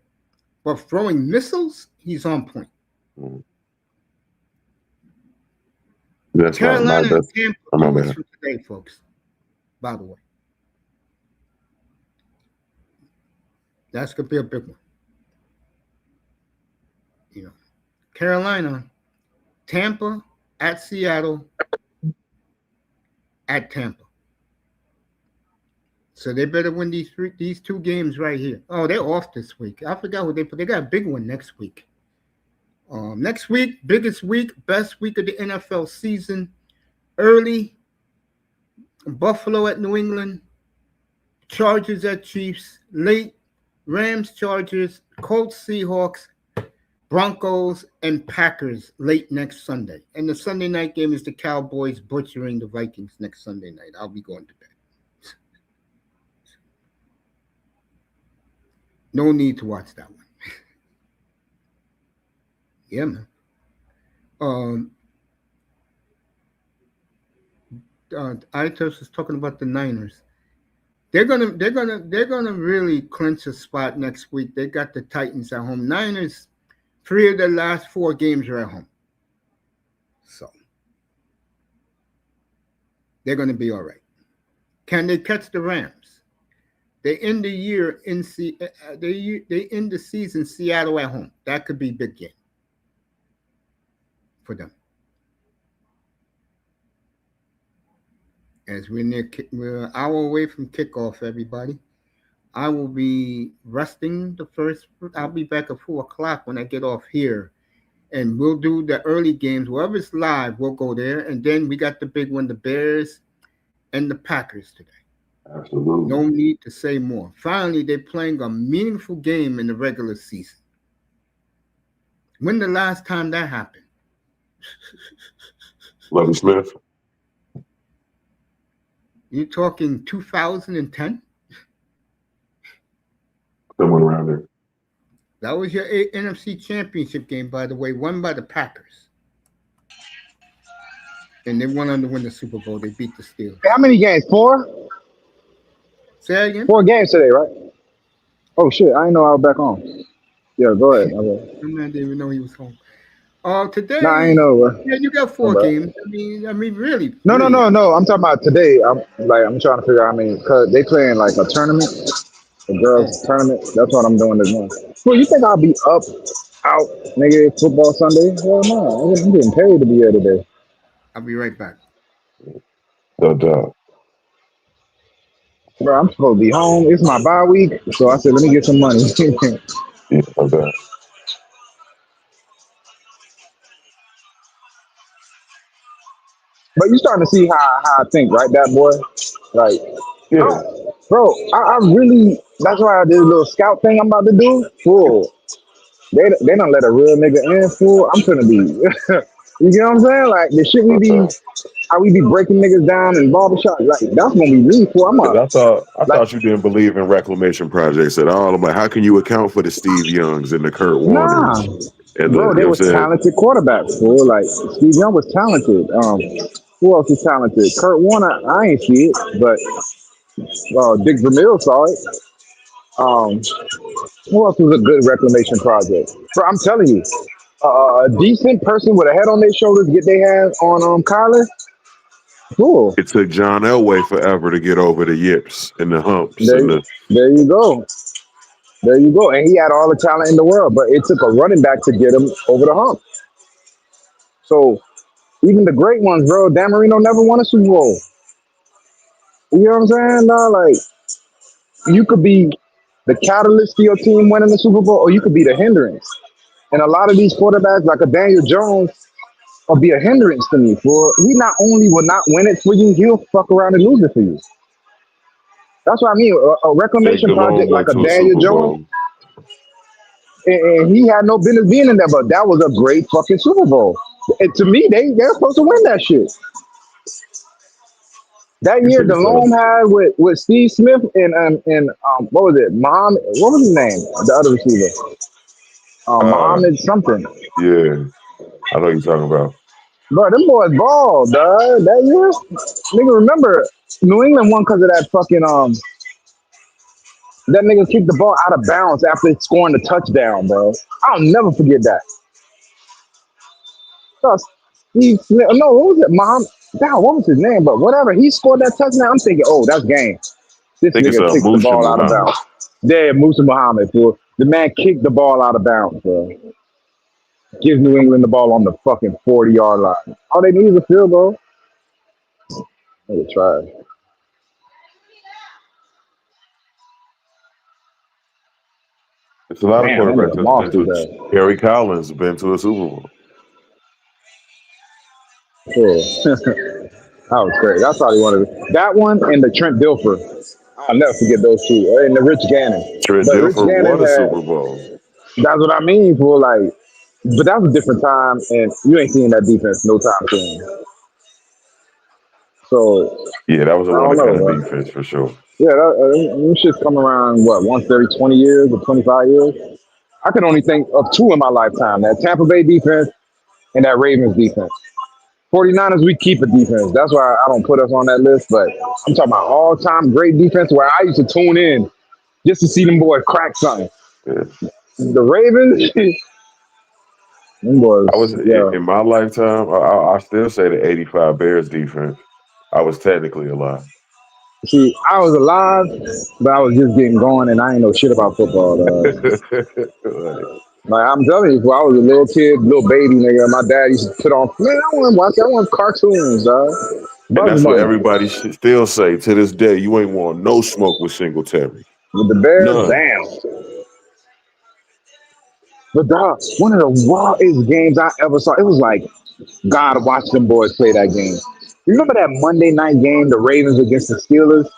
but throwing missiles, he's on point. Mhm. That's my Carolina and best. Tampa, Oh, 2 my weeks bad. from today, folks. By the way, that's gonna be a big one. You know, Carolina, Tampa at Seattle at Tampa. So they better win these two games right here. Oh, they're off this week. I forgot what they put. They got a big one next week. Next week, biggest week, best week of the NFL season. Early, Buffalo at New England, Chargers at Chiefs. Late, Rams, Chargers, Colts, Seahawks, Broncos, and Packers late next Sunday. And the Sunday night game is the Cowboys butchering the Vikings next Sunday night. I'll be going to bed. No need to watch that one. Yeah, man. Um, Itos is talking about the Niners. They're gonna really clinch a spot next week. They got the Titans at home. Niners, 3 of their last 4 games are at home, so they're gonna be all right. Can they catch the Rams? They end the year in they end the season Seattle at home. That could be big game for them. As we're an hour away from kickoff, everybody. I will be resting the first. I'll be back at 4 o'clock when I get off here, and we'll do the early games. Whoever's live, we'll go there, and then we got the big one: the Bears and the Packers today. Absolutely. No need to say more. Finally, they're playing a meaningful game in the regular season. When the last time that happened? Lovey Smith. You're talking 2010? Someone around there. That was your NFC Championship game, by the way, won by the Packers. And they went on to win the Super Bowl. They beat the Steelers. How many games? 4? Say that again? 4 games today, right? Oh shit! I didn't know I was back on. Yeah, go ahead. Okay. The man didn't even know he was home. No, I Today, ain't know, bro. yeah, you got My 4 bad. games. I mean, really, No, no, really. no, no. I'm talking about today. I'm trying to figure out how many. Cause they playing like a tournament, a Oh, girls tournament. That's what I'm doing this month. Well, you think I'll be up, out, nigga? Football Sunday? Hell no. I'm getting paid to be here today, I'll be right back. So, bro. I'm supposed to be home. It's my bye week, so I said let me get some money. yeah, so. But you starting to see how I think, right? That boy, like, Yeah. bro, I really That's why this little scout thing I'm about to do. Fool, they don't let a real nigga in. Fool, I'm finna be. You get what I'm saying? Like the shit we be, how we be breaking niggas down in barbershop. Like that's gonna be me. Fool, I'm a Because I like thought you didn't believe in reclamation projects at all. I'm like, how can you account for the Steve Youngs and the Kurt nah, Warners and the, bro. you know They what I'm was saying? talented quarterbacks. Fool, like Steve Young was talented. Who else is talented? Kurt Warner, I ain't see it, but Dick Vermeil saw it. Um, who else was a good reclamation project? Bro, I'm telling you, a decent person with a head on their shoulders get their hands on Kyler. Cool. It took John Elway forever to get over the yips and the humps There, and the there you go. There you go. And he had all the talent in the world, but it took a running back to get him over the hump. So even the great ones, bro, Dan Marino never won a Super Bowl. You know what I'm saying? No, like you could be the catalyst to your team winning the Super Bowl, or you could be the hindrance. And a lot of these quarterbacks, like a Daniel Jones, will be a hindrance to me. For he not only will not win it for you, he'll fuck around and lose it for you. That's what I mean. A Jake reclamation Delhomme project like went a to a Daniel Super Jones, Bowl. and he had no business being in there, but that was a great fucking Super Bowl. And to me, they're supposed to win that shit. That You year, think so? Delhomme had with Steve Smith and what was it? Muhammad, what was his name? The other receiver, Uh, Muhammad something. yeah, I know you're talking about. Bro, them boys ball, dog. That year, nigga, remember New England won because of that fucking that nigga kicked the ball out of bounds after scoring the touchdown, bro. I'll never forget that. So Steve Smith, no, what was it? Muhammad. Damn, what was his name? But whatever, he scored that touchdown. I'm thinking, oh, that's game. This I think it's nigga kicked the Musha ball out of Muhammad. bounds. There, Musa Muhammad, bro. The man kicked the ball out of bounds, bro. Gives New England the ball on the fucking 40-yard line. All they need is a field goal. Nigga try. It's a lot of Damn, that quarterbacks nigga that's been lost his to. ass. Harry Collins has been to a Super Bowl. Yeah. That was crazy. That's all he wanted. That one and the Trent Dilfer. I'll never forget those two. And the Rich Gannon. Trent But Rich Dilfer Gannon won a had, Super Bowl. that's what I mean for like, but that was a different time and you ain't seeing that defense no time soon. So, Yeah, that was a I one don't of know, kind of bro. defense for sure. Yeah, them shit's come around, what, once every 20 years or 25 years? I can only think of two in my lifetime, that Tampa Bay defense and that Ravens defense. 49ers, we keep a defense. That's why I don't put us on that list. But I'm talking about all-time great defense where I used to tune in just to see them boys crack something. Yeah. The Ravens, them I was boys, yeah. in my lifetime. I still say the '85 Bears defense. I was technically alive. See, I was alive, but I was just getting going, and I ain't know shit about football. Like, Like I'm telling you, when I was a little kid, little baby nigga, my dad used to put on, man, I want to watch, I want cartoons, and Bugs that's what Bunny everybody should still say to this day. You ain't want no smoke with Singletary. with the Bears, None. damn. But dog, one of the wildest games I ever saw. It was like God watched them boys play that game. You remember that Monday night game, the Ravens against the Steelers?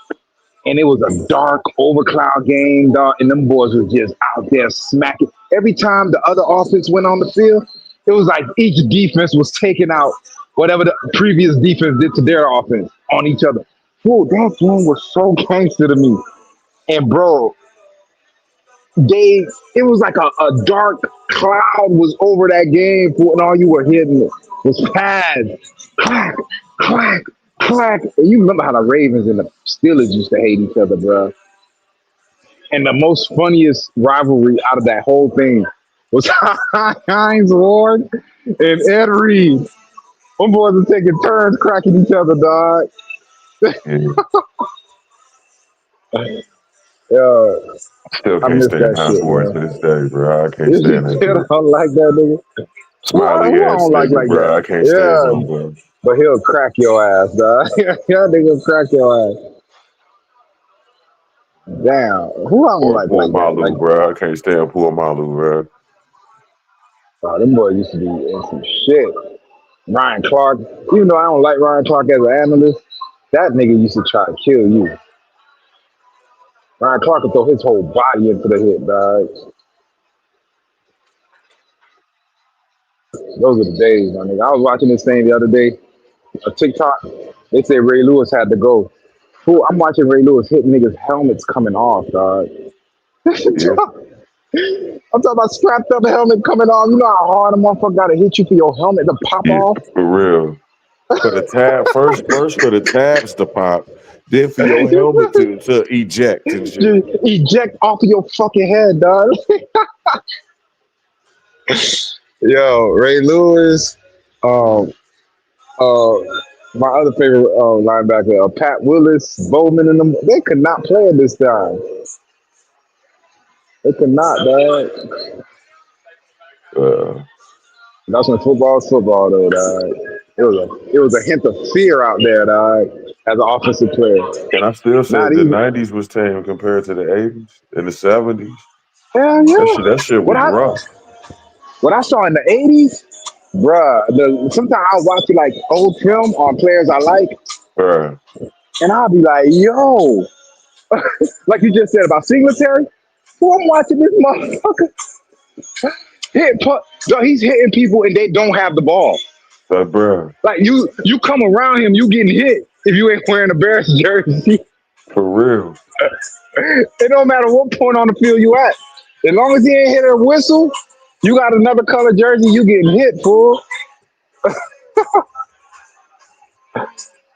And it was a dark overcloud game, dog, and them boys were just out there smacking. Every time the other offense went on the field, it was like each defense was taking out whatever the previous defense did to their offense on each other. Whoa, that game was so gangster to me. And bro, it was like a dark cloud was over that game, and all you were hitting was pads, clack, clack, clack. And you remember how the Ravens and the Steelers used to hate each other, bro. And the most funniest rivalry out of that whole thing was Hines Ward and Ed Reed. Them boys were taking turns cracking each other, dog. Yeah. Yeah, Still I can't miss stand that Hines shit, Ward to man. this day, bro. I can't You stand that still dude. don't like that nigga? Smiley Who I ass don't nigga, like bro. that? I can't stand him, Yeah, bro. but he'll crack your ass, dog. Yeah, nigga crack your ass. Damn, who I don't Or like poor that? Like, Malu, bro. I can't stand poor Malu, bro. them boys used to be in some shit. Ryan Clark, even though I don't like Ryan Clark as an analyst, that nigga used to try to kill you. Ryan Clark could throw his whole body into the hit, dog. Those are the days, my nigga. I was watching this thing the other day, a TikTok. They said Ray Lewis had to go. Fool, I'm watching Ray Lewis hit niggas' helmets coming off, dog. Yeah, I'm talking about strapped up helmet coming off. You know how hard a motherfucker gotta hit you for your helmet to pop yeah, off? for real. For the tab first for the tabs to pop, then for your helmet to eject and shit. Just eject off of your fucking head, dog. Yo, Ray Lewis, um, uh, my other favorite linebacker, Pat Willis, Bowman, and them, they could not play at this time. They could not, dog. Uh, That's when football was football, though, dog. It was a hint of fear out there, dog, as an offensive player. and I still say Not the even. '90s was tame compared to the '80s and the '70s. Hell That yeah. shit What was I rough. what I saw in the '80s, bruh. Sometimes I'll watch like old film on players I like, Uh, and I'll be like, yo, like you just said about Singletary. Who I'm watching this motherfucker he's hitting people and they don't have the ball. but bruh, Like you come around him, you getting hit if you ain't wearing a Bears jersey. for real. It don't matter what point on the field you at. As long as he ain't hit a whistle, you got another color jersey, you getting hit, fool.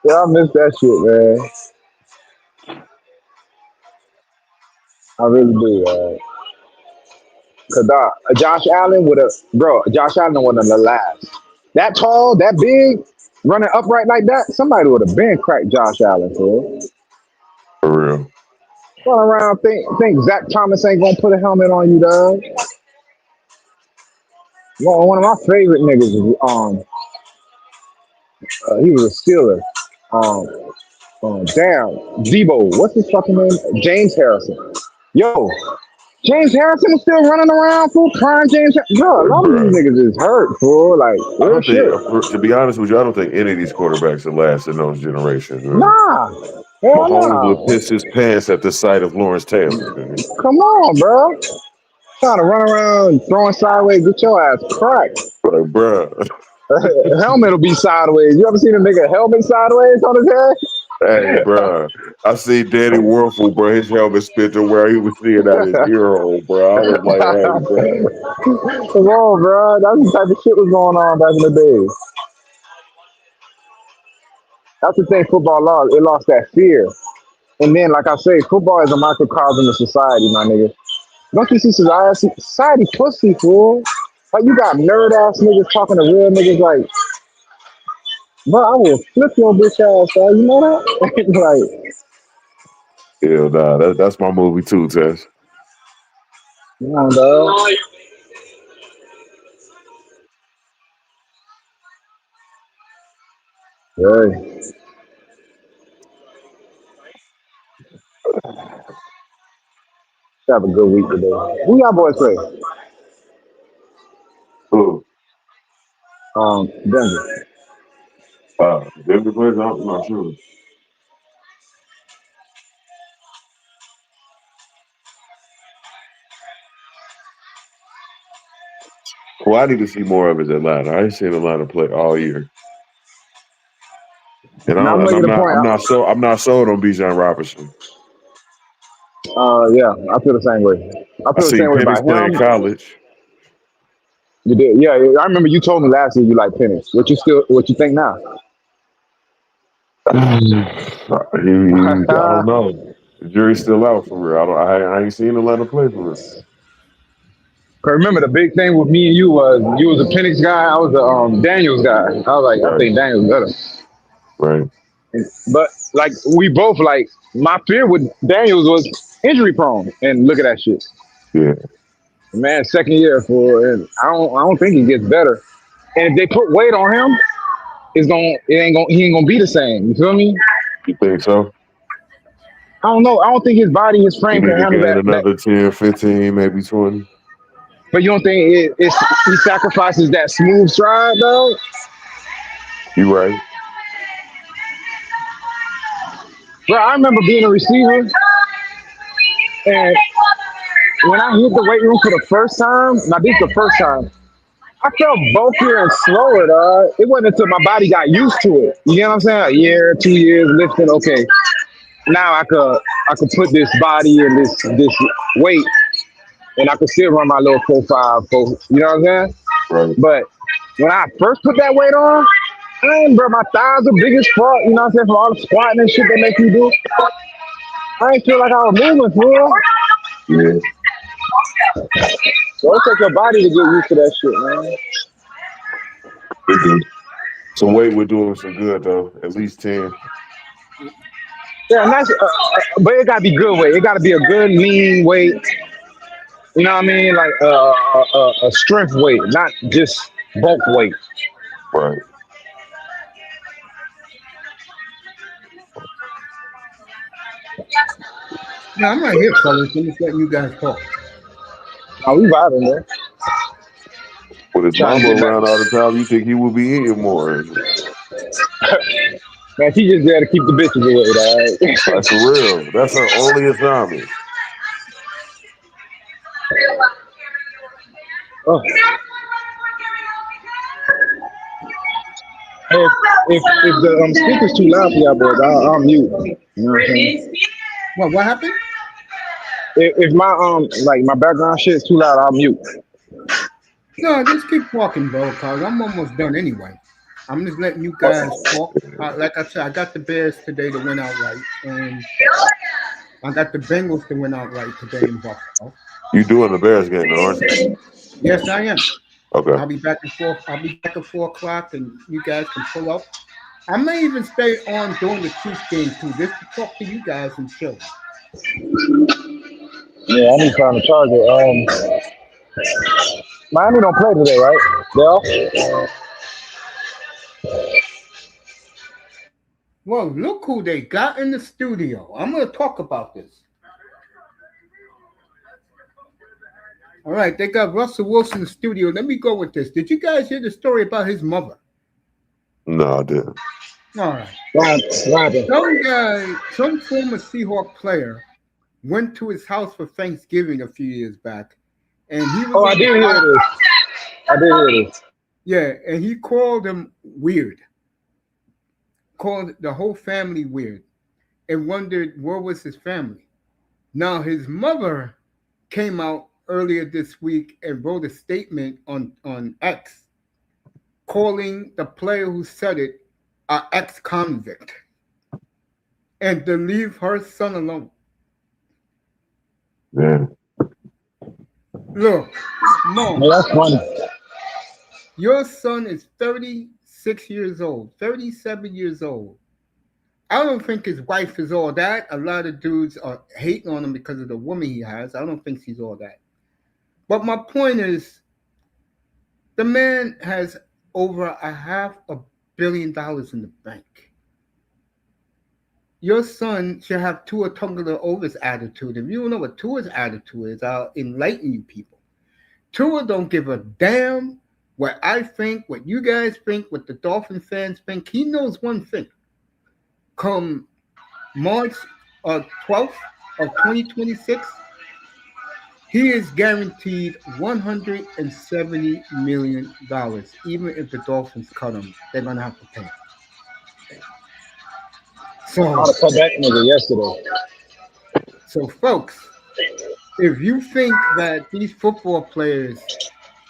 Yeah, I miss that shit, man. I really do, man. Cause Josh Allen would have, bro. Josh Allen would have last. That tall, that big, running upright like that. Somebody would have been cracked Josh Allen, fool. For real. Run around, think Zach Thomas ain't gonna put a helmet on you, dog. One of my favorite niggas is he was a Steeler. Um, damn, Debo. What's his fucking name? James Harrison. Yo, James Harrison is still running around, fool. Prime James. Bro, a lot of these Bruh. niggas is hurt, fool. Like I real don't think, shit. to be honest with you, I don't think any of these quarterbacks will last in those generations, man. Nah, hell Mahomes would no. piss his pants at the sight of Lawrence Taylor, man. Come on, bro. Trying to run around throwing sideways, get your ass cracked. Like, bruh. Helmet will be sideways. You ever seen a nigga helmet sideways on his head? Hey, bro, I see Danny Werfel, bro. His helmet spit to where he was seeing out his ear hole, bro. I was like, hey, bro. Come on, bro. That's the type of shit was going on back in the day. That's the thing football lost. It lost that fear. And then, like I say, football is a microcosm of society, my nigga. Don't you see society pussy, fool? Like, you got nerd ass niggas talking to real niggas like, bro, I will flip your bitch ass, dog. You know that? Like, Hell nah, that's my movie too, Tess. come on, dog. Hey, have a good week today. Who y'all boys play? Ooh, Denver. Denver plays, I'm not sure. Well, I need to see more of his Atlanta. I ain't seen Atlanta play all year, and, Now I'm I'm making a not, point. I'm not sold on Bijan Robinson. Yeah, I feel the same way. I I feel the seen same way Penix about play in him. college. You did, yeah. I remember you told me last year you like Penix. What you think now? I don't know. The jury's still out for real. I ain't seen Atlanta play for real. Cause remember the big thing with me and you was a Penix guy, I was a Daniels guy. I was like, I Right, think Daniels better. right, But like we both like my fear with Daniels was injury prone, and look at that shit. yeah. Man, second year for, and I don't think he gets better. And if they put weight on him, he ain't gonna be the same. You feel me? You think so? I don't know. I don't think his body, his You frame can need to handle gain that. another 10, 15, maybe 20. But you don't think he sacrifices that smooth stride though? You right. Bro, I remember being a receiver And when I hit the weight room for the first time, now this is the first time, I felt bulkier and slower, dog. It wasn't until my body got used to it. You know what I'm saying? A year, 2 years lifting, okay. Now I could put this body and this weight, and I could still run my little 4.5, 4. You know what I'm saying? Right. But when I first put that weight on, bro, my thighs are big as fuck. You know what I'm saying? From all the squatting and shit they make you do, I ain't feel like I was moving, for real. Yeah. So it takes your body to get used to that shit, man. It do. Some weight would do us some good though. At least 10. Yeah, and that's, but it gotta be good weight. It gotta be a good lean weight. You know what I mean? Like a strength weight, not just bulk weight. Right. No, I'm not here, fellas. I'm just letting you guys talk. Now we vibing, man. With his Trying mama to get back. around all the time, you think he would be eating more. Man, she just there to keep the bitches away, dog. Like for real. That's her only assignment. Oh. If the speaker's too loud for y'all boys, I'll mute. You know what I'm saying? What happened? If my like my background shit is too loud, I'll mute. No, just keep talking, bro, cause I'm almost done anyway. I'm just letting you guys talk. Like I said, I got the Bears today that went out right, and I got the Bengals that went out right today in Buffalo. You doing the Bears game, aren't you? Yes, I am. Okay. I'll be back at 4 o'clock, and you guys can pull up. I may even stay on during the Chiefs game too, just to talk to you guys and chill. Yeah, I need to find the charger. Miami don't play today, right? Dell? Well, look who they got in the studio. I'm going to talk about this. All right, they got Russell Wilson in the studio. Let me go with this. Did you guys hear the story about his mother? No, I didn't. All right. Right. Some guy, some former Seahawk player, went to his house for Thanksgiving a few years back, and he was. Oh, I did hear this. I did hear this. Yeah, and he called him weird. Called the whole family weird, and wondered where was his family. Now his mother came out earlier this week and wrote a statement on X, calling the player who said it an ex-convict, and to leave her son alone. Yeah. Look, Mom, Yeah, that's funny. your son is 36 years old, 37 years old. I don't think his wife is all that. A lot of dudes are hating on him because of the woman he has. I don't think she's all that. But my point is, the man has over $500 million in the bank. Your son should have Tua Tagovailoa's attitude. If you don't know what Tua's attitude is, I'll enlighten you people. Tua don't give a damn what I think, what you guys think, what the Dolphin fans think. He knows one thing. Come March 12th of 2026, he is guaranteed $170 million. Even if the Dolphins cut him, they're going to have to pay him. I ought to cut that nigga yesterday. So, folks, if you think that these football players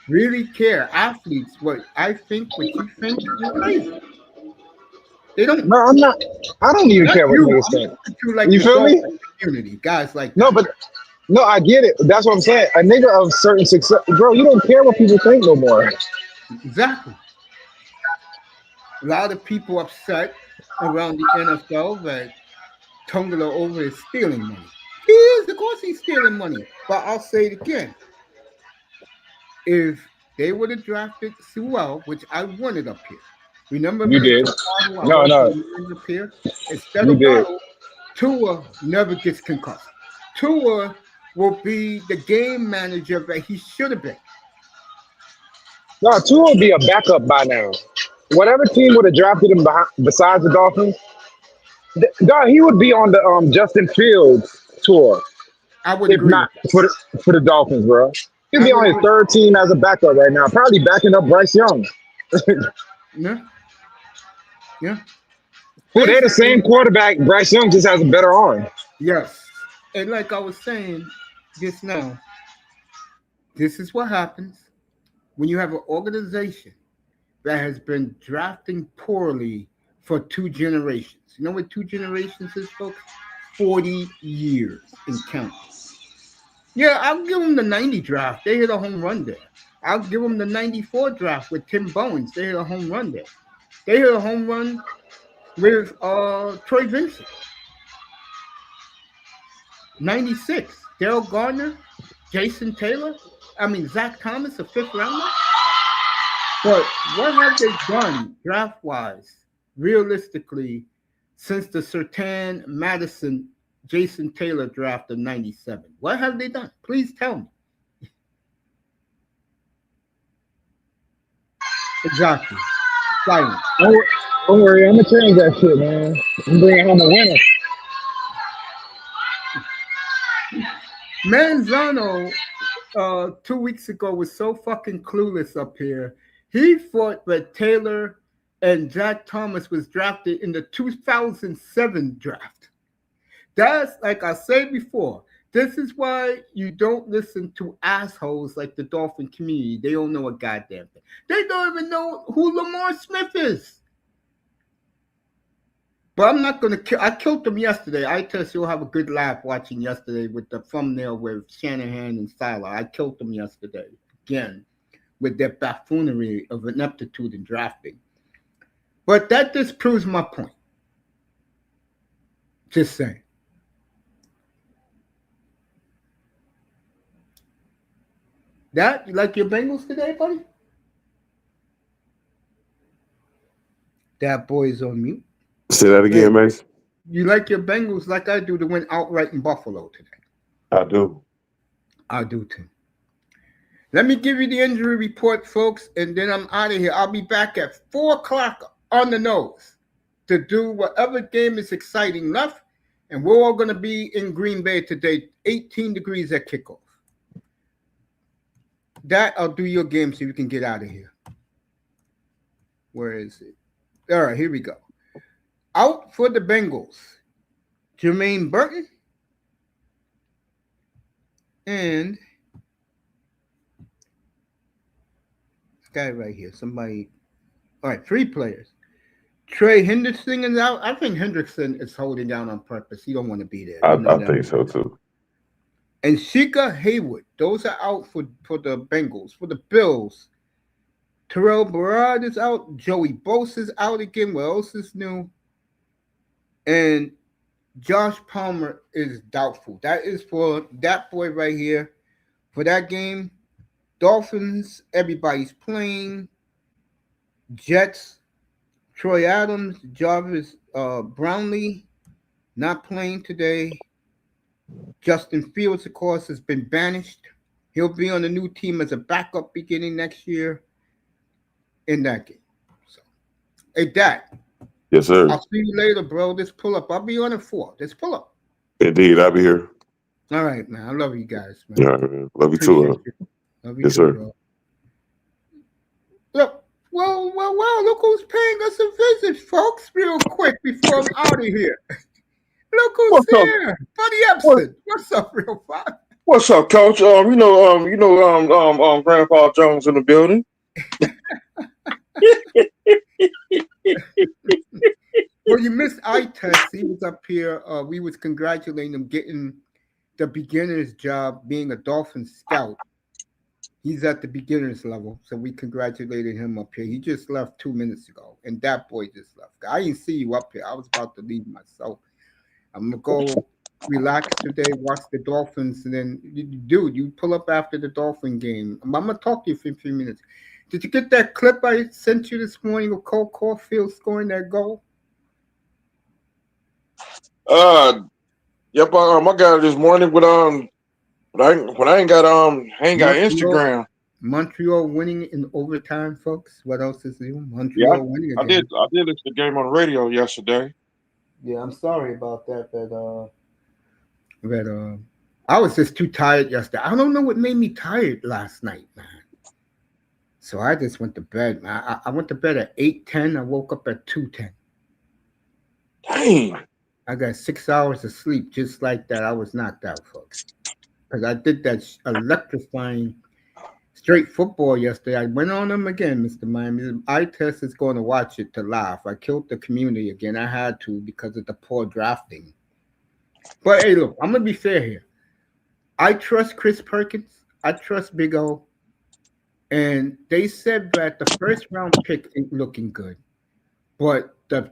really care, athletes, what I think, what you think, you're crazy. They don't. No, I'm not. I don't even Not care what you. niggas I'm think. you like You the feel me? Dolphin community, guys like No, that. but no, I get it. That's what I'm saying. A nigga of certain success, bro. You don't care what people think no more. Exactly. A lot of people upset around the NFL that Tagovailoa is stealing money. He is, of course, he's stealing money. But I'll say it again: if they would have drafted Sewell, which I wanted up here, remember You Mitchell did. Waddle? I No, wanted no, him up here instead you of did. Waddle. Tua never gets concussed. Tua will be the game manager that he should have been. No, Tua would be a backup by now. Whatever team would have drafted him besides the Dolphins, dog, he would be on the Justin Fields tour. I would if agree not with that. for the Dolphins, bro. He'll I be would on his agree. third team as a backup right now, probably backing up Bryce Young. Yeah, yeah. Who they the same Basically, quarterback. Bryce Young just has a better arm. yes. And like I was saying just now, this is what happens when you have an organization that has been drafting poorly for 2 generations. You know what 2 generations is, folks? 40 years in counting. Yeah, I'll give them the 90 draft. They hit a home run there. I'll give them the 94 draft with Tim Bowens. They hit a home run there. They hit a home run with Troy Vincent. 96. Daryl Gardner, Jason Taylor. I mean, Zach Thomas, a fifth rounder. But what have they done draft wise, realistically, since the Sertan Madison Jason Taylor draft of 97? What have they done? Please tell me. Exactly. Silence. Don't worry, I'm gonna change that shit, man. I'm bringing home a winner. Manzano 2 weeks ago was so fucking clueless up here. He thought that Taylor and Jack Thomas was drafted in the 2007 draft. That's like I said before. This is why you don't listen to assholes like the Dolphin community. They don't know a goddamn thing. They don't even know who Lamar Smith is. But I'm not gonna kill. I killed them yesterday. I test you'll have a good laugh watching yesterday with the thumbnail with Shanahan and Styler. I killed them yesterday again with their buffoonery of ineptitude in drafting. But that just proves my point. Just saying. That you like your Bengals today, buddy? That boy is on mute. Say that again, Hey, Mace. you like your Bengals like I do to win outright in Buffalo today. I do. I do too. Let me give you the injury report, folks, and then I'm out of here. I'll be back at 4 o'clock on the nose to do whatever game is exciting left, and we're all going to be in Green Bay today, 18 degrees at kickoff. That I'll do your game so you can get out of here. Where is it? All right, here we go. Out for the Bengals, Jermaine Burton and this guy right here. Somebody. All right, 3 players. Trey Henderson is out. I think Hendrickson is holding down on purpose. He don't want to be there. You know I that. think so too. And Sheikah Haywood. Those are out for the Bengals. For the Bills, Terrell Barrard is out. Joey Bosa is out again. What else is new? And Josh Palmer is doubtful. That is for that boy right here. For that game, Dolphins, everybody's playing. Jets, Troy Adams, Jarvis Brownlee, not playing today. Justin Fields, of course, has been banished. He'll be on the new team as a backup beginning next year in that game. So, hey, Dad. Yes, sir. I'll see you later, bro. This pull up. I'll be on at 4. This pull up. Indeed, I'll be here. All right, man. I love you guys, man. All right, man. Love you Appreciate too. you. Love you Yes, too, sir. bro. Look, well, look who's paying us a visit, folks, real quick before I'm out of here. Look who's What's up? here. Buddy Epson. What's up, real fine? What's up, Coach? Grandpa Jones in the building. Well, you missed eye test. He was up here. We was congratulating him getting the beginner's job, being a Dolphin scout. He's at the beginner's level, so we congratulated him up here. He just left 2 minutes ago, and that boy just left. I didn't see you up here. I was about to leave myself. I'm gonna go relax today, watch the Dolphins, and then, you pull up after the Dolphin game. I'm gonna talk to you for a few minutes. Did you get that clip I sent you this morning of Cole Caulfield scoring that goal? Yep. I got it this morning, but I ain't got Instagram. Montreal winning in overtime, folks. What else is new? Montreal Yeah, winning I again. did listen to the game on the radio yesterday. Yeah, I'm sorry about that, but I was just too tired yesterday. I don't know what made me tired last night, man. So I just went to bed, man. I went to bed at 8:10. I woke up at 2:10. Dang. I got 6 hours of sleep just like that. I was knocked out, folks. Because I did that electrifying straight football yesterday. I went on them again, Mr. Miami. Eye test is going to watch it to laugh. I killed the community again. I had to because of the poor drafting. But hey, look, I'm going to be fair here. I trust Chris Perkins. I trust Big O. And they said that the first round pick ain't looking good. But the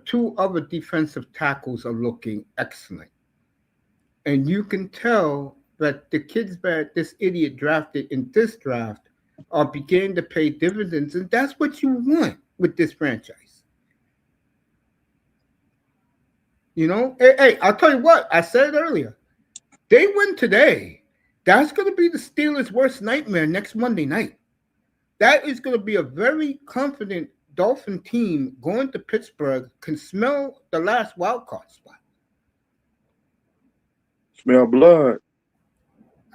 two other defensive tackles are looking excellent. And you can tell that the kids that this idiot drafted in this draft are beginning to pay dividends, and that's what you want with this franchise. You know, hey, I'll tell you what, I said it earlier. They win today. That's going to be the Steelers' worst nightmare next Monday night. That is going to be a very confident Dolphin team going to Pittsburgh, can smell the last wild card spot. Smell blood.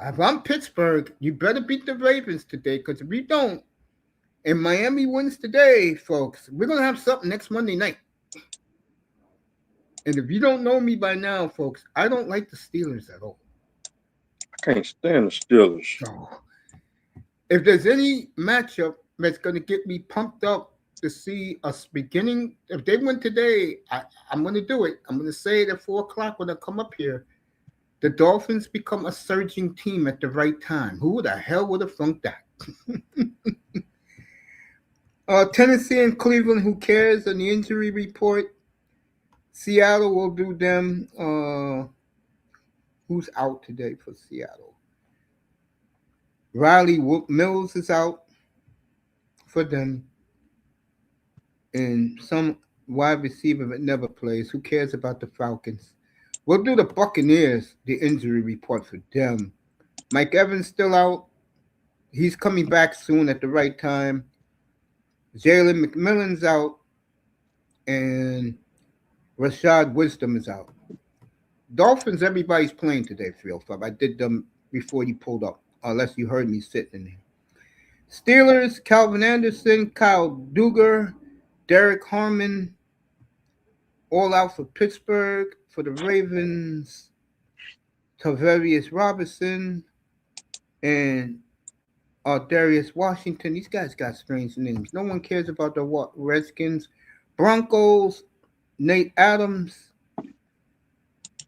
If I'm Pittsburgh, you better beat the Ravens today, because if you don't, and Miami wins today, folks, we're going to have something next Monday night. And if you don't know me by now, folks, I don't like the Steelers at all. I can't stand the Steelers. So, if there's any matchup that's going to get me pumped up to see us beginning, if they win today, I'm going to do it. I'm going to say it at 4 o'clock when I come up here. The Dolphins become a surging team at the right time. Who the hell would have thunk that? Tennessee and Cleveland, who cares? On the injury report, Seattle will do them. Who's out today for Seattle? Riley Mills is out for them. And some wide receiver that never plays. Who cares about the Falcons? We'll do the Buccaneers, the injury report for them. Mike Evans still out. He's coming back soon at the right time. Jalen McMillan's out. And Rashad Wisdom is out. Dolphins, everybody's playing today, Phil. I did them before you pulled up, unless you heard me sitting in there. Steelers, Calvin Anderson, Kyle Duggar, Derek Harmon, all out for Pittsburgh. For the Ravens, Tavarius Robinson and Darius Washington. These guys got strange names. No one cares about the Redskins. Broncos, Nate Adams,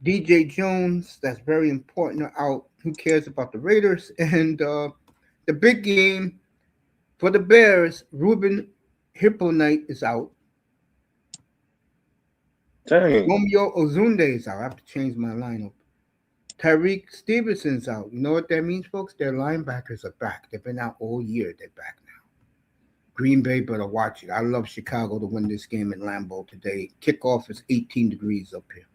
DJ Jones. That's very important. Are out. Who cares about the Raiders? And the big game for the Bears, Ruben Hippolyte is out. Dang. Romeo Ozunde is out. I have to change my lineup. Tyreek Stevenson's out. You know what that means, folks? Their linebackers are back. They've been out all year. They're back now. Green Bay better watch it. I love Chicago to win this game in Lambeau today. Kickoff is 18 degrees up here.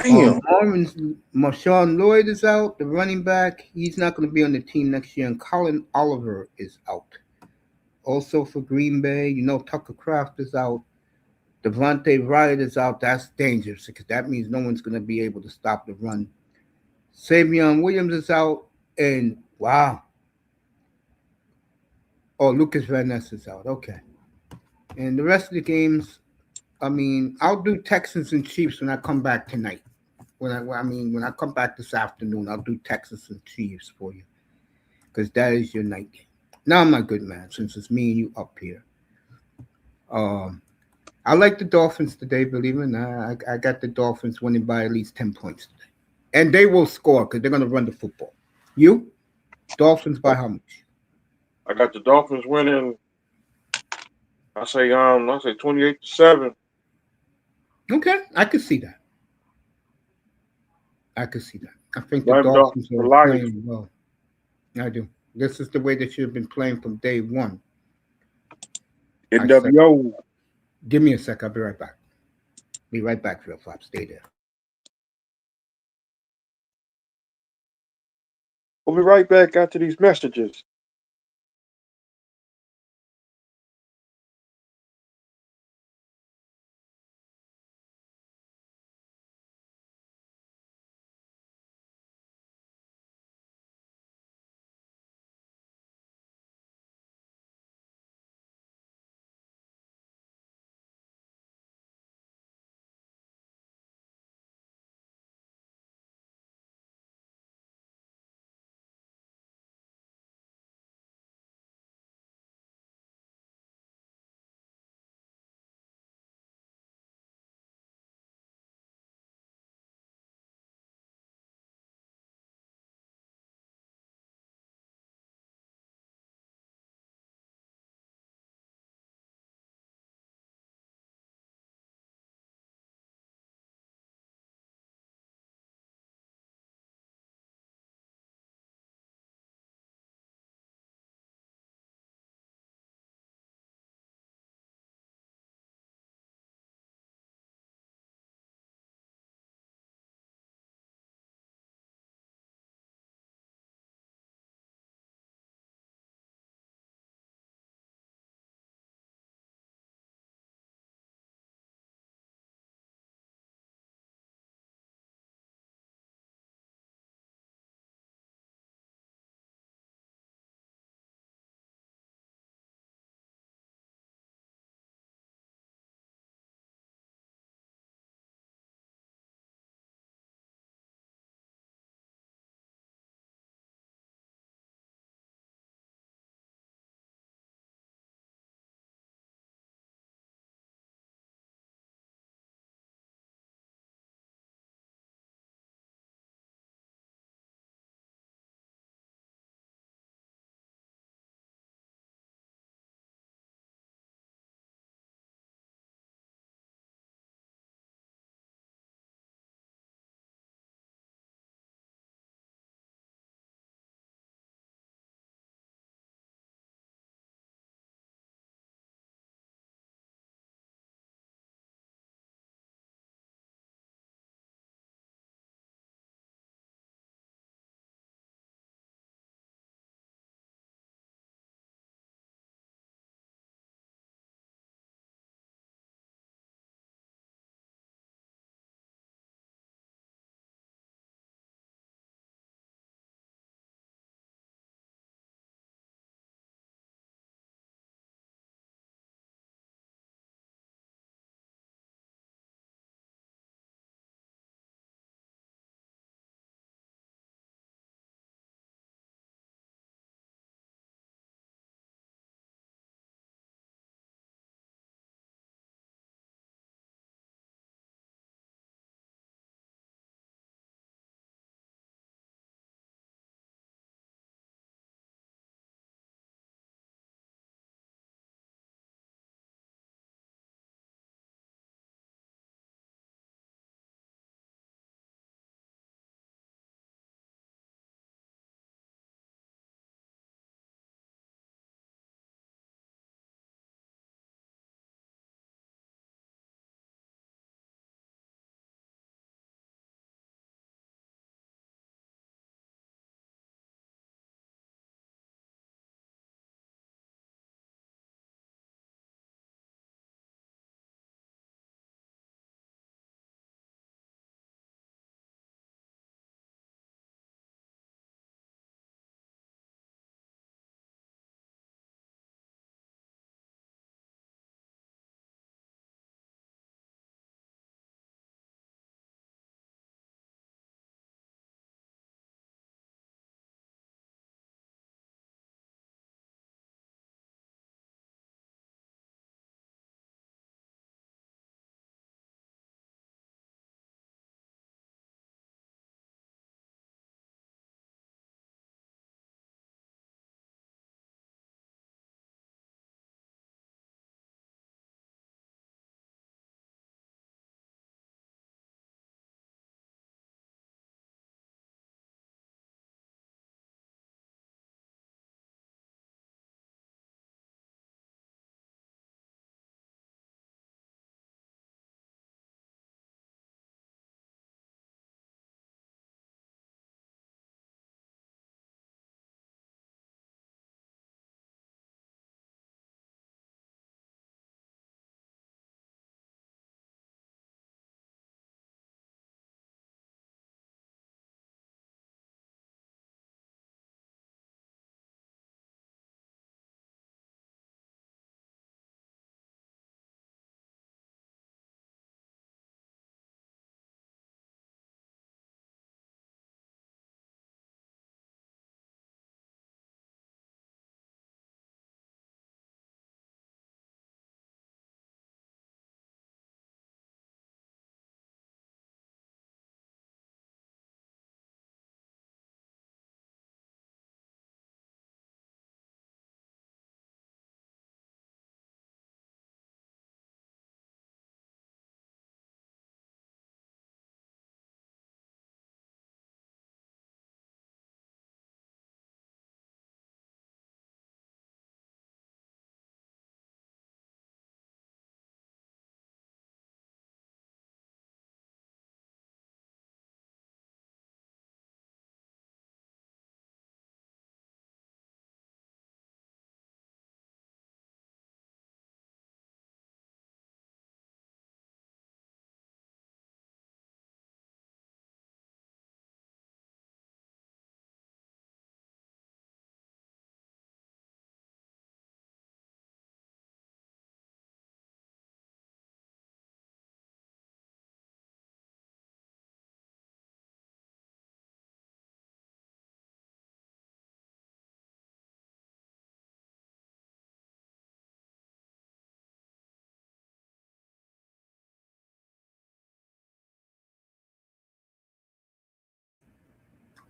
Damn. Marshawn Lloyd is out, the running back. He's not going to be on the team next year. And Colin Oliver is out. Also for Green Bay, you know, Tucker Kraft is out. Devontae Wright is out. That's dangerous because that means no one's going to be able to stop the run. Savion Williams is out. And wow. Oh, Lucas Van Ness is out. Okay. And the rest of the games, I mean, I'll do Texans and Chiefs when I come back tonight. When I come back this afternoon, I'll do Texans and Chiefs for you. Because that is your night game. Now, my good man, since it's me and you up here. I like the Dolphins today, believe it or not. I got the Dolphins winning by at least 10 points today. And they will score because they're going to run the football. You? Dolphins by how much? I got the Dolphins winning. I say 28-7. Okay, I can see that. I think the Blame Dolphins the are Lions. playing well. I do. This is the way they should have been playing from day one. NWO. Give me a sec. I'll be right back. Be right back, Phil Flop. Stay there. We'll be right back after these messages.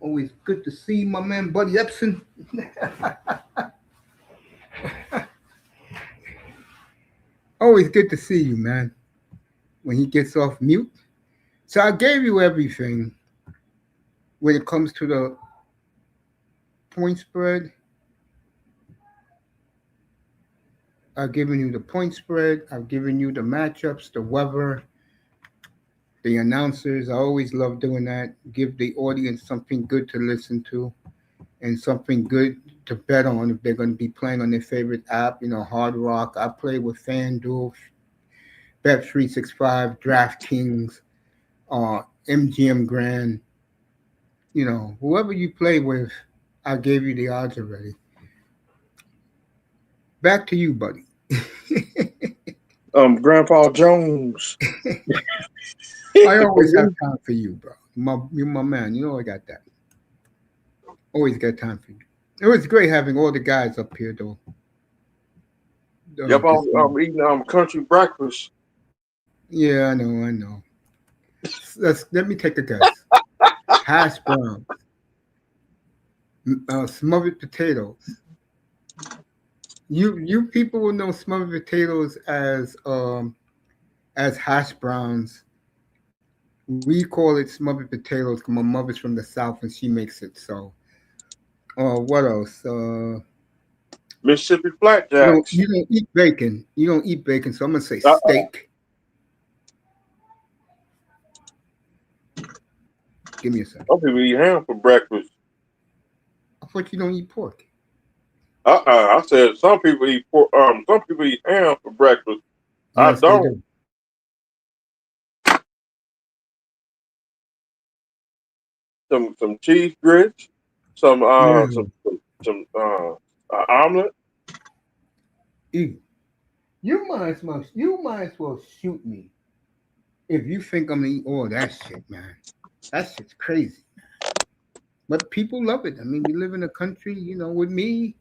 Always good to see my man, Buddy Epson. Always good to see you, man. When he gets off mute. So I gave you everything when it comes to the point spread. I've given you the point spread. I've given you the matchups, the weather, the announcers. I always love doing that. Give the audience something good to listen to and something good to bet on if they're going to be playing on their favorite app. Hard Rock. I play with FanDuel, Bet365, DraftKings, MGM Grand. Whoever you play with, I gave you the odds already. Back to you, buddy. Grandpa Jones. I always have time for you, bro. You're my man. You know I got that. Always got time for you. It was great having all the guys up here, though. Yep, I'm eating country breakfast. Yeah, I know. Let me take a guess. Hash browns, smothered potatoes. You people will know smothered potatoes as hash browns. We call it smothered potatoes because my mother's from the South and she makes it. So, what else? Mississippi flapjacks. You don't eat bacon. You don't eat bacon, so I'm gonna say steak. Give me a second. Some people eat ham for breakfast. I thought you don't eat pork. I said some people eat pork. Some people eat ham for breakfast. Yes, I don't. Some cheese grits, some omelet. Ew. You might as well shoot me if you think I'm gonna eat all that shit, man. That shit's crazy. But people love it. I mean, we live in a country, with me,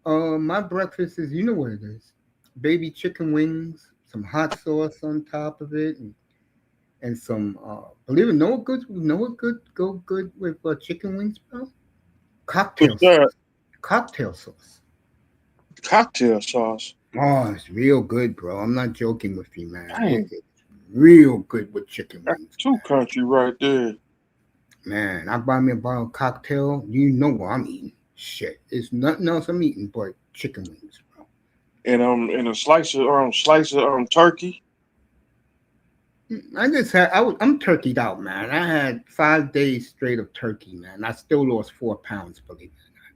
my breakfast is, what it is. Baby chicken wings, some hot sauce on top of it, and some, believe it, know what go good with chicken wings, bro? Cocktail sauce. Cocktail sauce. Cocktail sauce. Oh, it's real good, bro. I'm not joking with you, man. Dang. It's real good with chicken That's wings. two country right there. Man, I buy me a bottle of cocktail. You know what I'm eating. Shit. It's nothing else I'm eating but chicken wings, bro. And a slice of turkey. I'm turkeyed out, man. I had 5 days straight of turkey, man. I still lost 4 pounds, believe it or not,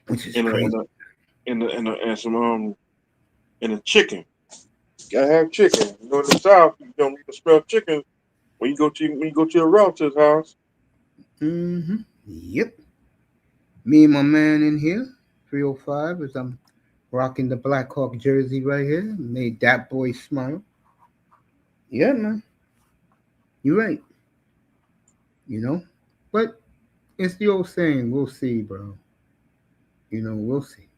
man. Which is crazy. And a chicken. Gotta have chicken. In the South, you don't need to smell chicken when you go to a relative's house. Mm-hmm. Yep. Me and my man in here, 305, as I'm rocking the Black Hawk jersey right here. Made that boy smile. Yeah, man. You're right. But it's the old saying, we'll see, bro. We'll see.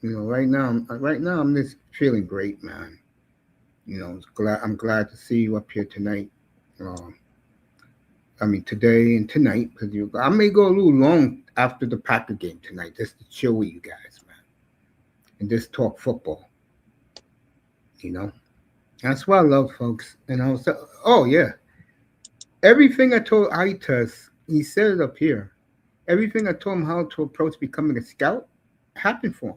Right now I'm just feeling great, man. I'm glad to see you up here tonight. Today and tonight, because I may go a little long after the Packer game tonight, just to chill with you guys, man, and just talk football. That's what I love, folks. And I was, oh yeah, everything I told Itas, he said it up here. Everything I told him how to approach becoming a scout happened for him.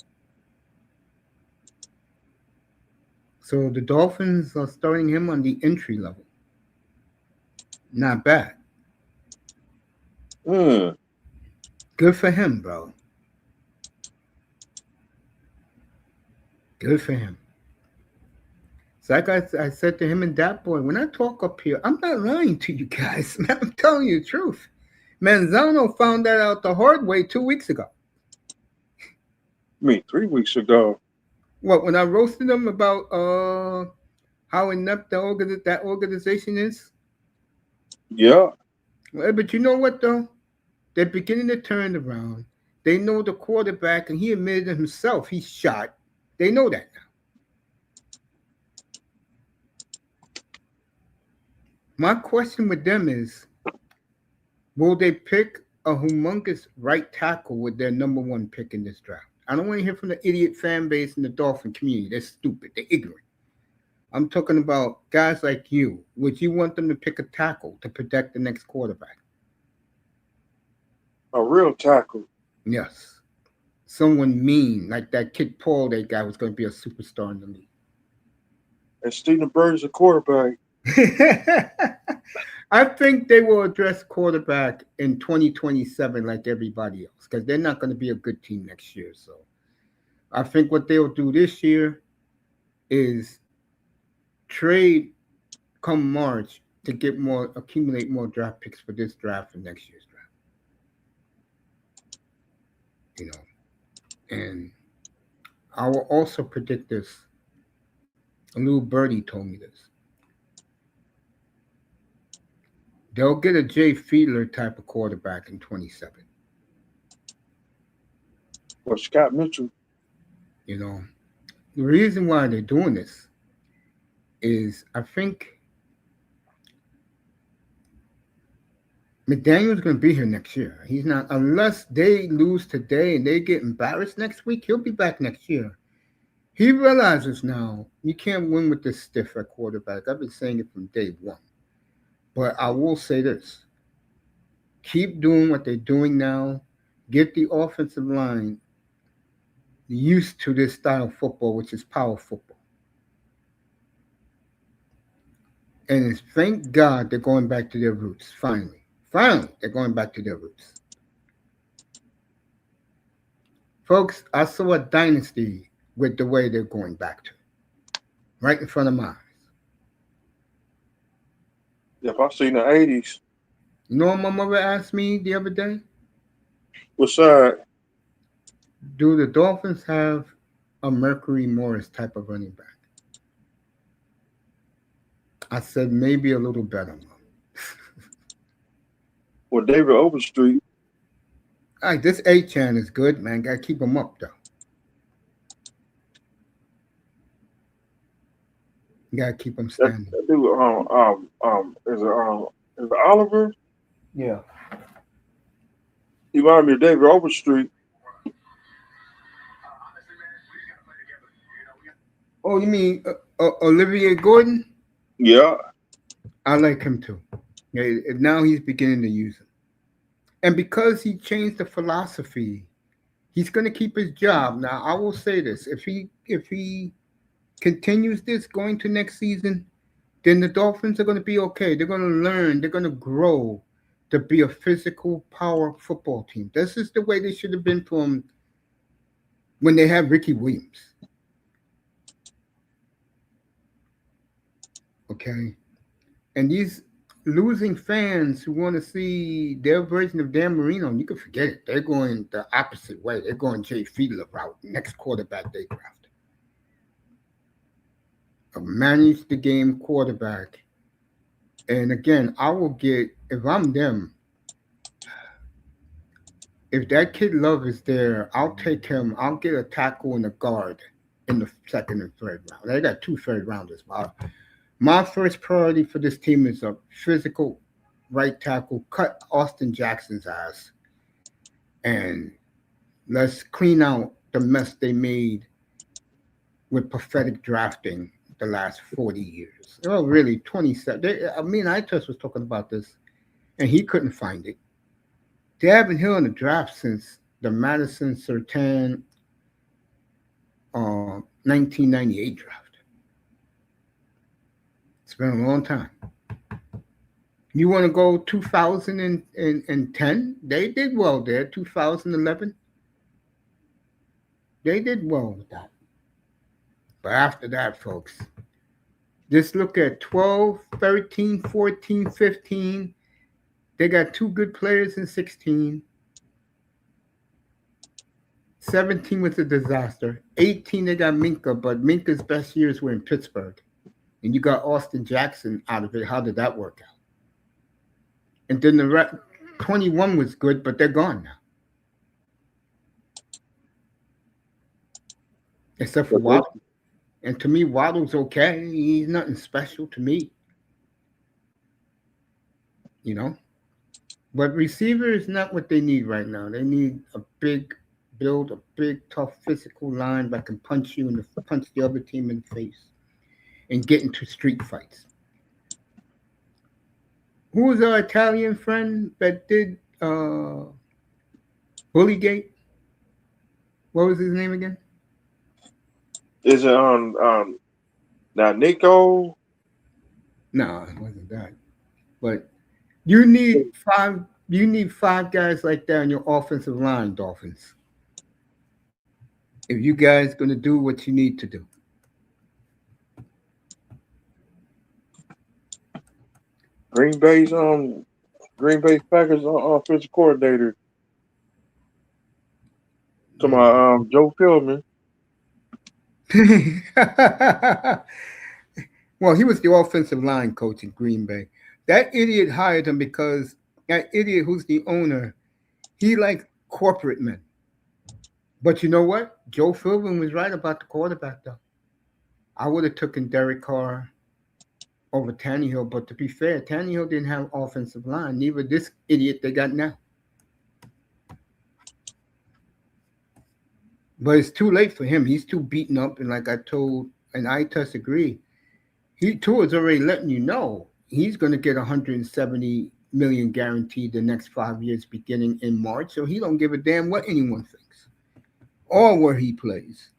So the Dolphins are starting him on the entry level. Not bad. Good for him, bro. Good for him. So like I said to him and that boy, when I talk up here, I'm not lying to you guys. Man, I'm telling you the truth. Manzano found that out the hard way 2 weeks ago. I mean, 3 weeks ago. What, when I roasted him about how inept that organization is? Yeah. Well, but you know what, though? They're beginning to turn around. They know the quarterback, and he admitted himself he's shot. They know that now. My question with them is, Will they pick a humongous right tackle with their number one pick in this draft? I don't want to hear from the idiot fan base and the Dolphin community. They're stupid. They're ignorant. I'm talking about guys like you. Would you want them to pick a tackle to protect the next quarterback? A real tackle. Yes. Someone mean, like that kid Paul, that guy was going to be a superstar in the league. And Stephen Bird is a quarterback. I think they will address quarterback in 2027 like everybody else because they're not going to be a good team next year. So I think what they'll do this year is trade come March to get more, accumulate more draft picks for this draft and next year's draft. You know, and I will also predict this. A little birdie told me this. They'll get a Jay Fiedler type of quarterback in 27. Or Scott Mitchell. You know, the reason why they're doing this is I think McDaniel's going to be here next year. He's not, unless they lose today and they get embarrassed next week, he'll be back next year. He realizes now you can't win with this stiff at quarterback. I've been saying it from day one. But I will say this. Keep doing what they're doing now. Get the offensive line used to this style of football, which is power football. And it's, thank God they're going back to their roots, finally. Finally, they're going back to their roots. Folks, I saw a dynasty with the way they're going back to. Right in front of my eyes. If I seen the 80s. You know what my mother asked me the other day? What side? Do the Dolphins have a Mercury Morris type of running back? I said maybe a little better. Well, David Overstreet. All right, this A-Chan is good, man. Got to keep him up, though. You got to keep him standing. That dude, is it Oliver? Yeah. He reminded me of David Overstreet. Oh, you mean Olivier Gordon? Yeah. I like him too. Yeah, now he's beginning to use him. And because he changed the philosophy, he's going to keep his job. Now, I will say this. If he continues this going to next season, then the Dolphins are going to be okay. They're going to learn. They're going to grow to be a physical power football team. This is the way they should have been from when they had Ricky Williams. Okay? And these losing fans who want to see their version of Dan Marino, you can forget it. They're going the opposite way. They're going Jay Fiedler route, next quarterback they draft. A manage the game quarterback. And again, I will get, if I'm them, if that kid Love is there, I'll take him. I'll get a tackle and a guard in the second and third round. They got 2 third rounders. My first priority for this team is a physical right tackle. Cut Austin Jackson's ass. And let's clean out the mess they made with pathetic drafting the last 40 years. Oh, really, 27. I just was talking about this, and he couldn't find it. They haven't hit on the draft since the Madison Surtain 1998 draft. It's been a long time. You want to go 2010? They did well there. 2011? They did well with that. But after that, folks, just look at 12, 13, 14, 15. They got 2 good players in 16. 17 was a disaster. 18, they got Minka, but Minka's best years were in Pittsburgh. And you got Austin Jackson out of it. How did that work out? And then the 21 was good, but they're gone now. Except for Waddle. And to me, Waddle's okay. He's nothing special to me. You know? But receiver is not what they need right now. They need a big build, a big, tough, physical line that can punch you and punch the other team in the face and get into street fights. Who was our Italian friend that did Bullygate? What was his name again? Is it now Nico? No, it wasn't that. But you need five. You need five guys like that on your offensive line, Dolphins. If you guys going to do what you need to do. Green Bay's Green Bay Packers offensive coordinator. To my Joe Philbin. Well, he was the offensive line coach in Green Bay. That idiot hired him because that idiot who's the owner, he likes corporate men. But you know what? Joe Philbin was right about the quarterback, though. I would have taken Derek Carr over Tannehill, but to be fair, Tannehill didn't have offensive line. Neither this idiot they got now. But it's too late for him. He's too beaten up, and like I told, and I just agree. Tua's already letting you know he's going to get 170 million guaranteed the next 5 years, beginning in March. So he don't give a damn what anyone thinks or where he plays.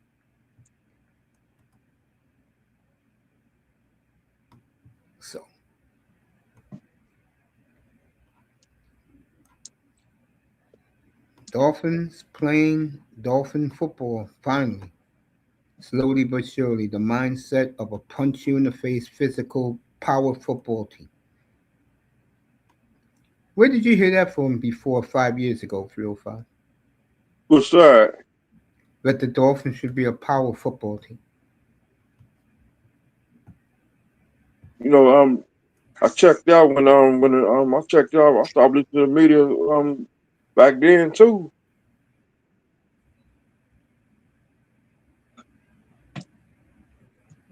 So Dolphins playing Dolphin football finally. Slowly but surely, the mindset of a punch you in the face, physical power football team. Where did you hear that from before 5 years ago, 305? What's that? That the Dolphins should be a power football team. You know, I checked out when I checked out. I started listening to the media back then too.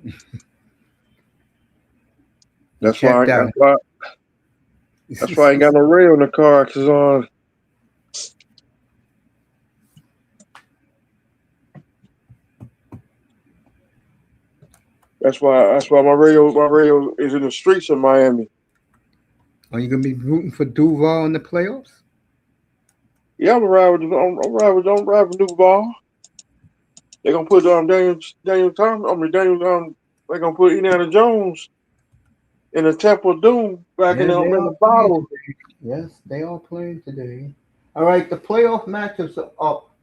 You That's why checked out. that's why I ain't got no rail in the car. Cause that's why my radio is in the streets of Miami. Are you gonna be rooting for Duval in the playoffs? Yeah, I'm ride with Duval. They gonna put Daniel Thomas. I mean Daniel. They gonna put Indiana Jones in the Temple of Doom back Yeah, they in are the playing bottle. today. Yes, they are playing today. All right, the playoff matchups are up.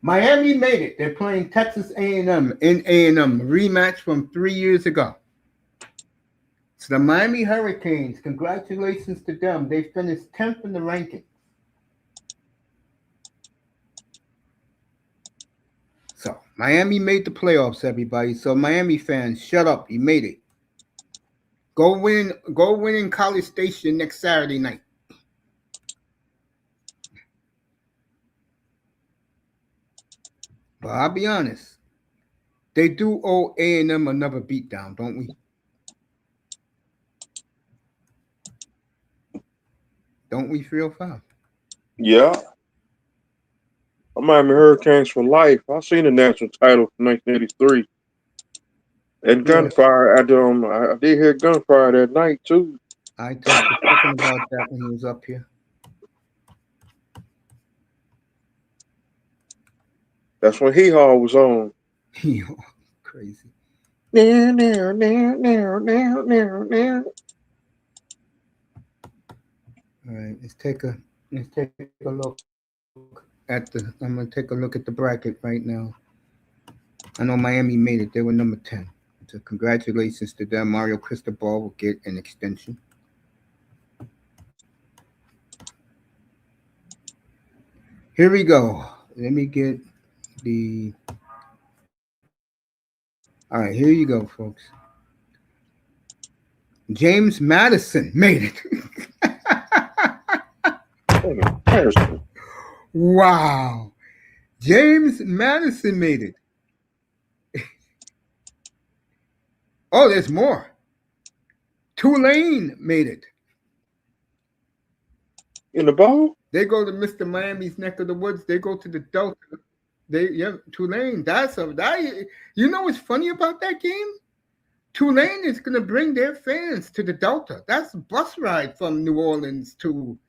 Miami made it. They're playing Texas A&M in A&M, rematch from 3 years ago. So the Miami Hurricanes, congratulations to them. They finished 10th in the ranking. So Miami made the playoffs, everybody. So Miami fans, shut up. You made it. Go win in College Station next Saturday night. But I'll be honest. They do owe A&M another beatdown, don't we? Don't we, 305? Yeah, I'm Miami Hurricanes for life. I seen the national title from 1983. And Yeah, gunfire at I did hear gunfire that night too. I just was talking about that when he was up here. That's when Hee Haw was on. Yo, crazy. Now, now, now, now, now, now, now. All right, let's take a look at the. I'm gonna take a look at the bracket right now. I know Miami made it. They were number 10. So congratulations to them. Mario Cristobal will get an extension. Here we go. Let me get the. All right, here you go, folks. James Madison made it. Harrison. Wow. James Madison made it. Oh, there's more. Tulane made it. In the bowl? They go to Mr. Miami's neck of the woods. They go to the Delta. Tulane. You know what's funny about that game? Tulane is going to bring their fans to the Delta. That's a bus ride from New Orleans to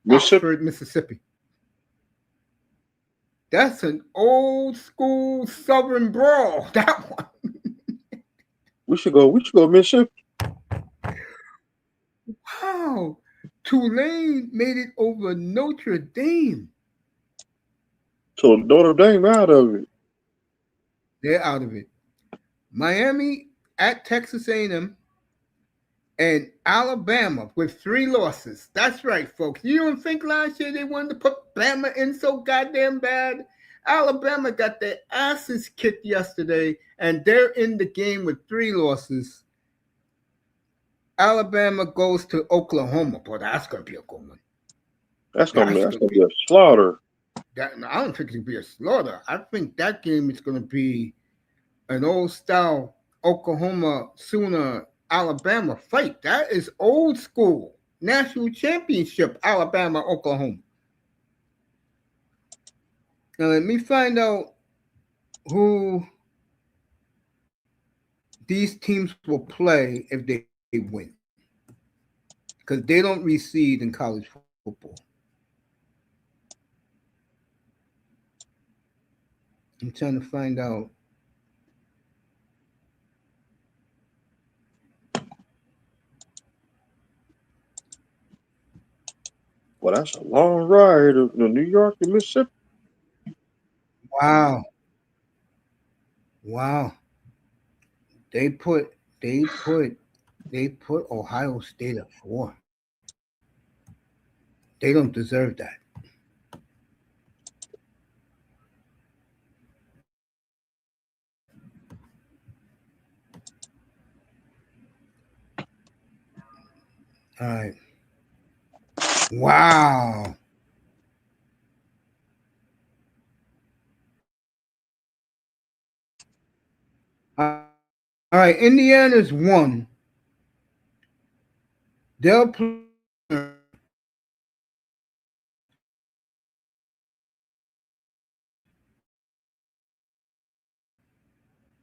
Mississippi? Oxford, Mississippi. That's an old school Southern brawl. That one. We should go Mississippi. Wow. Tulane made it over Notre Dame. So Notre Dame out of it. They're out of it. Miami at Texas A&M and Alabama with 3 losses. That's right, folks. You don't think last year they wanted to put Bama in so goddamn bad? Alabama got their asses kicked yesterday, and they're in the game with 3 losses. Alabama goes to Oklahoma. Boy, that's going to be a good one. That's gonna be a slaughter. I don't think it'll be a slaughter. I think that game is going to be an old style Oklahoma Sooner Alabama fight. That is old school national championship Alabama Oklahoma. Now let me find out who these teams will play if they win, because they don't reseed in college football. I'm trying to find out. Well, that's a long ride of New York to Mississippi. Wow. They put Ohio State at 4. They don't deserve that. All right. Wow. All right. Indiana's 1. They'll play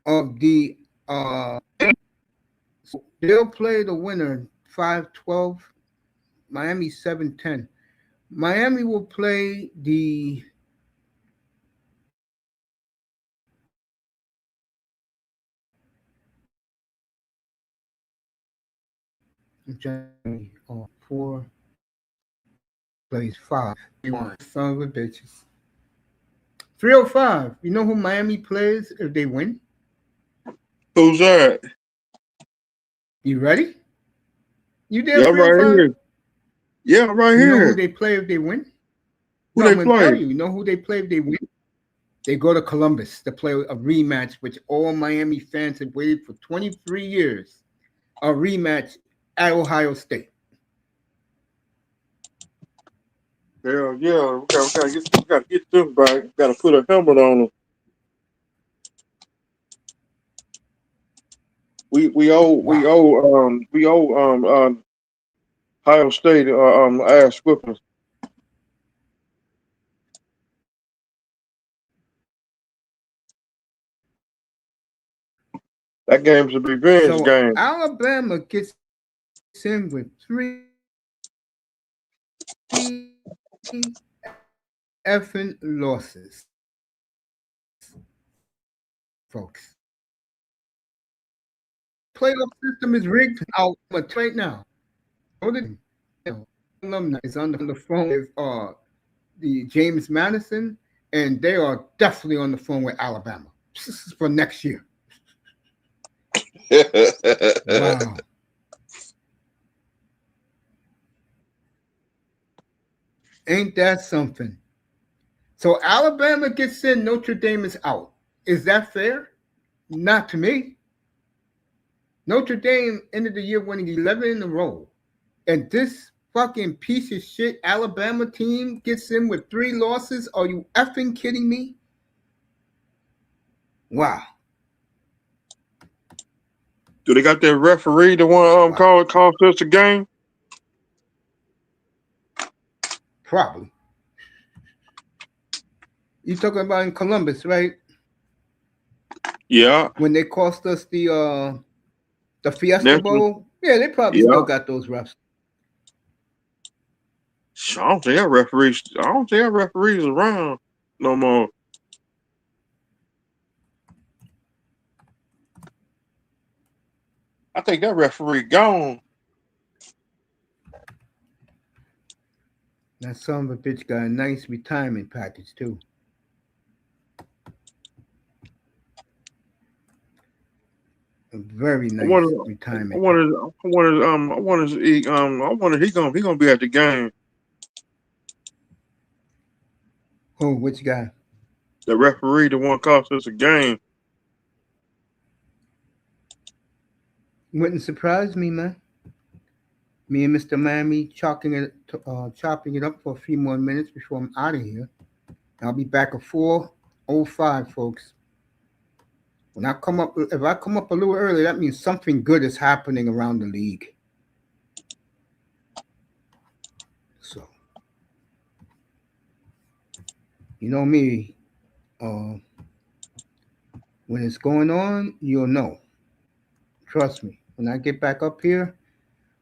of the so they'll play the winner 5-12. Miami 7-10. Miami will play the Johnny 4 plays 5. Son of a bitches. 305. You know who Miami plays if they win? Who's that? You ready? You there? Yeah, I'm right here. Yeah, I'm right You here. know who they play if they win? Who No, they I'm going to play? tell you. You know who they play if they win? They go to Columbus to play a rematch, which all Miami fans have waited for 23 years. A rematch at Ohio State. Hell yeah, we gotta get them back. Gotta put a helmet on them. We owe Ohio State ass whipping. That game's a revenge game. Alabama gets in with 3 effing losses, folks. Playoff system is rigged out right now. Alumni is on the phone with the James Madison, and they are definitely on the phone with Alabama for next year. Wow. Ain't that something? So Alabama gets in, Notre Dame is out. Is that fair? Not to me. Notre Dame ended the year winning 11 in a row. And this fucking piece of shit Alabama team gets in with 3 losses? Are you effing kidding me? Wow. Do they got that referee the one called us the game? Probably. You talking about in Columbus, right? Yeah. When they cost us the Fiesta National. Bowl? Yeah, they probably Yeah. still got those refs. I don't think that referees. I don't think that referees around no more. I think that referee gone. That son of a bitch got a nice retirement package too. A very I wonder. nice I retirement package. wonder. I wonder. I wonder. I wonder he gonna be at the game. Who? Which guy? The referee, the one cost us a game. Wouldn't surprise me, man. Me and Mr. Miami chopping it up for a few more minutes before I'm out of here. I'll be back at 4:05, folks. If I come up a little early, that means something good is happening around the league. So, you know me, uh, when it's going on, you'll know. Trust me. When I get back up here,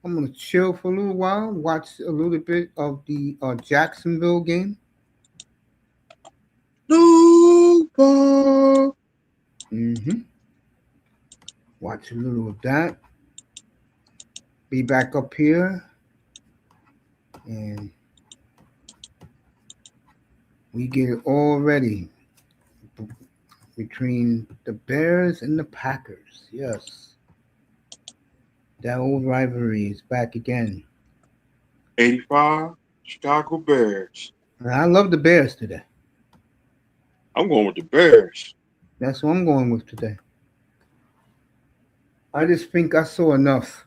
I'm gonna chill for a little while, watch a little bit of the Jacksonville game. Super. Mm-hmm. Watch a little of that. Be back up here, and we get it all ready between the Bears and the Packers. Yes, that old rivalry is back again. 85 Chicago Bears. And I love the Bears today. I'm going with the Bears. That's what I'm going with today. I just think I saw enough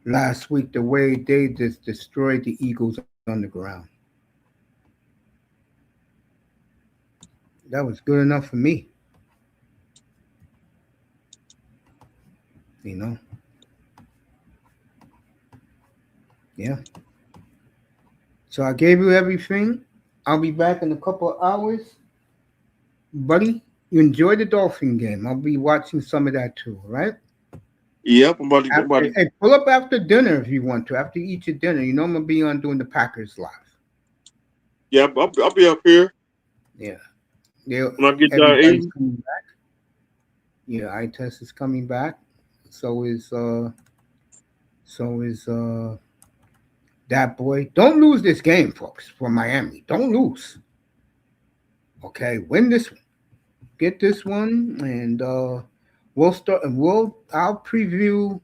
last week the way they just destroyed the Eagles on the ground. That was good enough for me. You know? Yeah. So I gave you everything. I'll be back in a couple of hours. Buddy, you enjoy the Dolphin game. I'll be watching some of that too, all right? Yep, I'm about to. Hey, pull up after dinner if you want to. After you eat your dinner, you know I'm gonna be on doing the Packers live. Yep, I'll be up here Yeah, yeah. when I get done Everybody's eating. coming back. Yeah, I test is coming back. So is uh, so is that boy. Don't lose this game, folks. For Miami, don't lose. Okay, win this one. Get this one, and we'll start. And I'll preview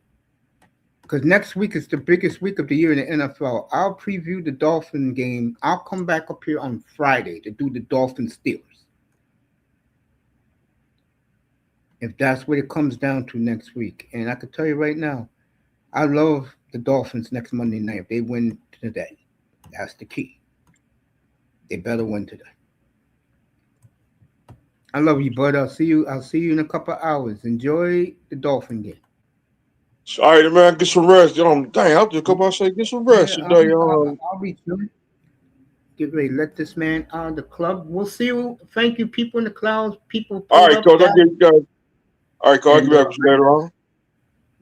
because next week is the biggest week of the year in the NFL. I'll preview the Dolphin game. I'll come back up here on Friday to do the Dolphin Steelers. If that's what it comes down to next week. And I can tell you right now, I love the Dolphins next Monday night. If they win today, that's the key. They better win today. I love you, bud. I'll see you. I'll see you in a couple of hours. Enjoy the Dolphin game. All right, man, get some rest. Dang, I'll just come out and say get some rest Yeah, today. I'll be chilling. Get ready. Let this man out of the club. We'll see you. Thank you, people in the clouds. People All pulled right, up coach. that. All right, coach. I'll And get back with you later on.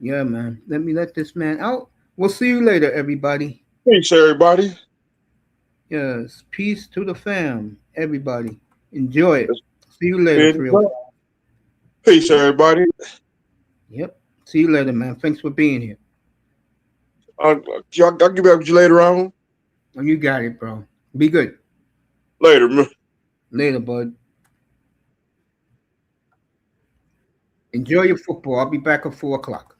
yeah, man. Let me let this man out. We'll see you later, everybody. Peace, everybody. Yes. Peace to the fam, everybody. Enjoy it. Let's See you later, finish for real. up. Peace, everybody. Yep. See you later, man. Thanks for being here. I'll get back with you later on. Oh, you got it, bro. Be good. Later, man. Later, bud. Enjoy your football. I'll be back at 4 o'clock.